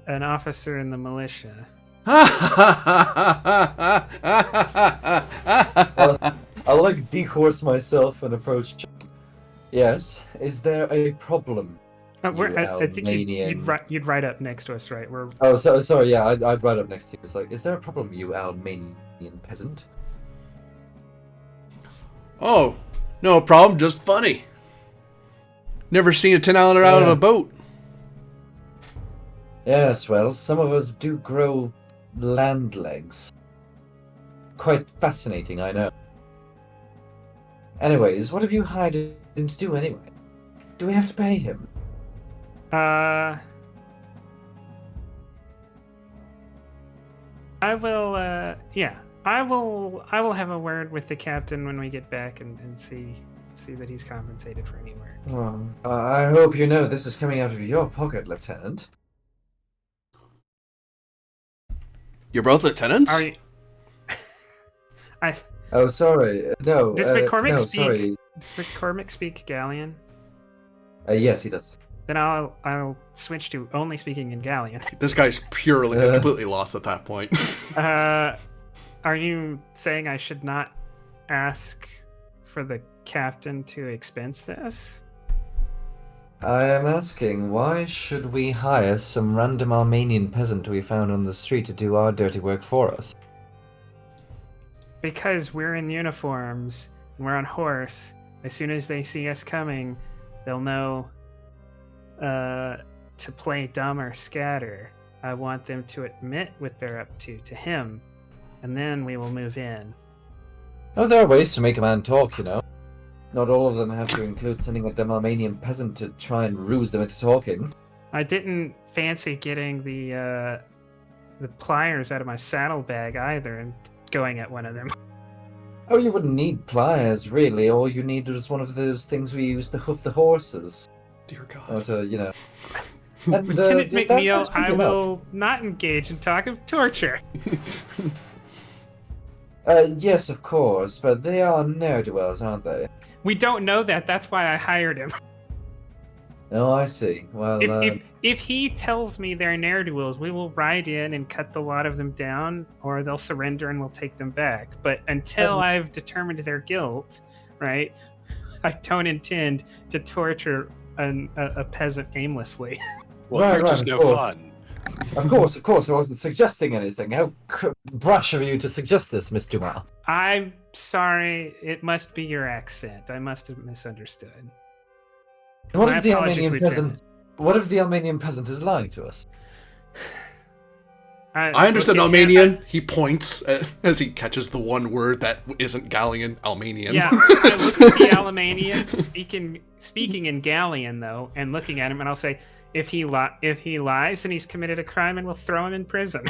an officer in the militia. I'll dehorse myself and approach. Yes, is there a problem? I think you'd ride up next to us, right? Sorry. Yeah, I'd ride up next to you. It's like, is there a problem, you Almanian peasant? Oh, no problem. Just funny. Never seen a 10-islander out of a boat. Yes, well, some of us do grow land legs. Quite fascinating, I know. Anyways, what have you hired him to do anyway? Do we have to pay him? I will, I will have a word with the captain when we get back and see that he's compensated for any work. Well, I hope you know this is coming out of your pocket, Lieutenant. You're both lieutenants? Are you... Oh, sorry. No. Does McCormick speak? Sorry. Does McCormick speak Gallian? Yes, he does. Then I'll switch to only speaking in Gallian. This guy's completely lost at that point. Are you saying I should not ask for the captain to expense this? I am asking, why should we hire some random Armenian peasant we found on the street to do our dirty work for us? Because we're in uniforms and we're on horse. As soon as they see us coming, they'll know to play dumb or scatter. I want them to admit what they're up to him, and then we will move in. Oh, there are ways to make a man talk, you know. Not all of them have to include sending a dumb Armenian peasant to try and ruse them into talking. I didn't fancy getting the pliers out of my saddlebag either and going at one of them. Oh, you wouldn't need pliers, really. All you need is one of those things we use to hoof the horses. Dear God. Or to, And, Lieutenant McNeil, I will not engage in talk of torture. Yes, of course, but they are ne'er-do-wells, aren't they? We don't know that. That's why I hired him. Oh, I see. Well, if he tells me they're ne'er-do-wells, we will ride in and cut the lot of them down, or they'll surrender and we'll take them back. But until I've determined their guilt, right, I don't intend to torture a peasant aimlessly. Well, right, just no course. fun. Of course, I wasn't suggesting anything. How brash of you to suggest this, Miss Dumas. I'm sorry. It must be your accent. I must have misunderstood. What My if the apologies, Armenian Lieutenant. peasant? What if the Armenian peasant is lying to us? I understand okay, Almanian. He points as he catches the one word that isn't Gallian, Almanian. Yeah, I look at the Alamanian speaking in Gallian though, and looking at him, and I'll say, if he lies, then he's committed a crime, and we'll throw him in prison.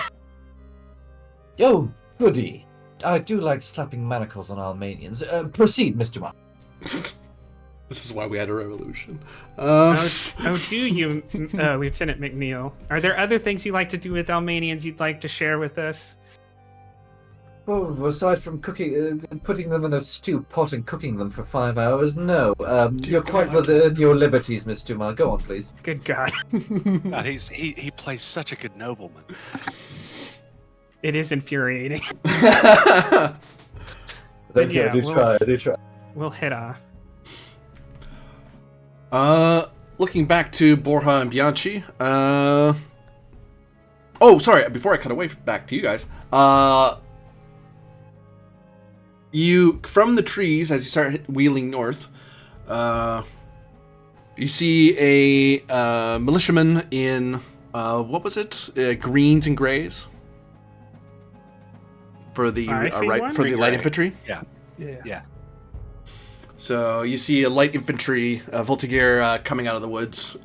Oh, goody. I do like slapping manacles on Almanians. Proceed, Mr. Mark. This is why we had a revolution. Do you, Lieutenant McNeil? Are there other things you like to do with Almanians you'd like to share with us? Well, aside from cooking, putting them in a stew pot and cooking them for 5 hours, no. You're quite within your liberties, Miss Dumas. Go on, please. Good God. God, he plays such a good nobleman. It is infuriating. Thank you. yeah, I do try. We'll head off. Looking back to Borja and Bianchi. Oh, sorry. Before I cut away back to you guys. You from the trees as you start wheeling north. You see a militiaman in what was it? Greens and grays for the light infantry. Yeah. So you see a light infantry Voltigeur coming out of the woods,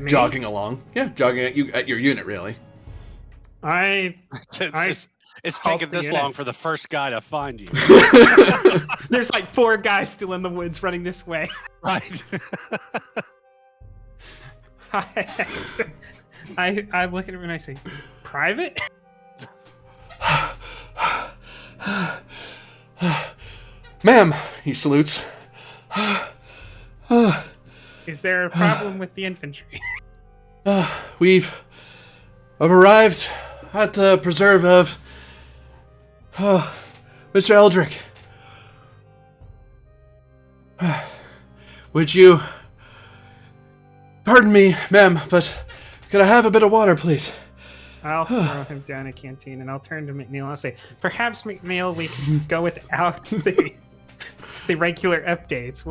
jogging along. Yeah, jogging at you at your unit, really. It's taken this long for the first guy to find you. There's like 4 guys still in the woods running this way. Right. I look at him and I say, "Private?" Ma'am, he salutes. Is there a problem with the infantry? We've arrived at the preserve of Mr. Eldrick. Would you pardon me, ma'am, but could I have a bit of water, please? I'll throw him down a canteen, and I'll turn to McNeil and I'll say, "Perhaps, McNeil, we can go without the regular updates.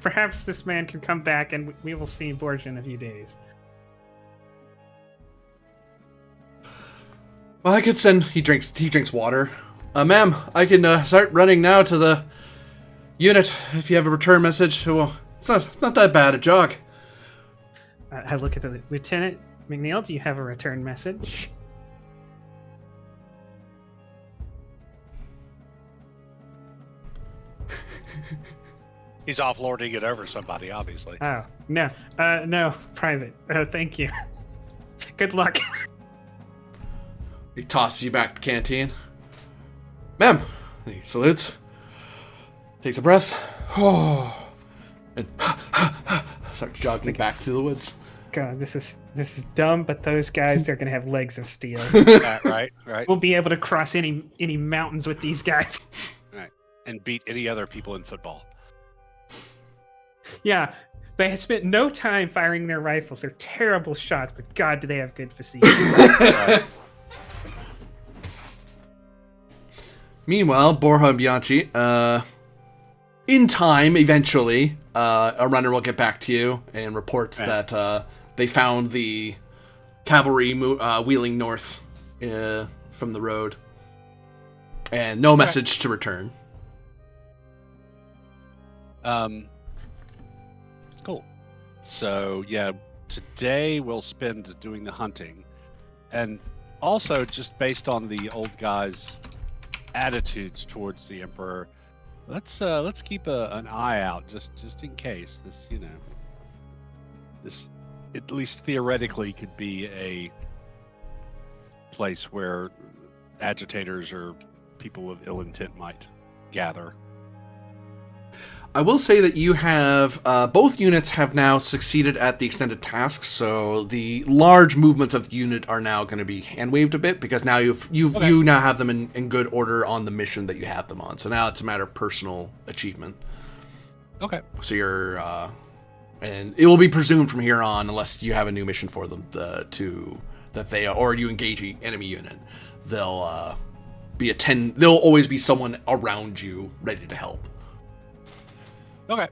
Perhaps this man can come back, and we will see Borgia in a few days." Well, I could send. He drinks water. Ma'am, I can start running now to the unit if you have a return message. Well, it's not that bad a jog. I look at the Lieutenant McNeil. Do you have a return message? He's offloading it over somebody, obviously. Oh, no. No, private. Thank you. Good luck. He tosses you back to the canteen. Ma'am, he salutes. Takes a breath. And starts jogging back to the woods. God, this is dumb, but those guys, they're gonna have legs of steel. Right. We'll be able to cross any mountains with these guys. Right. And beat any other people in football. Yeah, they have spent no time firing their rifles. They're terrible shots, but God, do they have good physique. Right. Meanwhile, Borja and Bianchi, in time, eventually, a runner will get back to you and report that they found the cavalry wheeling north from the road. And no message to return. Cool. So, yeah, today we'll spend doing the hunting. And also, just based on the old guy's attitudes towards the Emperor, let's keep an eye out just in case this at least theoretically could be a place where agitators or people of ill intent might gather. I will say that you have both units have now succeeded at the extended tasks, so the large movements of the unit are now going to be hand waved a bit because now you now have them in good order on the mission that you have them on. So now it's a matter of personal achievement. Okay. So you're and it will be presumed from here on, unless you have a new mission for them or you engage an enemy unit, they'll there'll always be someone around you ready to help. Okay.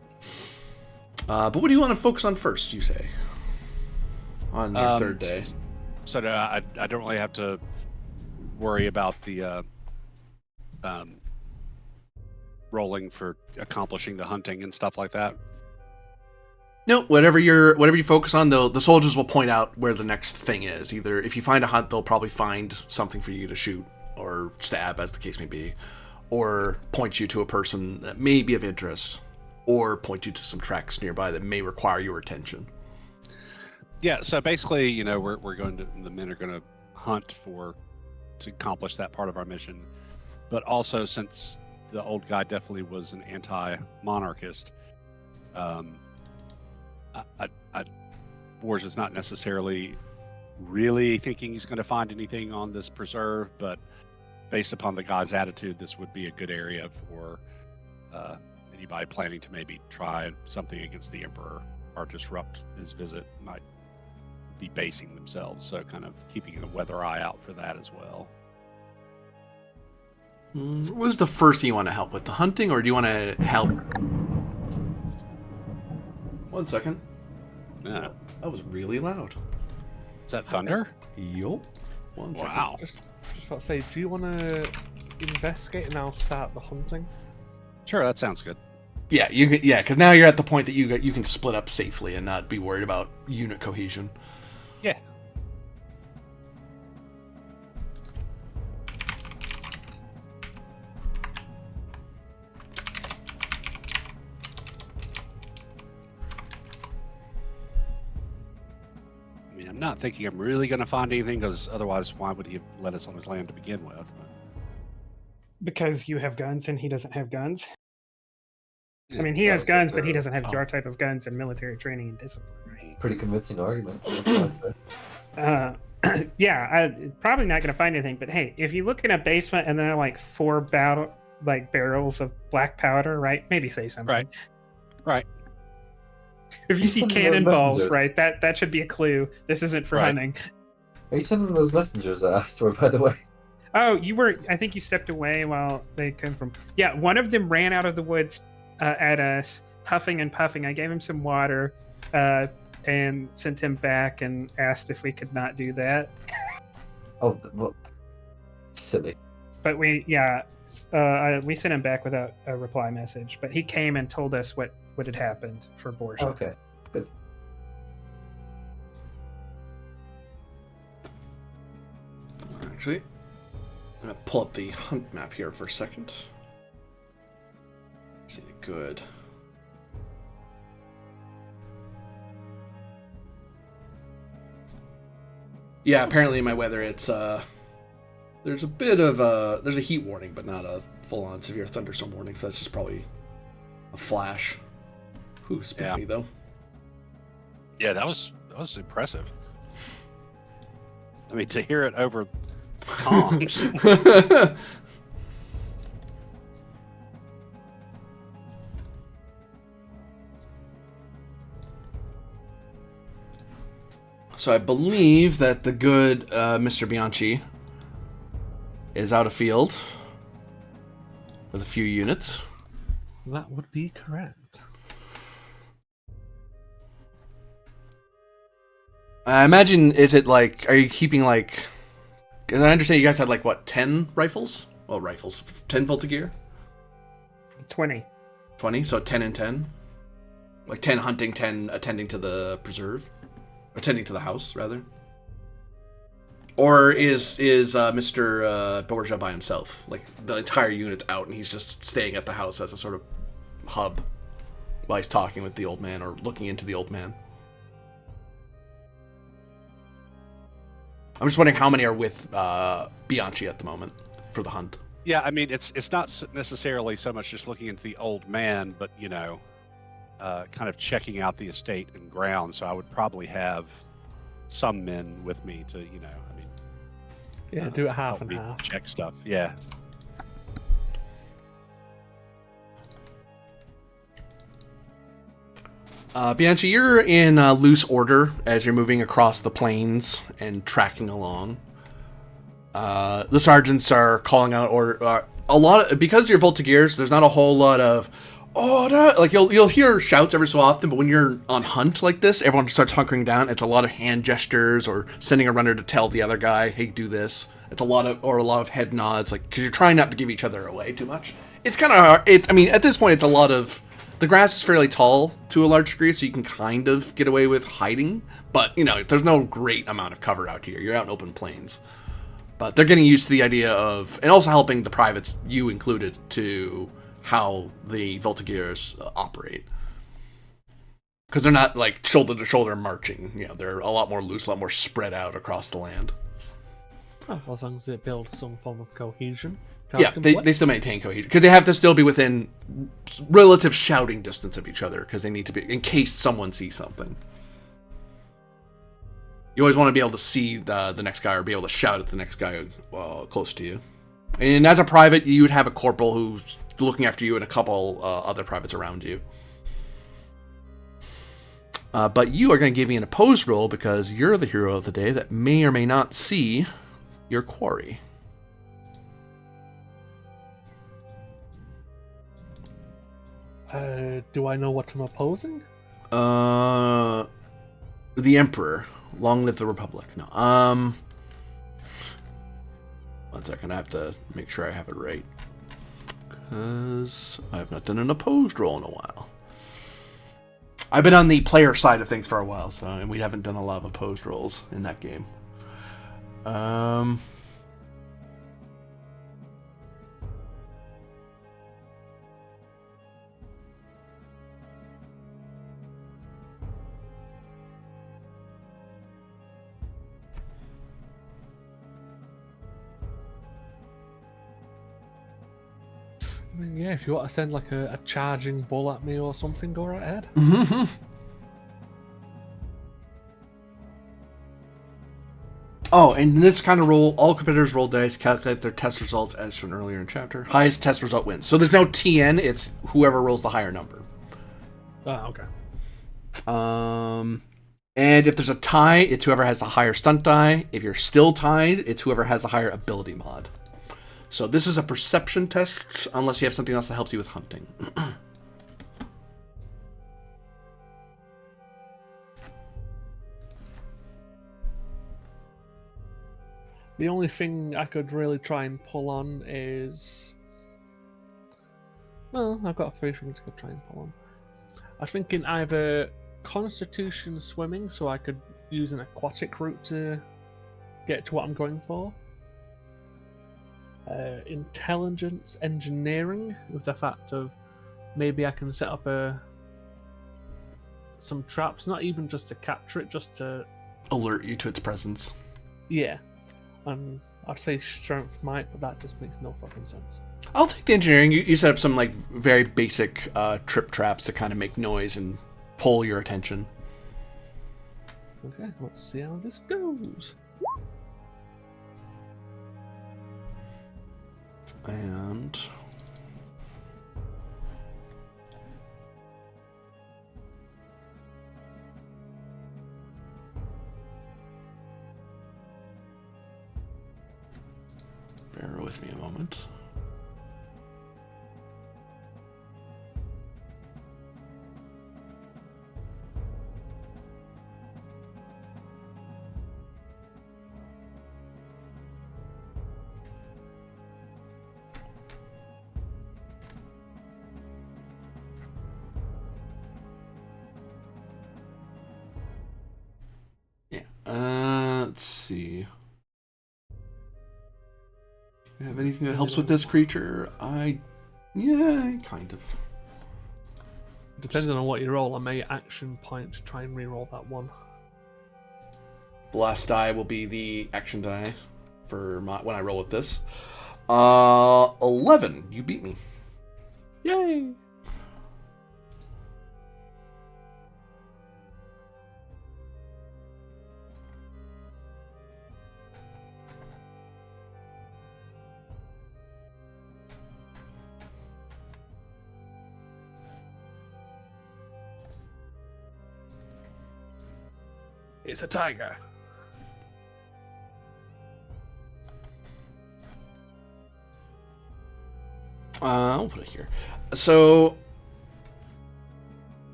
But what do you want to focus on first, you say? on your third day. So I don't really have to worry about the rolling for accomplishing the hunting and stuff like that. No, whatever you focus on, the soldiers will point out where the next thing is. Either if you find a hunt, they'll probably find something for you to shoot or stab, as the case may be, or point you to a person that may be of interest, or point you to some tracks nearby that may require your attention. Yeah, so basically, we're going to, the men are going to hunt to accomplish that part of our mission. But also, since the old guy definitely was an anti-monarchist, Borges is not necessarily really thinking he's going to find anything on this preserve, but based upon the guy's attitude, this would be a good area for anybody planning to maybe try something against the Emperor or disrupt his visit might be basing themselves. So kind of keeping a weather eye out for that as well. What was the first thing you want to help with? The hunting, or do you want to help? 1 second. Yeah. That was really loud. Is that thunder? Yup. 1 second. Wow. Just about to say, do you want to investigate and I'll start the hunting? Sure, that sounds good. Yeah, you can. Yeah, because now you're at the point that you can split up safely and not be worried about unit cohesion. Yeah. I mean, I'm not thinking I'm really going to find anything, because otherwise, why would he have let us on his land to begin with? Because you have guns and he doesn't have guns. Yeah, I mean, he has sounds guns, like but he doesn't have oh. your type of guns and military training and discipline, right? Pretty convincing argument. I'd say. Yeah, probably not going to find anything. But hey, if you look in a basement and there are like 4 barrels of black powder, right? Maybe say something. Right. If you You see send those cannonballs, messengers. right? That should be a clue. This isn't for Right. hunting. Are you sending those messengers I asked for, by the way? Oh, you were. I think you stepped away while they came from. Yeah, one of them ran out of the woods at us, huffing and puffing. I gave him some water, and sent him back and asked if we could not do that. Oh, well, silly. But we sent him back without a reply message. But he came and told us what had happened for Borgia. Okay, good. Actually, I'm gonna pull up the hunt map here for a second. See, good. Yeah, apparently in my weather, it's there's a bit of there's a heat warning, but not a full-on severe thunderstorm warning. So that's just probably a flash. Whew, spit me though. Yeah, that was impressive. I mean, to hear it over comms. So I believe that the good Mr. Bianchi is out of field with a few units. That would be correct. I imagine, is it like, are you keeping like, because I understand you guys had like, what, 10 rifles? Well, rifles, 10 Voltigear? 20. 20, so 10 and 10? Like 10 hunting, 10 attending to the preserve? Attending to the house, rather? Or is Mr. Borgia by himself? Like, the entire unit's out and he's just staying at the house as a sort of hub while he's talking with the old man or looking into the old man? I'm just wondering how many are with Bianchi at the moment for the hunt. Yeah, I mean, it's not necessarily so much just looking into the old man, but kind of checking out the estate and ground. So I would probably have some men with me to, Yeah, do it half help and me half. check stuff. Yeah. Bianchi, you're in loose order as you're moving across the plains and tracking along. The sergeants are calling out order. Because you're Voltigears, there's not a whole lot of order. Like you'll hear shouts every so often, but when you're on hunt like this, everyone starts hunkering down. It's a lot of hand gestures or sending a runner to tell the other guy, "Hey, do this." It's a lot of head nods, like because you're trying not to give each other away too much. It's kind of hard. I mean, at this point, it's a lot of the grass is fairly tall to a large degree, so you can kind of get away with hiding. But there's no great amount of cover out here. You're out in open plains. But they're getting used to the idea of, and also helping the privates, you included, to how the Voltigears operate. Because they're not like shoulder to shoulder marching. They're a lot more loose, a lot more spread out across the land. Well, as long as it builds some form of cohesion. Yeah, they still maintain cohesion. Because they have to still be within relative shouting distance of each other. Because they need to be, in case someone sees something. You always want to be able to see the next guy or be able to shout at the next guy close to you. And as a private, you would have a corporal who's looking after you and a couple other privates around you. But you are going to give me an opposed roll because you're the hero of the day that may or may not see your quarry. Do I know what I'm opposing? The Emperor. Long live the Republic. No. 1 second. I have to make sure I have it right. Because I have not done an opposed roll in a while. I've been on the player side of things for a while, and we haven't done a lot of opposed rolls in that game. I mean, yeah, if you want to send like a charging bull at me or something, go right ahead. Oh, and in this kind of roll, all competitors roll dice, calculate their test results as shown earlier in the chapter. Highest test result wins. So there's no TN, it's whoever rolls the higher number. Oh, okay. And if there's a tie, it's whoever has the higher stunt die. If you're still tied, it's whoever has the higher ability mod. So this is a perception test, unless you have something else that helps you with hunting. The only thing I could really try and pull on is... Well, I've got 3 things I could try and pull on. I was thinking either Constitution swimming, so I could use an aquatic route to get to what I'm going for. Intelligence engineering, with the fact of maybe I can set up some traps, not even just to capture it, just to alert you to its presence. Yeah. And I'd say strength might, but that just makes no fucking sense. I'll take the engineering. You set up some like very basic trip traps to kind of make noise and pull your attention. Okay, let's see how this goes. And bear with me a moment. Let's see. Do you have anything that helps with this creature? Yeah, kind of. Depending on what you roll, I may action point to try and re-roll that one. Blast die will be the action die for when I roll with this. 11. You beat me. Yay! It's a tiger. I'll put it here. So,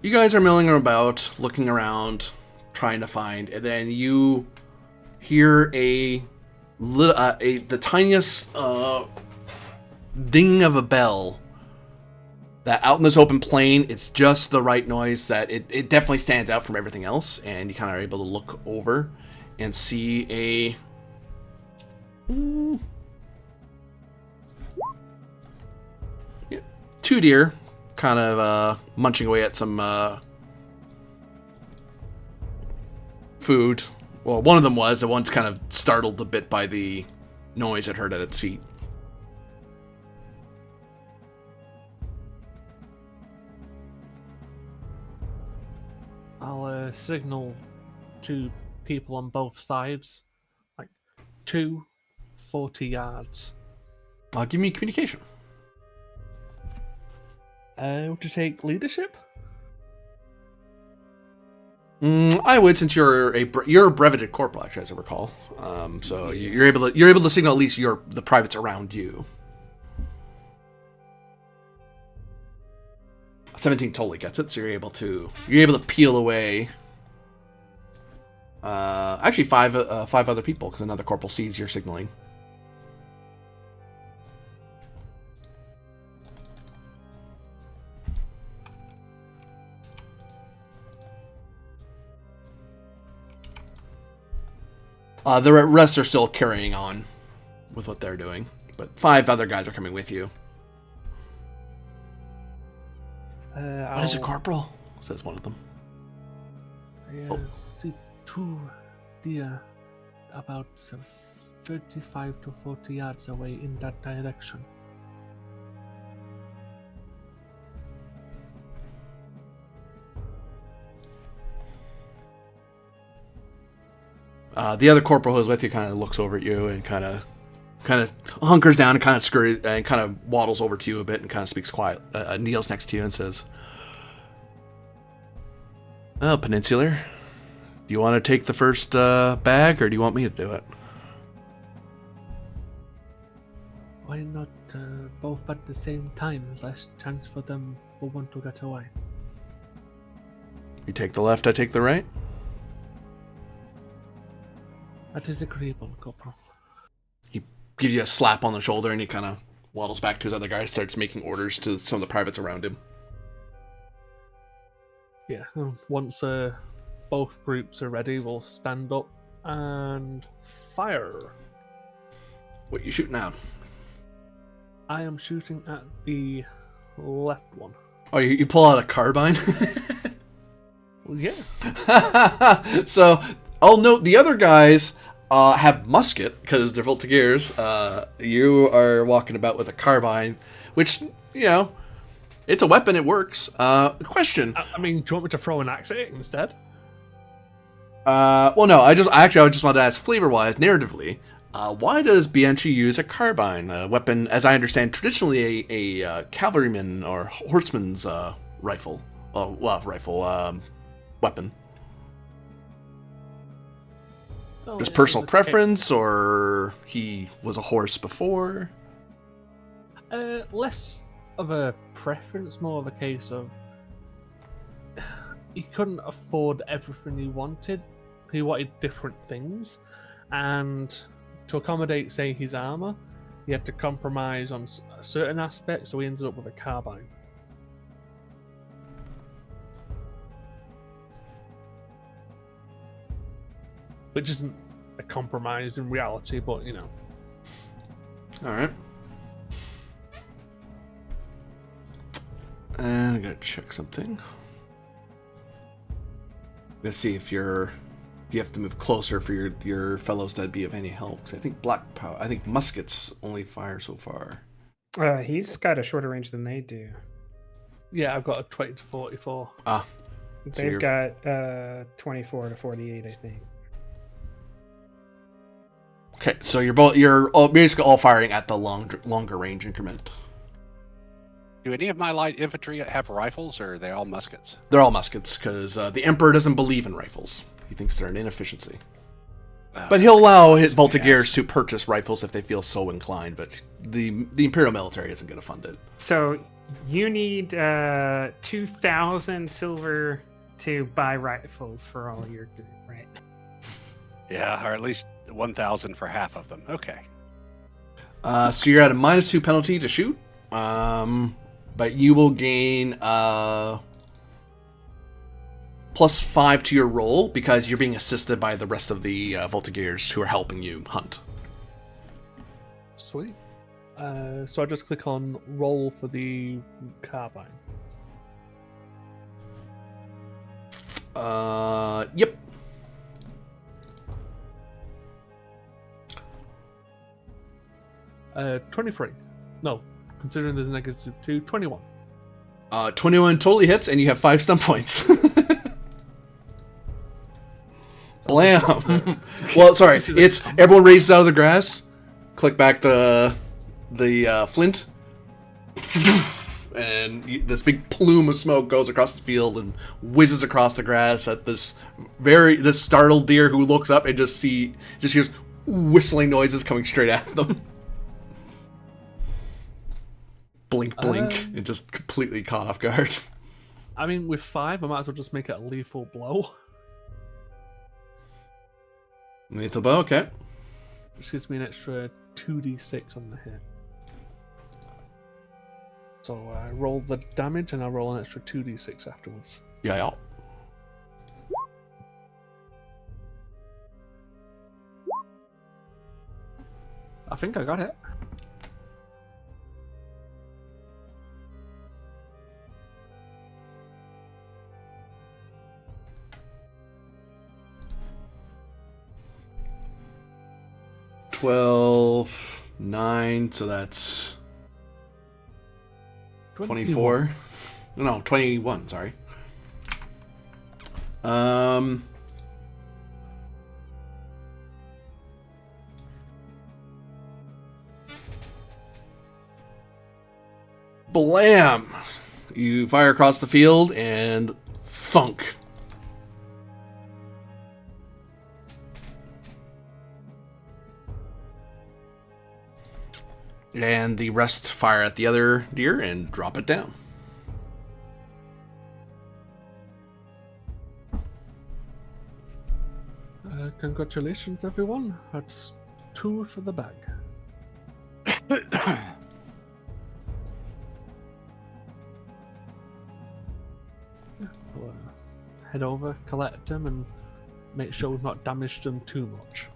you guys are milling about, looking around, trying to find, and then you hear the tiniest ding of a bell. That out in this open plain, it's just the right noise that it definitely stands out from everything else, and you kind of are able to look over and see two deer kind of munching away at some food. Well, one of them was. The one's kind of startled a bit by the noise it heard at its feet. I'll signal to people on both sides, like 40 yards. Give me communication. Would you take leadership? I would, since you're a breveted corporal, actually, as I recall. So you're able to signal at least the privates around you. 17 totally gets it, so you're able to peel away. Actually, five other people, because another corporal sees your signaling. The rest are still carrying on with what they're doing, but 5 other guys are coming with you. What is it, Corporal? Says one of them. I see 2 deer about 35 to 40 yards away in that direction. The other corporal who's with you kind of looks over at you and kind of hunkers down and kind of scurries and kind of waddles over to you a bit and kind of speaks quiet. Kneels next to you and says, "Well, Peninsular, do you want to take the first bag, or do you want me to do it?" Why not both at the same time? Less chance for one to get away. You take the left, I take the right. That is agreeable, Corporal. He gives you a slap on the shoulder and he kind of waddles back to his other guy, starts making orders to some of the privates around him. Yeah, once both groups are ready, we'll stand up and fire. What you shooting at? I am shooting at the left one. Oh, you pull out a carbine? Well, yeah. So, I'll note the other guys have musket, because they're Voltigeurs. You are walking about with a carbine, which, it's a weapon, it works. Question. I mean, do you want me to throw an axe at it instead? Well, no, I just wanted to ask, flavor-wise, narratively, why does Bianchi use a carbine? A weapon, as I understand, traditionally a cavalryman or horseman's weapon. Oh, Just yeah, personal okay. preference, or he was a horse before? Less of a preference, more of a case of he couldn't afford everything he wanted. He wanted different things, and to accommodate, say, his armor, he had to compromise on a certain aspect, so he ended up with a carbine. Which isn't a compromise in reality, but Alright. And I'm gonna check something. Let's see if you have to move closer for your fellows to be of any help. Because I think muskets only fire so far. He's got a shorter range than they do. Yeah, I've got a 20 to 44. They've got 24 to 48, I think. Okay, so you're basically all firing at the longer range increment. Do any of my light infantry have rifles, or are they all muskets? They're all muskets, because the Emperor doesn't believe in rifles. He thinks they're an inefficiency. But he'll allow his Voltigeurs to purchase rifles if they feel so inclined, but the Imperial military isn't going to fund it. So You need 2,000 silver to buy rifles for all your group, right? Yeah, or at least 1,000 for half of them. Okay. So you're at a -2 penalty to shoot. But you will gain +5 to your roll because you're being assisted by the rest of the Voltigears who are helping you hunt. Sweet. So I just click on roll for the carbine. Yep. Uh, 23. No, considering there's a -2, 21. 21 totally hits, and you have 5 stun points. Blam! Well, sorry, it's everyone raises out of the grass. Click back to the flint, and this big plume of smoke goes across the field and whizzes across the grass at this startled deer who looks up and just hears whistling noises coming straight at them. Blink, blink, and just completely caught off guard. I mean, with 5, I might as well just make it a lethal blow. Lethal bow, okay. Which gives me an extra 2d6 on the hit. So I roll the damage and I roll an extra 2d6 afterwards. Yeah. I think I got it. $12, 9, so that's 24. No, 21, sorry. Blam! You fire across the field and thunk. And the rest fire at the other deer and drop it down. Congratulations, everyone. That's 2 for the bag. We'll head over, collect them, and make sure we've not damaged them too much.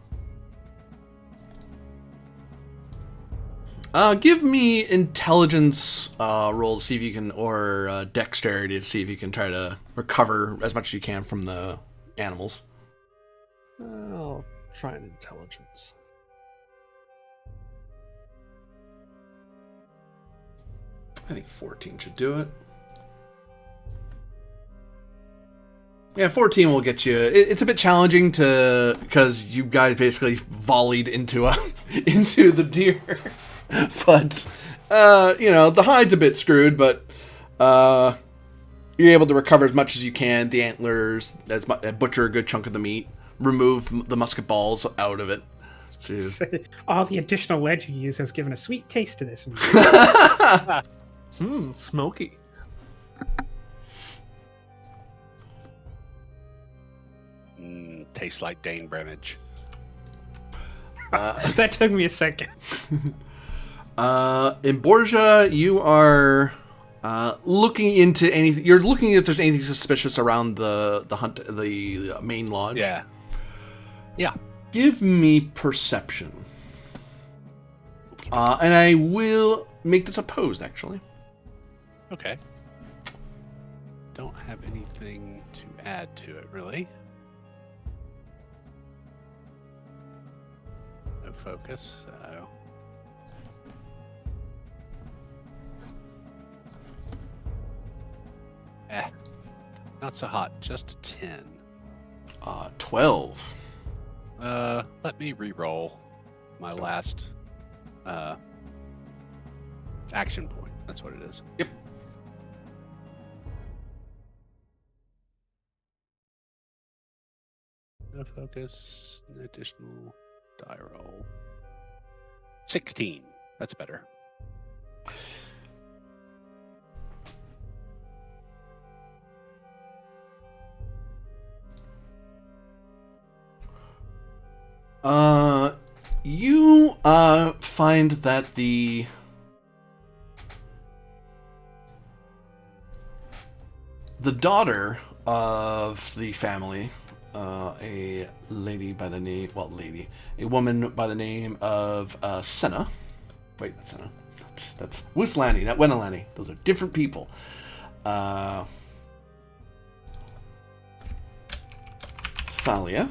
Give me intelligence roll to see if you can, or dexterity to see if you can try to recover as much as you can from the animals. I'll try an intelligence. I think 14 should do it. Yeah, 14 will get you. It's a bit challenging because you guys basically volleyed into the deer. But the hide's a bit screwed, but you're able to recover as much as you can. The antlers, butcher a good chunk of the meat, remove the musket balls out of it. So, all the additional lead you use has given a sweet taste to this. Smoky. Tastes like Dane Bremage. That took me a second. In Borgia, you are looking into anything. You're looking if there's anything suspicious around the hunt, the main lodge. Yeah. Give me perception. And I will make this opposed, actually. Okay. Don't have anything to add to it, really. No focus, so... Not so hot, just a 10. 12. Let me re-roll my last action point. That's what it is. Yep. No focus, an additional die roll. 16. That's better. find that the daughter of the family, a woman by the name of Senna. Wait, that's Senna. That's Wislani, not Wenelani. Those are different people. Thalia.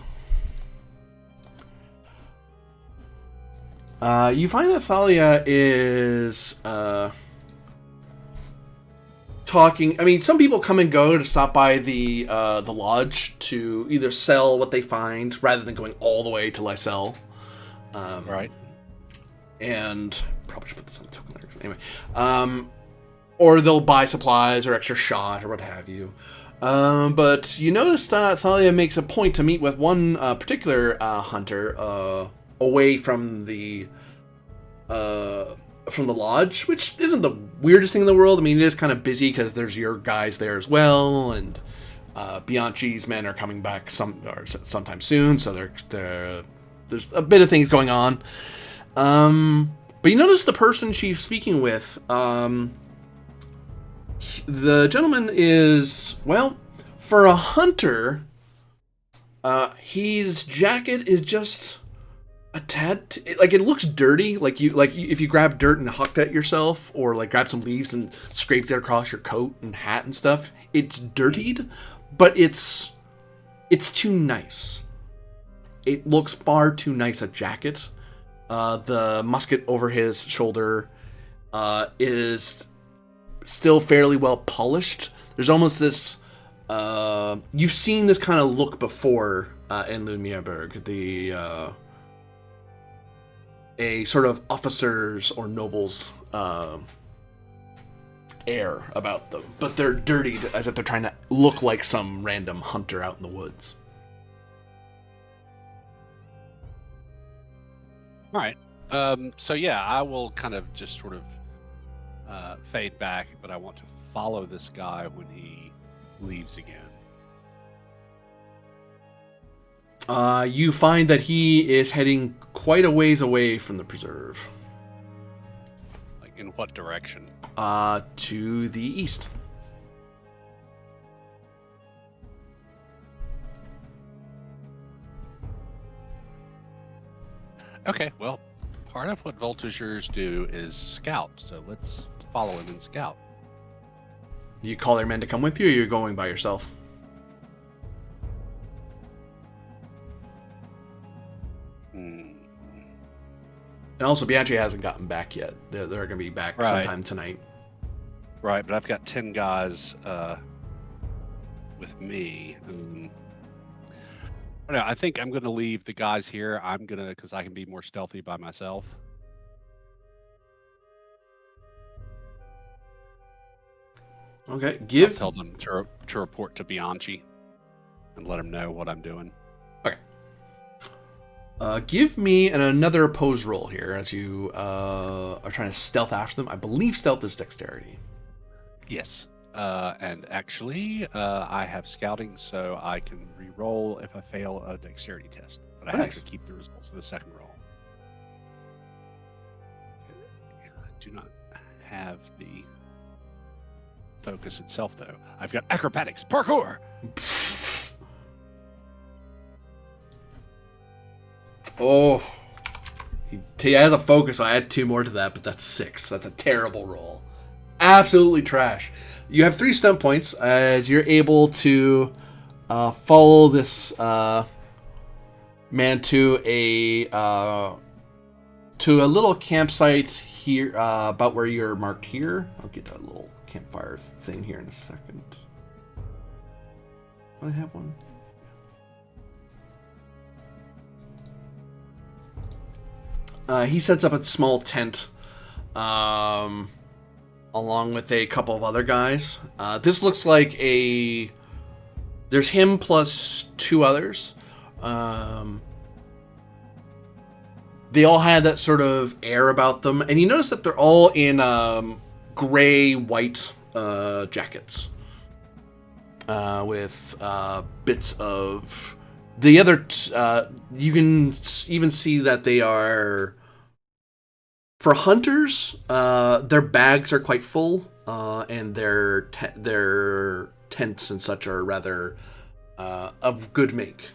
You find that Thalia is talking. I mean, some people come and go to stop by the lodge to either sell what they find rather than going all the way to Lysel. Right. And probably should put this on the token letters anyway. Or they'll buy supplies or extra shot or what have you. But you notice that Thalia makes a point to meet with one particular hunter away from the lodge, which isn't the weirdest thing in the world. I mean, it is kind of busy because there's your guys there as well, and Bianchi's men are coming back sometime soon, so there's a bit of things going on. But you notice the person she's speaking with, the gentleman is, well, for a hunter, his jacket is just a tad, like, it looks dirty, like if you grab dirt and hucked at yourself, or like grab some leaves and scraped it across your coat and hat and stuff. It's dirtied, but it's too nice. It looks far too nice a jacket. The musket over his shoulder is still fairly well polished. There's almost this, you've seen this kind of look before in Ludmierberg, a sort of officers or nobles air about them, but they're dirtied as if they're trying to look like some random hunter out in the woods. All right. So yeah, I will kind of just sort of fade back, but I want to follow this guy when he leaves again. You find that he is heading quite a ways away from the preserve. Like, in what direction? To the east. Okay, well, part of what Voltigeurs do is scout, so let's follow him and scout. You call your men to come with you, or you're going by yourself? And also, Bianchi hasn't gotten back yet. They're going to be back sometime tonight. Right, but I've got 10 guys with me. I don't know, I think I'm going to leave the guys here. I'm going to, because I can be more stealthy by myself. Okay, I'll tell them to report to Bianchi and let him know what I'm doing. Okay. Give me another opposed roll here as you are trying to stealth after them. I believe stealth is dexterity. Yes. And actually, I have scouting, so I can re-roll if I fail a dexterity test. But I have to keep the results of the second roll. I do not have the focus itself, though. I've got acrobatics, parkour! Oh, he has a focus. I add 2 more to that, but that's 6. That's a terrible roll. Absolutely trash. You have 3 stunt points as you're able to follow this man to a little campsite here, about where you're marked here. I'll get that little campfire thing here in a second. Do I have one? He sets up a small tent, along with a couple of other guys. This looks like there's him plus 2 others. They all had that sort of air about them, and you notice that they're all in gray, white jackets, with bits of the other. You can even see that they are For hunters, their bags are quite full, and their tents and such are rather of good make.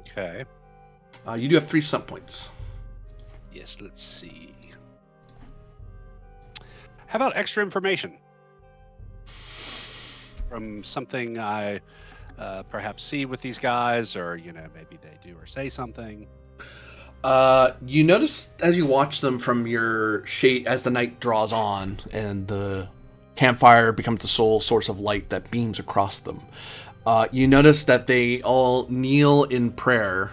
Okay. You do have 3 sub points. Yes, let's see. How about extra information? From something I perhaps see with these guys, or, maybe they do or say something. You notice as you watch them from your shade, as the night draws on and the campfire becomes the sole source of light that beams across them, you notice that they all kneel in prayer,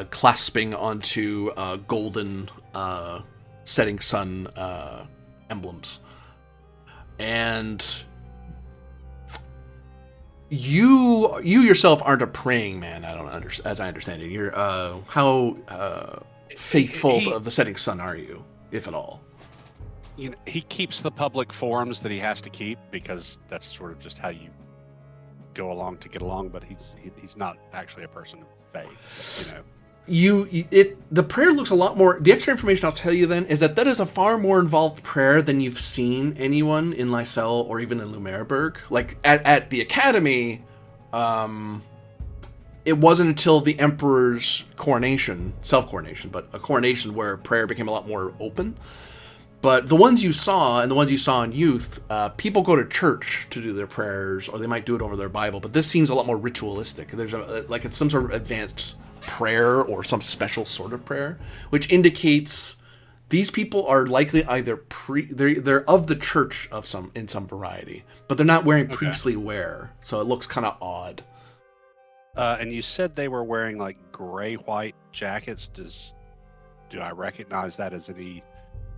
clasping onto golden setting sun emblems. And you yourself aren't a praying man. I don't understand. As I understand it, you're how faithful of the setting sun are you, if at all? He keeps the public forums that he has to keep because that's sort of just how you go along to get along. But he's not actually a person of faith. The prayer looks a lot more. The extra information I'll tell you then is that is a far more involved prayer than you've seen anyone in Lysel or even in Lumerberg. Like at the academy, it wasn't until the emperor's coronation, self-coronation, but a coronation where prayer became a lot more open. But the ones you saw and the ones you saw in youth, people go to church to do their prayers, or they might do it over their Bible. But this seems a lot more ritualistic. There's it's some sort of advanced prayer or some special sort of prayer, which indicates these people are likely either they're of the church of some variety, but they're not wearing priestly wear, so it looks kind of odd. And you said they were wearing like gray-white jackets. Do I recognize that as any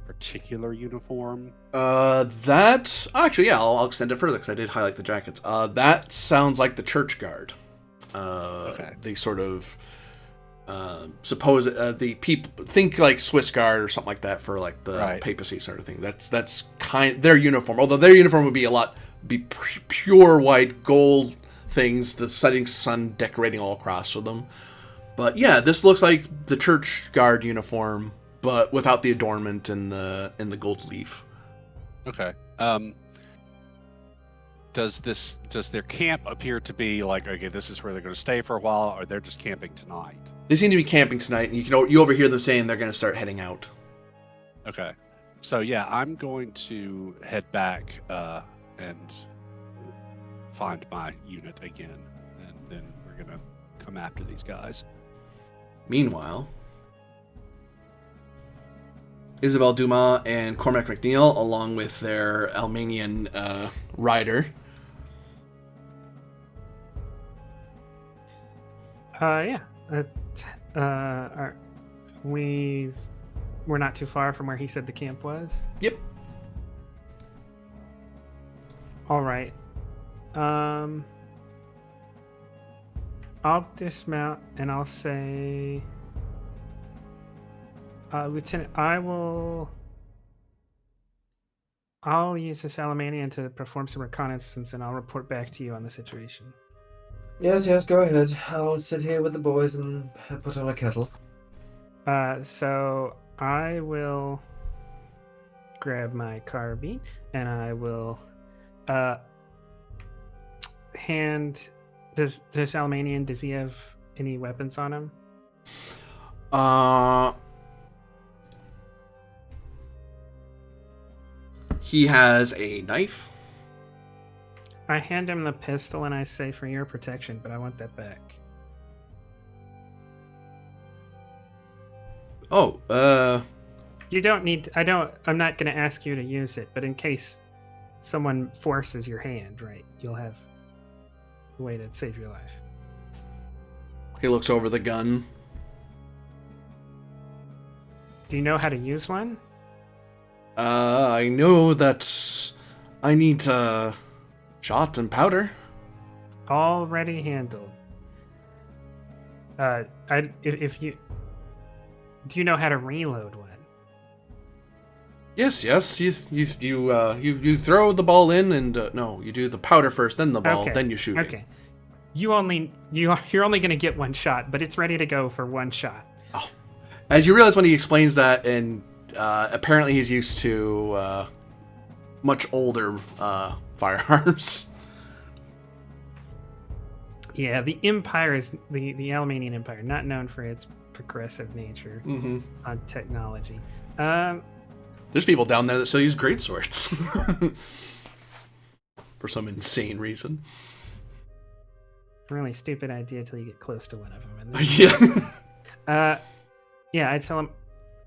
particular uniform? That actually, yeah, I'll extend it further because I did highlight the jackets. That sounds like the church guard. They sort of suppose the people think like Swiss Guard or something like that for like the papacy sort of thing. That's kind their uniform. Although their uniform would be pure white gold things, the setting sun decorating all across for them. But yeah, this looks like the church guard uniform, but without the adornment and the gold leaf. Okay. Does their camp appear to be like, okay, this is where they're going to stay for a while, or they're just camping tonight? They seem to be camping tonight, and you overhear them saying they're going to start heading out. Okay. So yeah, I'm going to head back and find my unit again, and then we're going to come after these guys. Meanwhile, Isabel Dumas and Cormac McNeil, along with their Almanian rider. We're not too far from where he said the camp was. Yep. All right. I'll dismount and I'll say, Lieutenant, I'll use this Alamanian to perform some reconnaissance, and I'll report back to you on the situation. Yes, go ahead. I'll sit here with the boys and put on a kettle. So I will grab my carbine, and I will hand... Does this Alamanian, does he have any weapons on him? He has a knife. I hand him the pistol and I say, for your protection, but I want that back. You don't need... I'm not going to ask you to use it, but in case someone forces your hand, right, you'll have a way to save your life. He looks over the gun. Do you know how to use one? I know that I need shot and powder. Already handled. Do you know how to reload one? Yes. You throw the ball in, and no, you do the powder first, then the ball, then you shoot. Okay. You're only going to get one shot, but it's ready to go for one shot. Oh. As you realize when he explains that, and apparently he's used to much older firearms. Yeah, the Empire is the Almanian Empire, not known for its progressive nature on technology. There's people down there that still use greatswords for some insane reason. Really stupid idea until you get close to one of them. And Yeah. Yeah, I tell him,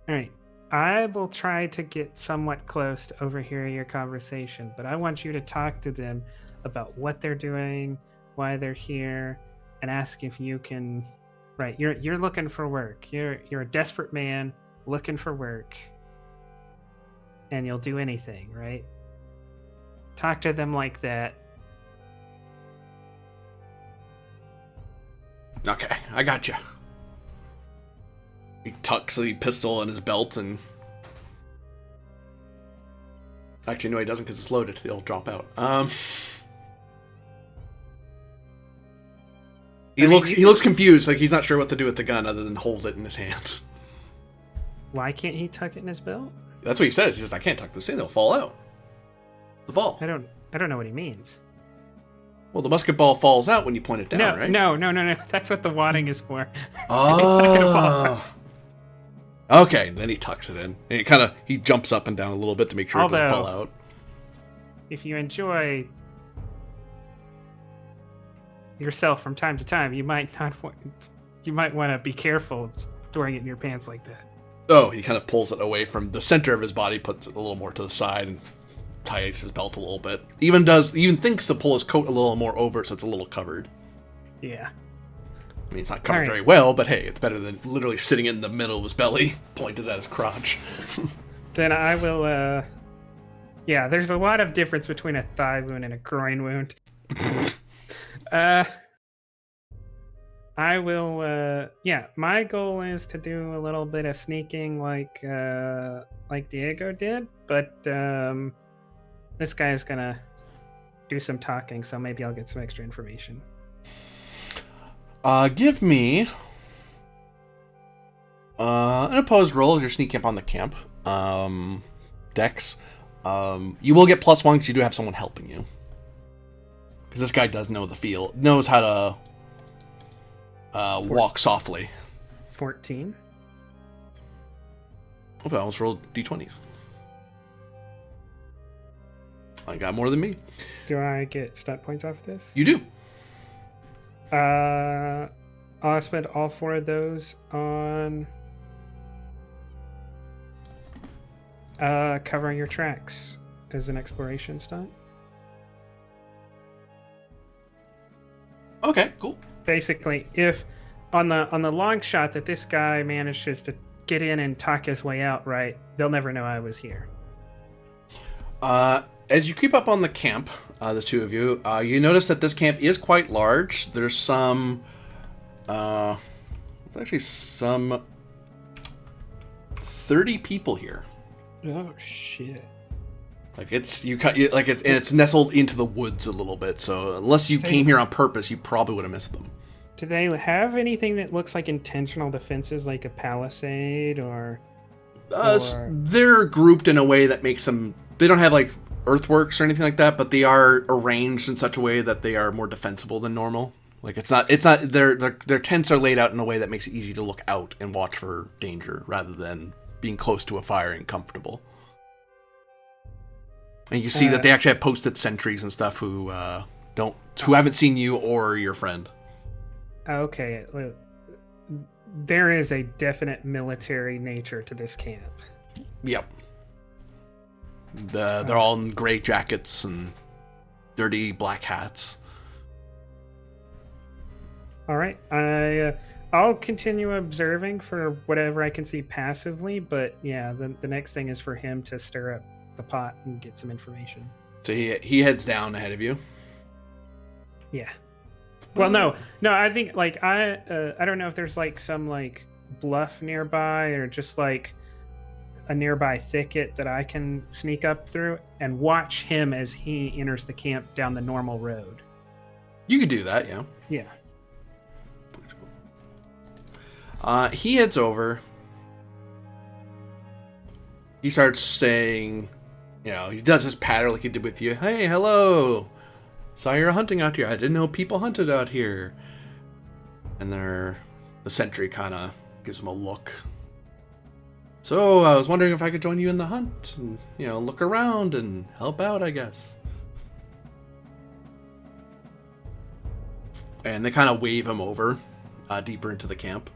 all right, I will try to get somewhat close to overhearing your conversation, but I want you to talk to them about what they're doing, why they're here, and ask if you can. Right, you're looking for work. You're a desperate man looking for work, and you'll do anything, right? Talk to them like that. Okay, I got you. He tucks the pistol in his belt and... Actually, no, he doesn't because it's loaded. It'll drop out. He looks confused, like he's not sure what to do with the gun other than hold it in his hands. Why can't he tuck it in his belt? That's what he says. He says, I can't tuck this in. It'll fall out. The ball. I don't know what he means. Well, the musket ball falls out when you point it down, right? No. That's what the wadding is for. Oh. It's not gonna fall out. Okay, then he tucks it in. And he jumps up and down a little bit to make sure it doesn't fall out. If you enjoy yourself from time to time, you might want to be careful storing it in your pants like that. Oh, he kind of pulls it away from the center of his body, puts it a little more to the side, and ties his belt a little bit. Even thinks to pull his coat a little more over so it's a little covered. Yeah. I mean, it's not covered very well, but hey, it's better than literally sitting in the middle of his belly, pointed at his crotch. Then I will, yeah, there's a lot of difference between a thigh wound and a groin wound. I will, yeah, my goal is to do a little bit of sneaking like Diego did, but, this guy's gonna do some talking, so maybe I'll get some extra information. Give me an opposed roll as you're sneaking up on the camp. Dex. You will get +1 because you do have someone helping you. Because this guy does know the field, knows how to walk softly. 14. Okay, I almost rolled d20s. I got more than me. Do I get stat points off this? You do. I'll spend all 4 of those on covering your tracks as an exploration stunt. Okay, cool. Basically, if on the long shot that this guy manages to get in and talk his way out, right, they'll never know I was here. As you creep up on the camp, the two of you, you notice that this camp is quite large. There's some 30 people here. Oh shit! Like it's nestled into the woods a little bit. So unless you came here on purpose, you probably would have missed them. Do they have anything that looks like intentional defenses, like a palisade or? They're grouped in a way that makes them. They don't have like earthworks or anything like that, but they are arranged in such a way that they are more defensible than normal. Like it's not their tents are laid out in a way that makes it easy to look out and watch for danger rather than being close to a fire and comfortable. And you see that they actually have posted sentries and stuff who haven't seen you or your friend. Okay, there is a definite military nature to this camp. Yep. They're all in gray jackets and dirty black hats. All right, I'll continue observing for whatever I can see passively, but yeah, the next thing is for him to stir up the pot and get some information. So he heads down ahead of you. Yeah. Well, no, I think like I don't know if there's like some like bluff nearby or just like a nearby thicket that I can sneak up through and watch him as he enters the camp down the normal road. You could do that, yeah. Yeah. He heads over. he starts saying, he does his patter like he did with you. Hey, hello. Saw you're hunting out here. I didn't know people hunted out here. And the sentry kind of gives him a look. So I was wondering if I could join you in the hunt and, look around and help out, I guess. And they kind of wave him over deeper into the camp.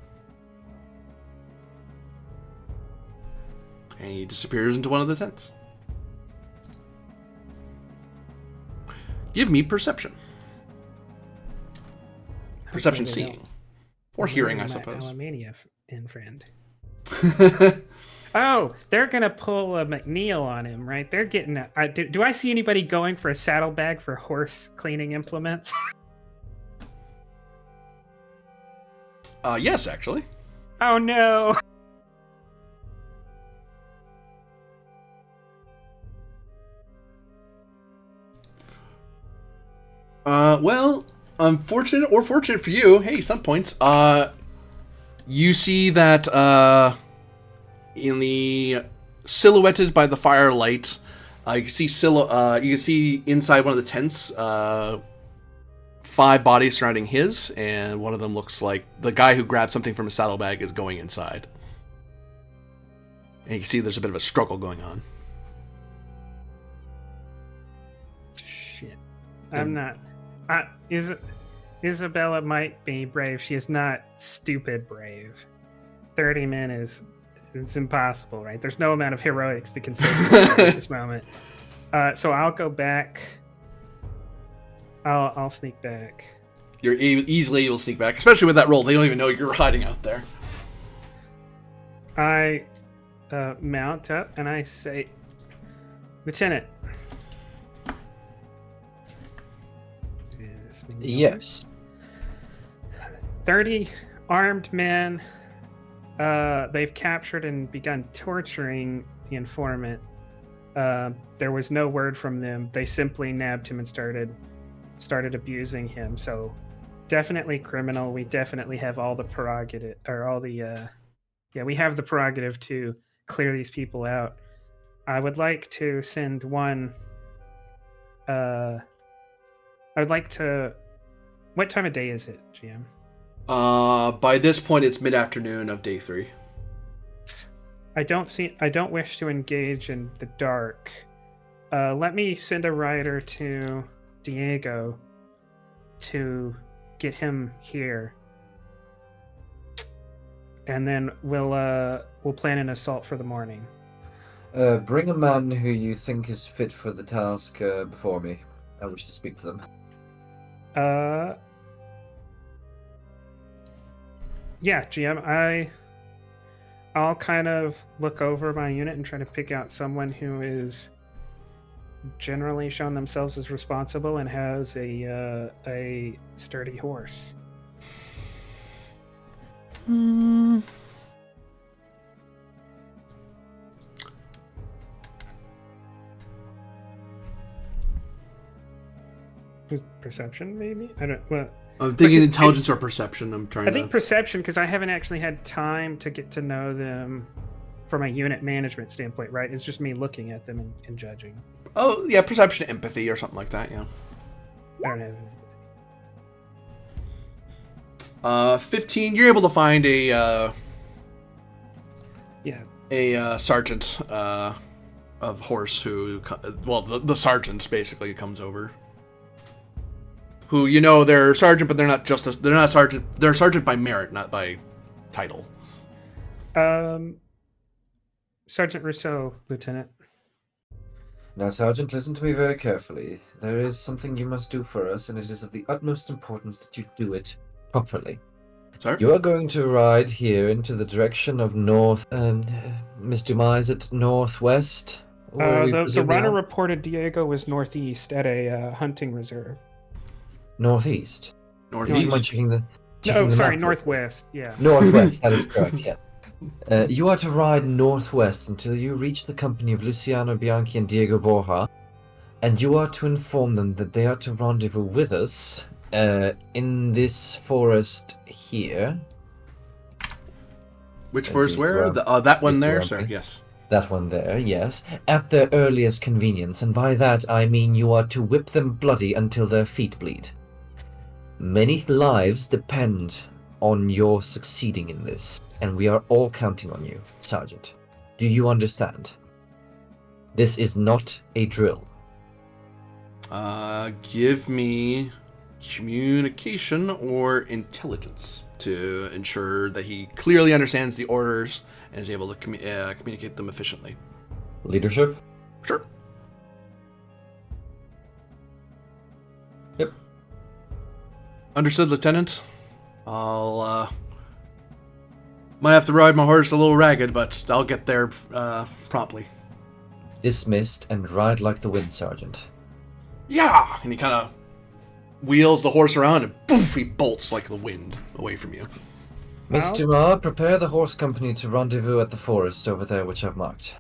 And he disappears into one of the tents. Give me perception. Perception seeing. Or hearing, I suppose. Alamania in friend. Oh, they're gonna pull a McNeil on him, right? They're getting. Do I see anybody going for a saddlebag for horse cleaning implements? Yes, actually. Oh no! Well, unfortunate or fortunate for you, hey, some points. You see that in the silhouetted by the firelight, you can see inside one of the tents 5 bodies surrounding his, and one of them looks like the guy who grabbed something from his saddlebag is going inside. And you can see there's a bit of a struggle going on. Shit. I'm not. Isabella might be brave. She is not stupid brave. 30 men it's impossible, right? There's no amount of heroics to consider at this moment. So I'll go back. I'll sneak back. You're easily able to sneak back, especially with that roll. They don't even know you're hiding out there. I mount up and I say, Lieutenant. Yes. 30 armed men. They've captured and begun torturing the informant. There was no word from them. They simply nabbed him and started abusing him. So definitely criminal. We definitely have all the prerogative, or all the we have the prerogative to clear these people out. I would like to send one. I would like to. What time of day is it, GM? By this point, it's mid-afternoon of day 3. I don't wish to engage in the dark. Let me send a rider to Diego to get him here, and then we'll plan an assault for the morning. Bring a man who you think is fit for the task before me. I wish to speak to them. Yeah, GM, I'll kind of look over my unit and try to pick out someone who is generally shown themselves as responsible and has a sturdy horse. Perception, maybe? I don't. Well, I'm thinking intelligence or perception. I think perception, because I haven't actually had time to get to know them from a unit management standpoint, right? It's just me looking at them and judging. Oh, yeah, perception, empathy, or something like that, yeah. I don't have 15, you're able to find a sergeant of horse who, well, the sergeant basically comes over. Who, they're sergeant, but they're not sergeant. They're sergeant by merit, not by title. Sergeant Rousseau, Lieutenant. Now, Sergeant, listen to me very carefully. There is something you must do for us, and it is of the utmost importance that you do it properly. Sir? You are going to ride here into the direction of north. Miss Dumas, is it northwest? The runner reported Diego was northeast at a hunting reserve. Northeast. Northeast. Do you mind checking the map? Northwest. Yeah. Northwest. That is correct. Yeah. You are to ride northwest until you reach the company of Luciano Bianchi and Diego Borja, and you are to inform them that they are to rendezvous with us in this forest here. Which forest? Where? That one there, sir. Yes. That one there, yes. At their earliest convenience, and by that I mean you are to whip them bloody until their feet bleed. Many lives depend on your succeeding in this, and we are all counting on you, Sergeant. Do you understand? This is not a drill. Give me communication or intelligence to ensure that he clearly understands the orders and is able to communicate them efficiently. Leadership? Sure. Yep. Understood, Lieutenant. I'll, might have to ride my horse a little ragged, but I'll get there, promptly. Dismissed, and ride like the wind, Sergeant. Yeah! And he kind of wheels the horse around and poof, he bolts like the wind away from you. Miss Dumas, prepare the horse company to rendezvous at the forest over there, which I've marked.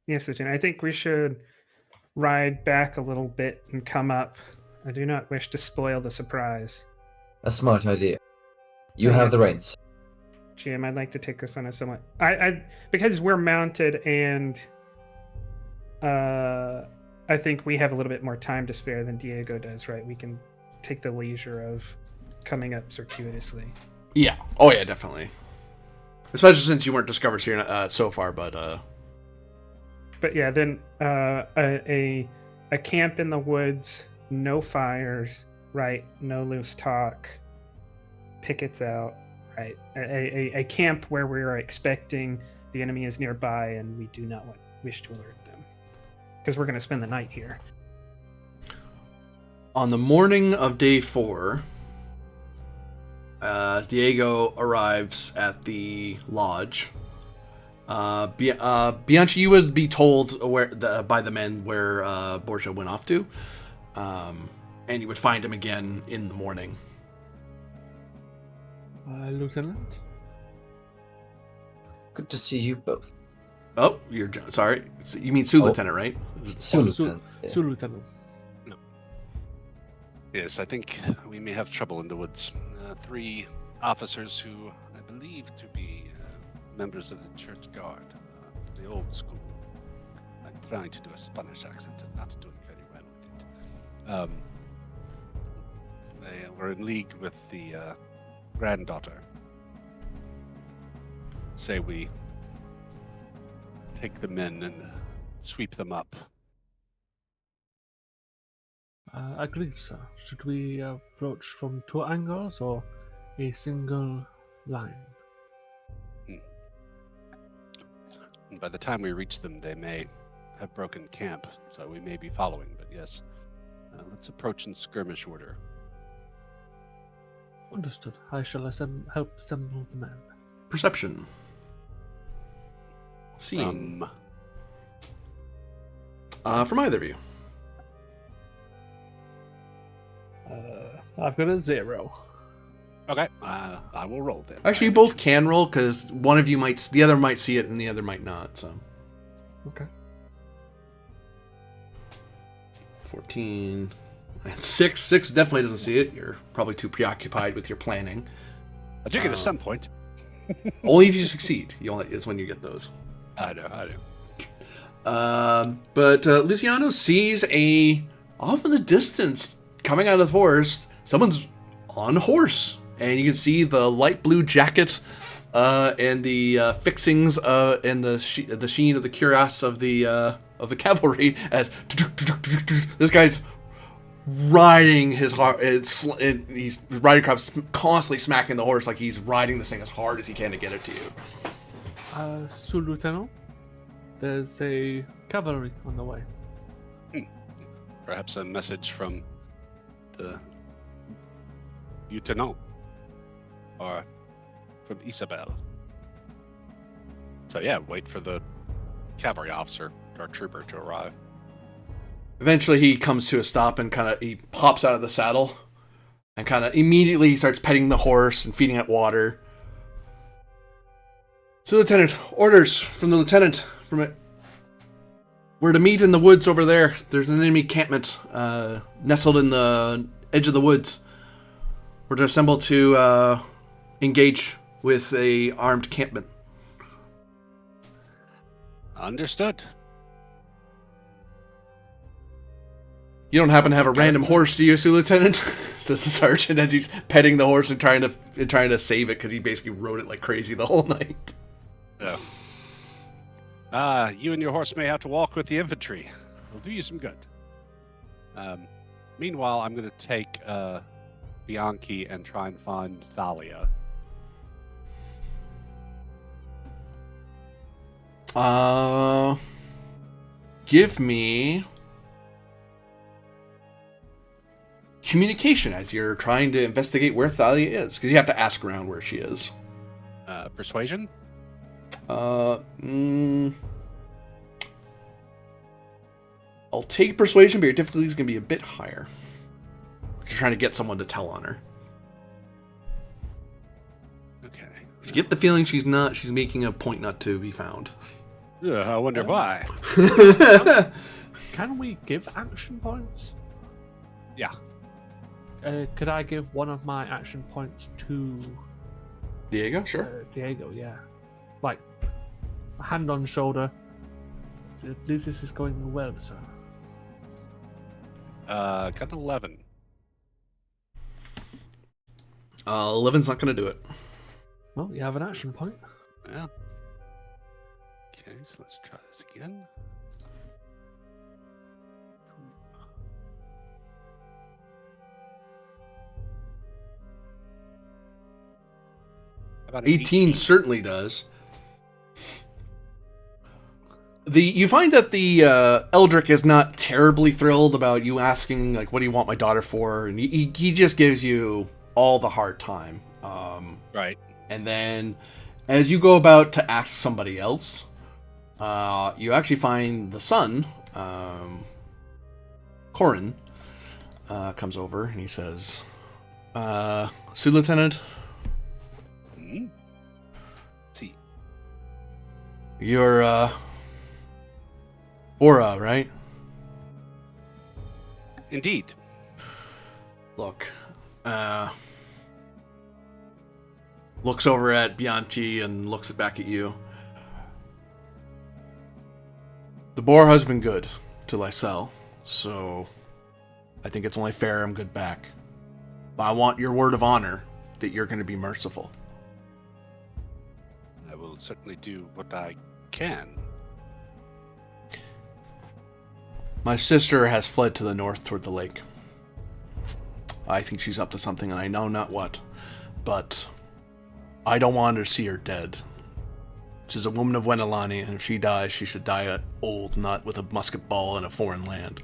Yes, Lieutenant. I think we should ride back a little bit and come up. I do not wish to spoil the surprise. A smart idea. You have the reins. GM, I'd like to take us on a somewhat... because we're mounted and I think we have a little bit more time to spare than Diego does, right? We can take the leisure of coming up circuitously. Yeah. Oh, yeah, definitely. Especially since you weren't discovered here so far, but yeah, then a camp in the woods, no fires, right? No loose talk. Pickets out, right? A camp where we are expecting the enemy is nearby and we do not wish to alert them. Because we're going to spend the night here. On the morning of day 4, as Diego arrives at the lodge, Bianchi, you would be told by the men where Borgia went off to, and you would find him again in the morning. Lieutenant? Good to see you both. Oh, you're sorry. You mean Sue Lieutenant, right? Sue Lieutenant. Sue Lieutenant. No. Yes, I think we may have trouble in the woods. 3 officers who I believe to be members of the church guard, the old school. I'm trying to do a Spanish accent and not doing very well with it. They were in league with the granddaughter. Say we take the men and sweep them up. Agreed, sir. Should we approach from 2 angles or a single line? And by the time we reach them, they may have broken camp, so we may be following. But yes, let's approach in skirmish order. Understood. I shall help assemble the men. Perception. Seeing. From either of you. I've got a 0. Okay, I will roll then. Actually, you both can roll because one of you the other might see it and the other might not. So. Okay. 14 and 6. 6 definitely doesn't see it. You're probably too preoccupied with your planning. I'll take it at some point. Only if you succeed. It's when you get those. I know. But Luciano sees off in the distance, coming out of the forest, someone's on a horse. And you can see the light blue jacket and the fixings and the sheen of the cuirass of the cavalry as this guy's riding his heart. He's riding across, constantly smacking the horse like he's riding this thing as hard as he can to get it to you. Sir Lieutenant, there's a cavalry on the way. Perhaps a message from the lieutenant or from Isabel. So yeah, wait for the cavalry officer or trooper to arrive. Eventually he comes to a stop and he pops out of the saddle and immediately he starts petting the horse and feeding it water. So, Lieutenant, orders from the lieutenant. We're to meet in the woods over there. There's an enemy encampment nestled in the edge of the woods. We're to assemble to engage with a armed campment. Understood. You don't happen to have a random horse, do you, Sue Lieutenant? Says the sergeant as he's petting the horse and trying to save it because he basically rode it like crazy the whole night. Yeah. You and your horse may have to walk with the infantry. It'll do you some good. Meanwhile, I'm going to take Bianchi and try and find Thalia. Give me communication as you're trying to investigate where Thalia is, because you have to ask around where she is. Persuasion? I'll take persuasion, but your difficulty is going to be a bit higher. You're trying to get someone to tell on her. Okay. You get the feeling she's making a point not to be found. Yeah, I wonder why. Can we give action points? Yeah. Could I give one of my action points to Diego, sure. Diego? Yeah, like a hand on shoulder. I believe this is going well, sir. Got an 11. 11's not going to do it. Well, you have an action point. Yeah. Okay, so let's try this again. About an 18 certainly does. You find that the Eldrick is not terribly thrilled about you asking, like, what do you want my daughter for? And he just gives you all the hard time. Right. And then, as you go about to ask somebody else, you actually find the son, Corin, comes over and he says, Sue Lieutenant, See. you're, Aura, right? Indeed. Look, looks over at Bianchi and looks back at you. The boar has been good to Lysel, so I think it's only fair I'm good back. But I want your word of honor that you're going to be merciful. I will certainly do what I can. My sister has fled to the north toward the lake. I think she's up to something, and I know not what. But I don't want her to see her dead. She's a woman of Wenelani, and if she dies, she should die old, not with a musket ball in a foreign land.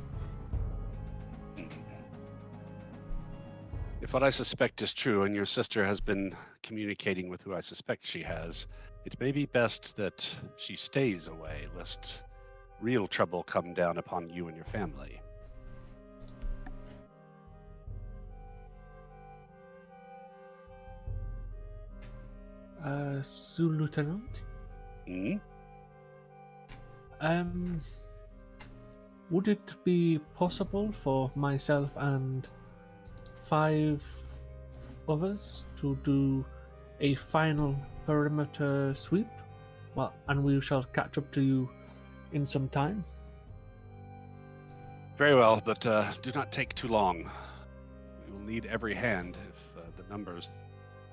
If what I suspect is true, and your sister has been communicating with who I suspect she has, it may be best that she stays away, lest real trouble come down upon you and your family. Sue Lieutenant? Would it be possible for myself and 5 others to do a final perimeter sweep? Well, and we shall catch up to you in some time. Very well, but do not take too long. We will need every hand if the numbers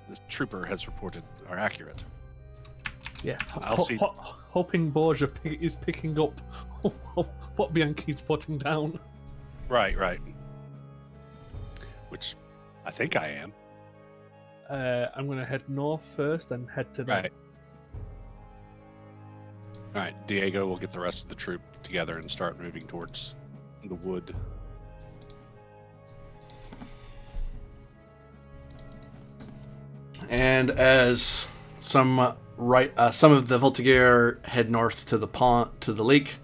this trooper has reported are accurate. Yeah, I'll see. Hoping Borgia is picking up what Bianchi's putting down. Right. Which I think I am. I'm going to head north first and head to the... Alright, Diego will get the rest of the troop together and start moving towards the wood. And as some of the Voltigeur head north to the pond, to the lake,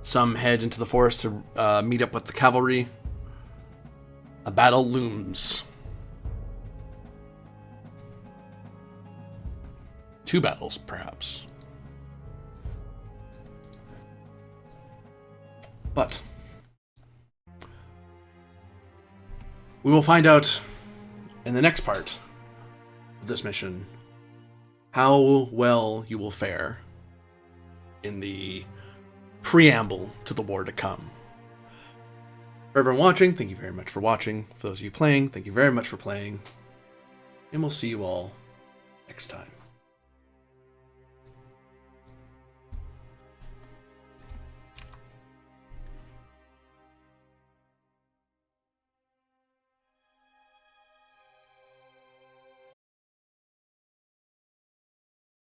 some head into the forest to meet up with the cavalry, a battle looms. 2 battles, perhaps. But we will find out in the next part of this mission how well you will fare in the preamble to the war to come. For everyone watching, thank you very much for watching. For those of you playing, thank you very much for playing. And we'll see you all next time.